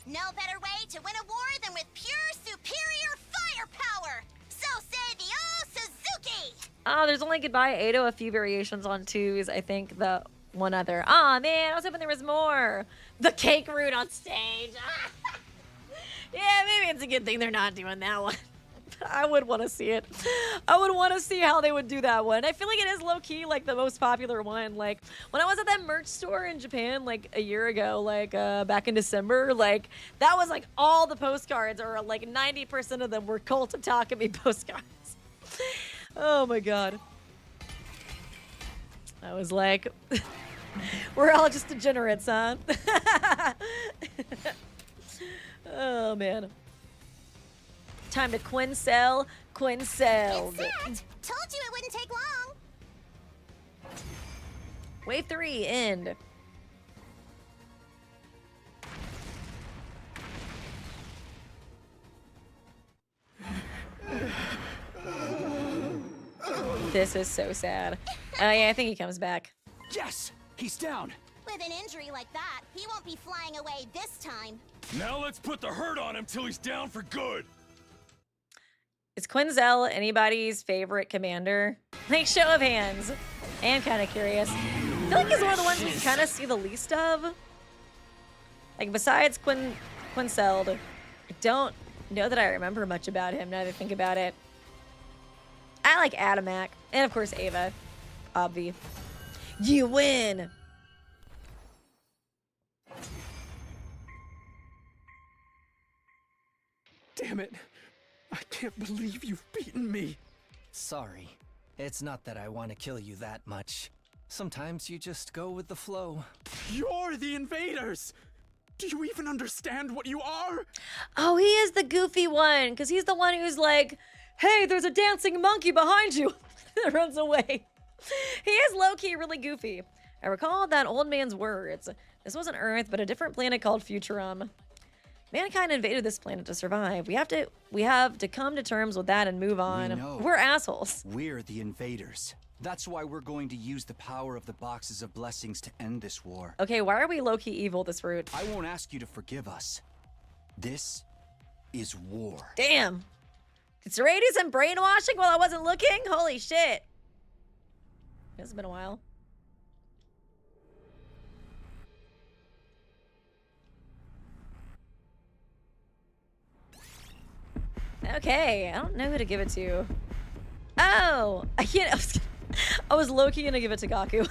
No better way to win a war than with pure superior firepower. So say the old Suzuki. There's only Goodbye Ado, a few variations on 2s. I think the one other. Aw, man, I was hoping there was more. The cake route on stage. Yeah, maybe it's a good thing they're not doing that one. I would want to see it. I would want to see how they would do that one. I feel like it is low-key, like, the most popular one. Like, when I was at that merch store in Japan, like, a year ago, like, back in December, like, that was, like, all the postcards, or, like, 90% of them were Cult of Takumi postcards. Oh, my God. I was like, we're all just degenerates, huh? Oh, man. Time to quincell. Quincelled. It's set! Told you it wouldn't take long. Wave 3, end. This is so sad. Oh yeah, I think he comes back. Yes! He's down! With an injury like that, he won't be flying away this time. Now let's put the hurt on him till he's down for good. Is Quinzel anybody's favorite commander? Like, show of hands. I am kind of curious. I feel like he's one of the ones we kind of see the least of. Like, besides Quincelled, I don't know that I remember much about him now that I think about it. I like Adamak. And, of course, Ava. Obvi. You win! Damn it. I can't believe you've beaten me. Sorry. It's not that I want to kill you that much. Sometimes you just go with the flow. You're the invaders! Do you even understand what you are? Oh, he is the goofy one, because he's the one who's like, hey, there's a dancing monkey behind you. That runs away. He is low-key really goofy. I recall that old man's words. This wasn't Earth, but a different planet called Futurum. Mankind invaded this planet to survive. We have to come to terms with that and move on. We know. We're assholes. We're the invaders. That's why we're going to use the power of the boxes of blessings to end this war. Okay, why are we low-key evil this route? I won't ask you to forgive us. This is war. Damn. Did Saray do some brainwashing while I wasn't looking? Holy shit. It's been a while. Okay, I don't know who to give it to. Oh, I can't. I was low-key gonna give it to GAKU.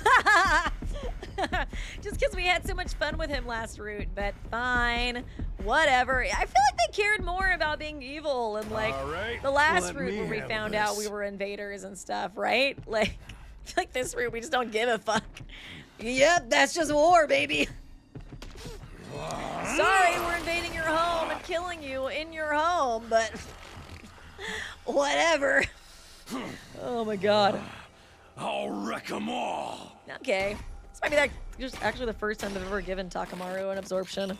Just because we had so much fun with him last route, but fine. Whatever. I feel like they cared more about being evil and like the last route where we found out we were invaders and stuff, right? Like, I feel like this route we just don't give a fuck. Yep, that's just war, baby. Sorry, we're invading your home and killing you in your home, but whatever. Oh my god. I'll wreck them all. Okay. This might be just actually the first time I've ever given Takamaru an absorption.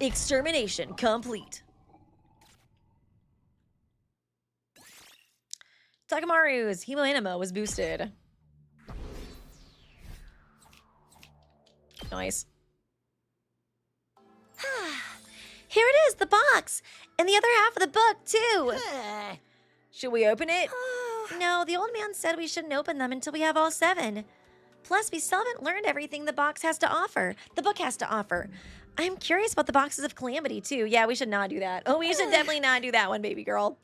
Extermination complete. Takamaru's hemoanima was boosted. Nice. Here it is, the box! And the other half of the book, too! Should we open it? No, the old man said we shouldn't open them until we have all 7. Plus, we still haven't learned everything the box has to offer. The book has to offer. I'm curious about the boxes of calamity, too. Yeah, we should not do that. Oh, we should definitely not do that one, baby girl.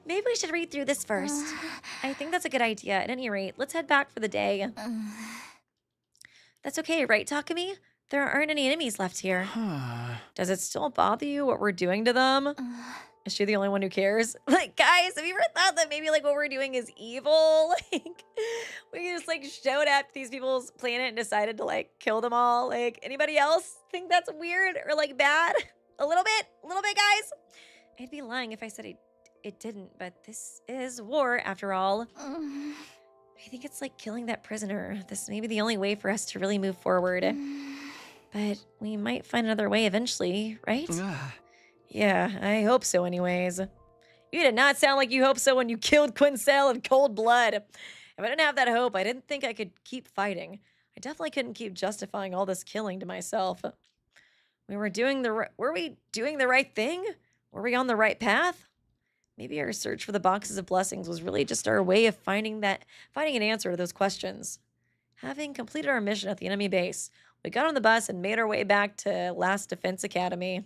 Maybe we should read through this first. I think that's a good idea. At any rate, let's head back for the day. That's okay, right, Takumi? There aren't any enemies left here. Does it still bother you what we're doing to them? Is she the only one who cares? Like, guys, have you ever thought that maybe, like, what we're doing is evil? Like, we just, like, showed up to these people's planet and decided to, like, kill them all? Like, anybody else think that's weird or, like, bad? A little bit, guys? I'd be lying if I said it didn't, but this is war, after all. I think it's like killing that prisoner. This may be the only way for us to really move forward. But we might find another way eventually, right? Yeah, I hope so anyways. You did not sound like you hope so when you killed Quincell in cold blood. If I didn't have that hope, I didn't think I could keep fighting. I definitely couldn't keep justifying all this killing to myself. Were we doing the right thing? Were we on the right path? Maybe our search for the boxes of blessings was really just our way of finding an answer to those questions. Having completed our mission at the enemy base, we got on the bus and made our way back to Last Defense Academy.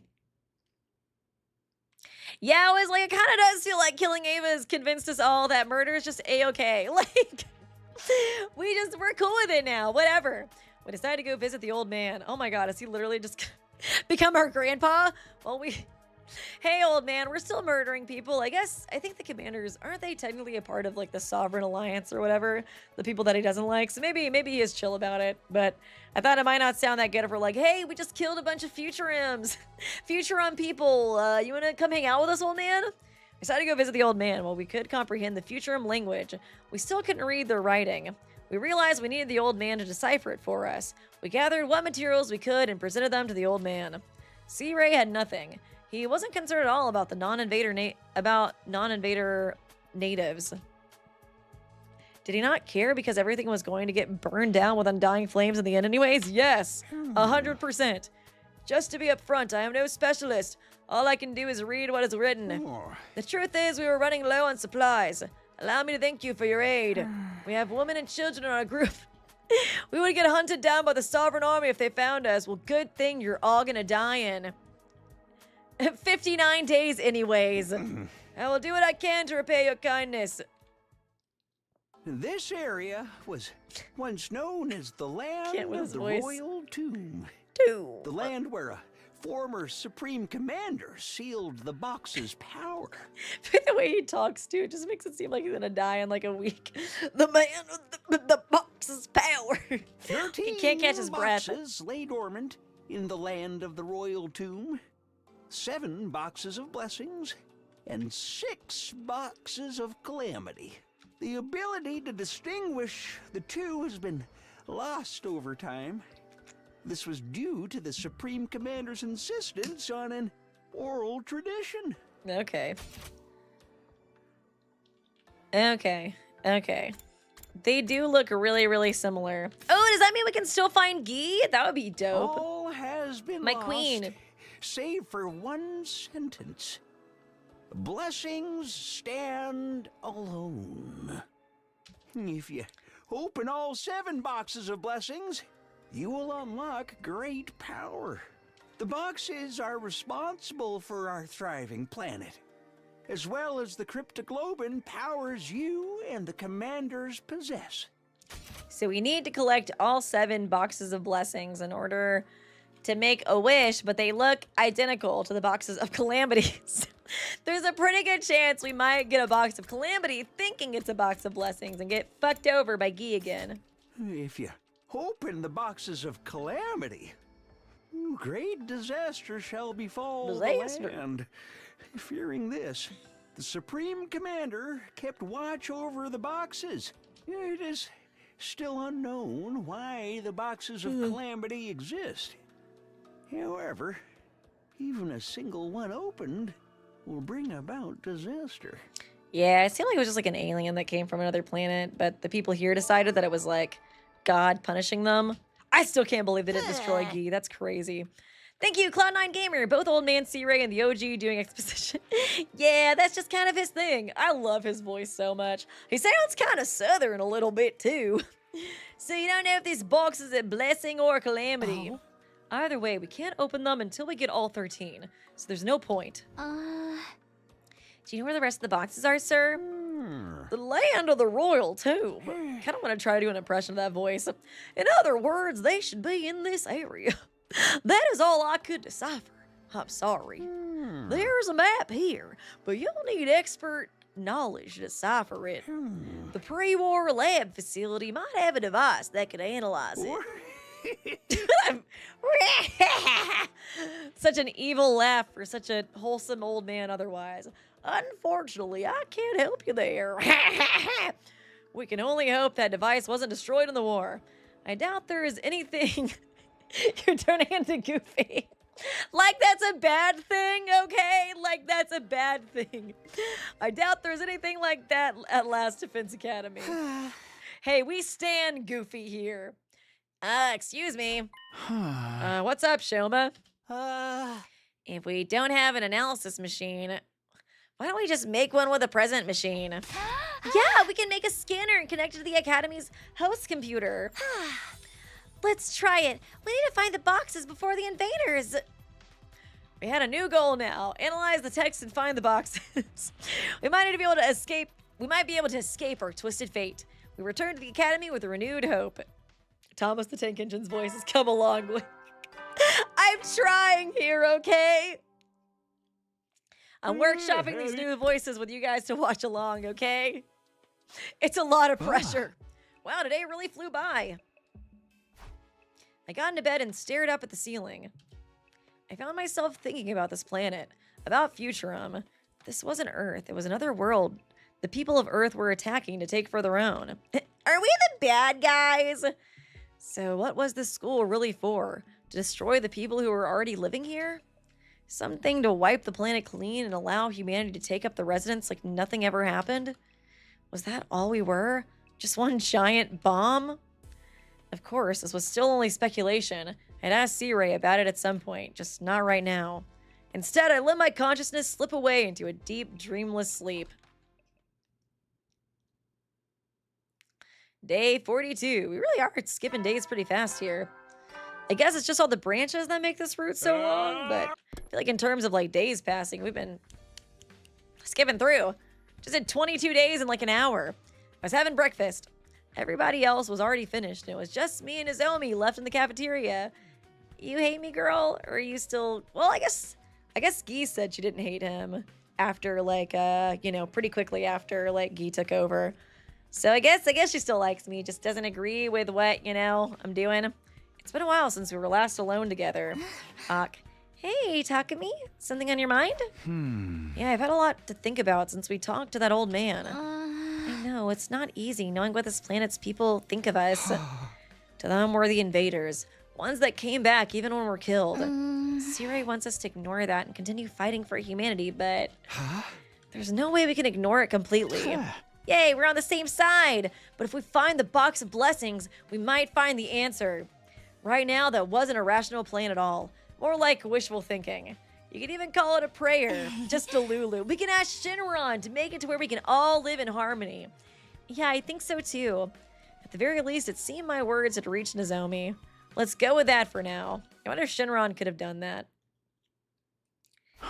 Yeah, I was like, it kind of does feel like killing Ava has convinced us all that murder is just A-okay. Like, we're cool with it now, whatever. We decided to go visit the old man. Oh my god, has he literally just become our grandpa? Well, Hey, old man, we're still murdering people. I think the commanders, aren't they technically a part of like the Sovereign Alliance or whatever? The people that he doesn't like. So maybe he is chill about it. But I thought it might not sound that good if we're like, hey, we just killed a bunch of Futurims. Futurum people. You want to come hang out with us, old man? We decided to go visit the old man. Well, we could comprehend the Futurum language. We still couldn't read their writing. We realized we needed the old man to decipher it for us. We gathered what materials we could and presented them to the old man. C-Ray had nothing. He wasn't concerned at all about the non-invader natives. Did he not care because everything was going to get burned down with undying flames in the end anyways? Yes, 100%. Just to be upfront, I am no specialist. All I can do is read what is written. The truth is, we were running low on supplies. Allow me to thank you for your aid. We have women and children in our group. We would get hunted down by the Sovereign Army if they found us. Well, good thing you're all gonna die in 59 days anyways. I will do what I can to repay your kindness. This area was once known as the land of the Royal Tomb. The land where a former Supreme Commander sealed the box's power. The way he talks, too, it just makes it seem like he's gonna die in like a week. The man with the box's power. 13 he can't catch his breath. boxes lay dormant in the land of the Royal Tomb. 7 boxes of blessings and 6 boxes of calamity. The ability to distinguish the two has been lost over time. This was due to the Supreme Commander's insistence on an oral tradition. Okay. They do look really, really similar. Oh, does that mean we can still find Guy? That would be dope. All has been My lost, queen. save for one sentence. Blessings stand alone. If you open all 7 boxes of blessings, you will unlock great power. The boxes are responsible for our thriving planet, as well as the cryptoglobin powers you and the commanders possess. So we need to collect all 7 boxes of blessings in order to make a wish, but they look identical to the boxes of calamities. There's a pretty good chance we might get a box of calamity thinking it's a box of blessings and get fucked over by Guy again. If you open the boxes of calamity, great disaster shall befall the land. Fearing this, the Supreme Commander kept watch over the boxes. It is still unknown why the boxes of calamity exist. However, even a single one opened will bring about disaster. Yeah, it seemed like it was just like an alien that came from another planet, but the people here decided that it was like God punishing them. I still can't believe they didn't destroy Guy. That's crazy. Thank you, Cloud9 Gamer. Both Old Man C-Ray and the OG doing exposition. Yeah, that's just kind of his thing. I love his voice so much. He sounds kind of southern a little bit, too. So you don't know if this box is a blessing or a calamity. Either way, we can't open them until we get all 13. So there's no point. Do you know where the rest of the boxes are, sir? The land of the Royal Tomb. Kind of want to try to do an impression of that voice. In other words, they should be in this area. That is all I could decipher. I'm sorry. There's a map here, but you'll need expert knowledge to decipher it. The pre-war lab facility might have a device that could analyze it. Such an evil laugh for such a wholesome old man otherwise. Unfortunately, I can't help you there. We can only hope that device wasn't destroyed in the war. I doubt there is anything... You're turning into Goofy. Like that's a bad thing, okay? Like that's a bad thing. I doubt there's anything like that at Last Defense Academy. Hey, we stand Goofy here. Excuse me. What's up, Shoma? If we don't have an analysis machine, why don't we just make one with a present machine? Yeah, we can make a scanner and connect it to the Academy's host computer. Let's try it. We need to find the boxes before the invaders. We had a new goal now. Analyze the text and find the boxes. We might be able to escape our twisted fate. We return to the Academy with a renewed hope. Thomas the Tank Engine's voice has come a long way. I'm trying here, okay? I'm workshopping these new voices with you guys to watch along, okay? It's a lot of pressure. Wow, today really flew by. I got into bed and stared up at the ceiling. I found myself thinking about this planet, about Futurum. This wasn't Earth, it was another world. The people of Earth were attacking to take for their own. Are we the bad guys? So what was this school really for? To destroy the people who were already living here? Something to wipe the planet clean and allow humanity to take up the residents like nothing ever happened? Was that all we were? Just one giant bomb? Of course, this was still only speculation. I'd asked C-Ray about it at some point, just not right now. Instead, I let my consciousness slip away into a deep, dreamless sleep. Day 42. We really are skipping days pretty fast here. I guess it's just all the branches that make this route so long, but I feel like in terms of like days passing, we've been skipping through. Just did 22 days in like an hour. I was having breakfast. Everybody else was already finished, and it was just me and Nozomi left in the cafeteria. You hate me, girl? Or are you still... Well, I guess Guy said she didn't hate him after, like, you know, pretty quickly after, like, Guy took over. So I guess she still likes me, just doesn't agree with what, you know, I'm doing. It's been a while since we were last alone together. Hey, Takumi, something on your mind? Yeah, I've had a lot to think about since we talked to that old man. I know, it's not easy knowing what this planet's people think of us. To them, we're the invaders. Ones that came back even when we're killed. C-Ray wants us to ignore that and continue fighting for humanity, but... There's no way we can ignore it completely. Yay, we're on the same side! But if we find the box of blessings, we might find the answer. Right now, that wasn't a rational plan at all. More like wishful thinking. You could even call it a prayer. Just a Lulu. We can ask Shinron to make it to where we can all live in harmony. Yeah, I think so too. At the very least, it seemed my words had reached Nozomi. Let's go with that for now. I wonder if Shinron could have done that.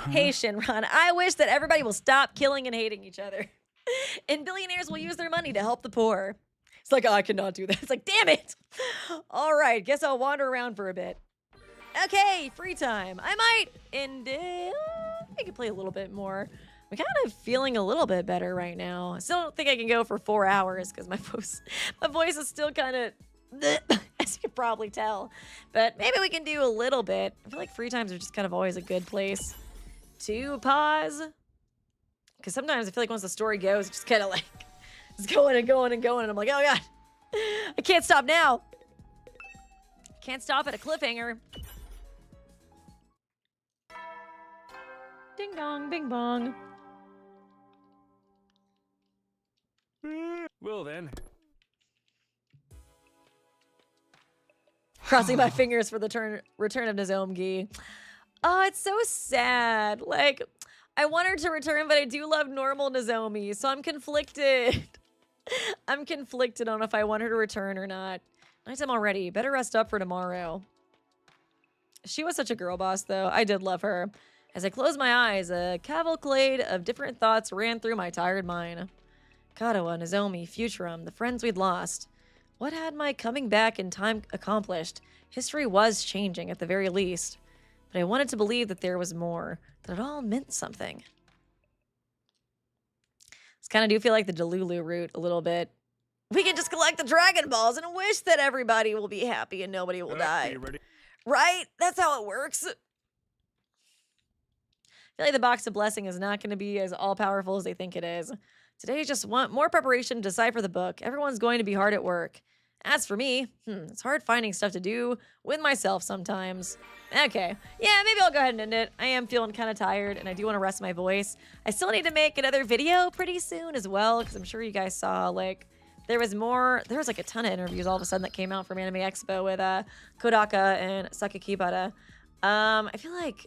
Hey, Shinron, I wish that everybody will stop killing and hating each other. And billionaires will use their money to help the poor. It's like, oh, I cannot do that. It's like, damn it. All right, guess I'll wander around for a bit. Okay, free time. I might end it. I could play a little bit more. I'm kind of feeling a little bit better right now. I still don't think I can go for 4 hours because my voice is still kind of, as you can probably tell. But maybe we can do a little bit. I feel like free times are just kind of always a good place to pause. Because sometimes I feel like once the story goes, it's just kind of like, it's going and going and going. And I'm like, oh God, I can't stop now. Can't stop at a cliffhanger. Ding dong, bing bong. Well then. Crossing my fingers for the return of Nozomi. Oh, it's so sad. Like, I want her to return, but I do love normal Nozomi, so I'm conflicted. I'm conflicted on if I want her to return or not. Nighttime already. Better rest up for tomorrow. She was such a girl boss, though. I did love her. As I closed my eyes, a cavalcade of different thoughts ran through my tired mind. Katawa, Nozomi, Futurum, the friends we'd lost. What had my coming back in time accomplished? History was changing, at the very least. But I wanted to believe that there was more. That it all meant something. This kind of do feel like the Delulu route a little bit. We can just collect the Dragon Balls and wish that everybody will be happy and nobody will die. Right? That's how it works. I feel like the box of blessing is not going to be as all-powerful as they think it is. Today just want more preparation to decipher the book. Everyone's going to be hard at work. As for me, it's hard finding stuff to do with myself sometimes. Okay, yeah, maybe I'll go ahead and end it. I am feeling kind of tired, and I do want to rest my voice. I still need to make another video pretty soon as well, because I'm sure you guys saw, like, there was like a ton of interviews all of a sudden that came out from Anime Expo with Kodaka and Sakakibara. I feel like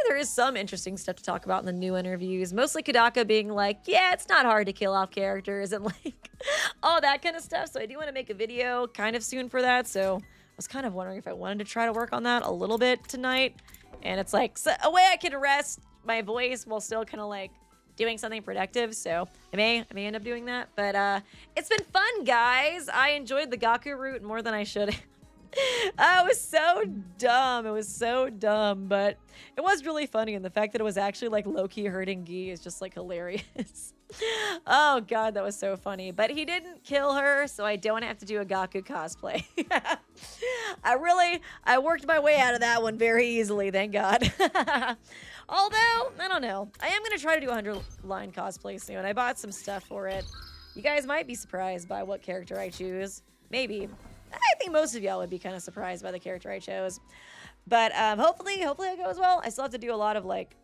there is some interesting stuff to talk about in the new interviews. Mostly Kodaka being like, yeah, it's not hard to kill off characters and like all that kind of stuff. So I do want to make a video kind of soon for that. So I was kind of wondering if I wanted to try to work on that a little bit tonight. And it's like a way I can rest my voice while still kind of like doing something productive. So I may end up doing that. But it's been fun, guys. I enjoyed the GAKU route more than I should. It was so dumb. It was so dumb, but it was really funny. And the fact that it was actually like low-key hurting Guy is just like hilarious. Oh god, that was so funny. But he didn't kill her, so I don't have to do a Gaku cosplay. I worked my way out of that one very easily, thank God. Although, I don't know. I am going to try to do a 100-line cosplay soon. I bought some stuff for it. You guys might be surprised by what character I choose. Maybe. I think most of y'all would be kind of surprised by the character I chose. But hopefully it goes well. I still have to do a lot of like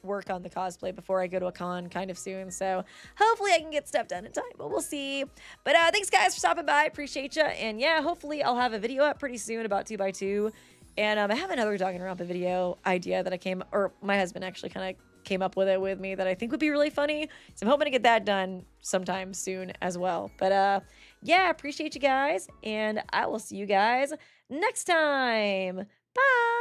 work on the cosplay before I go to a con kind of soon. So hopefully I can get stuff done in time, but we'll see. But thanks guys for stopping by. Appreciate you. And yeah, hopefully I'll have a video up pretty soon about 2x2. And I have another Danganronpa video idea that my husband actually kind of came up with it with me that I think would be really funny. So I'm hoping to get that done sometime soon as well. But yeah, appreciate you guys. And I will see you guys next time. Bye.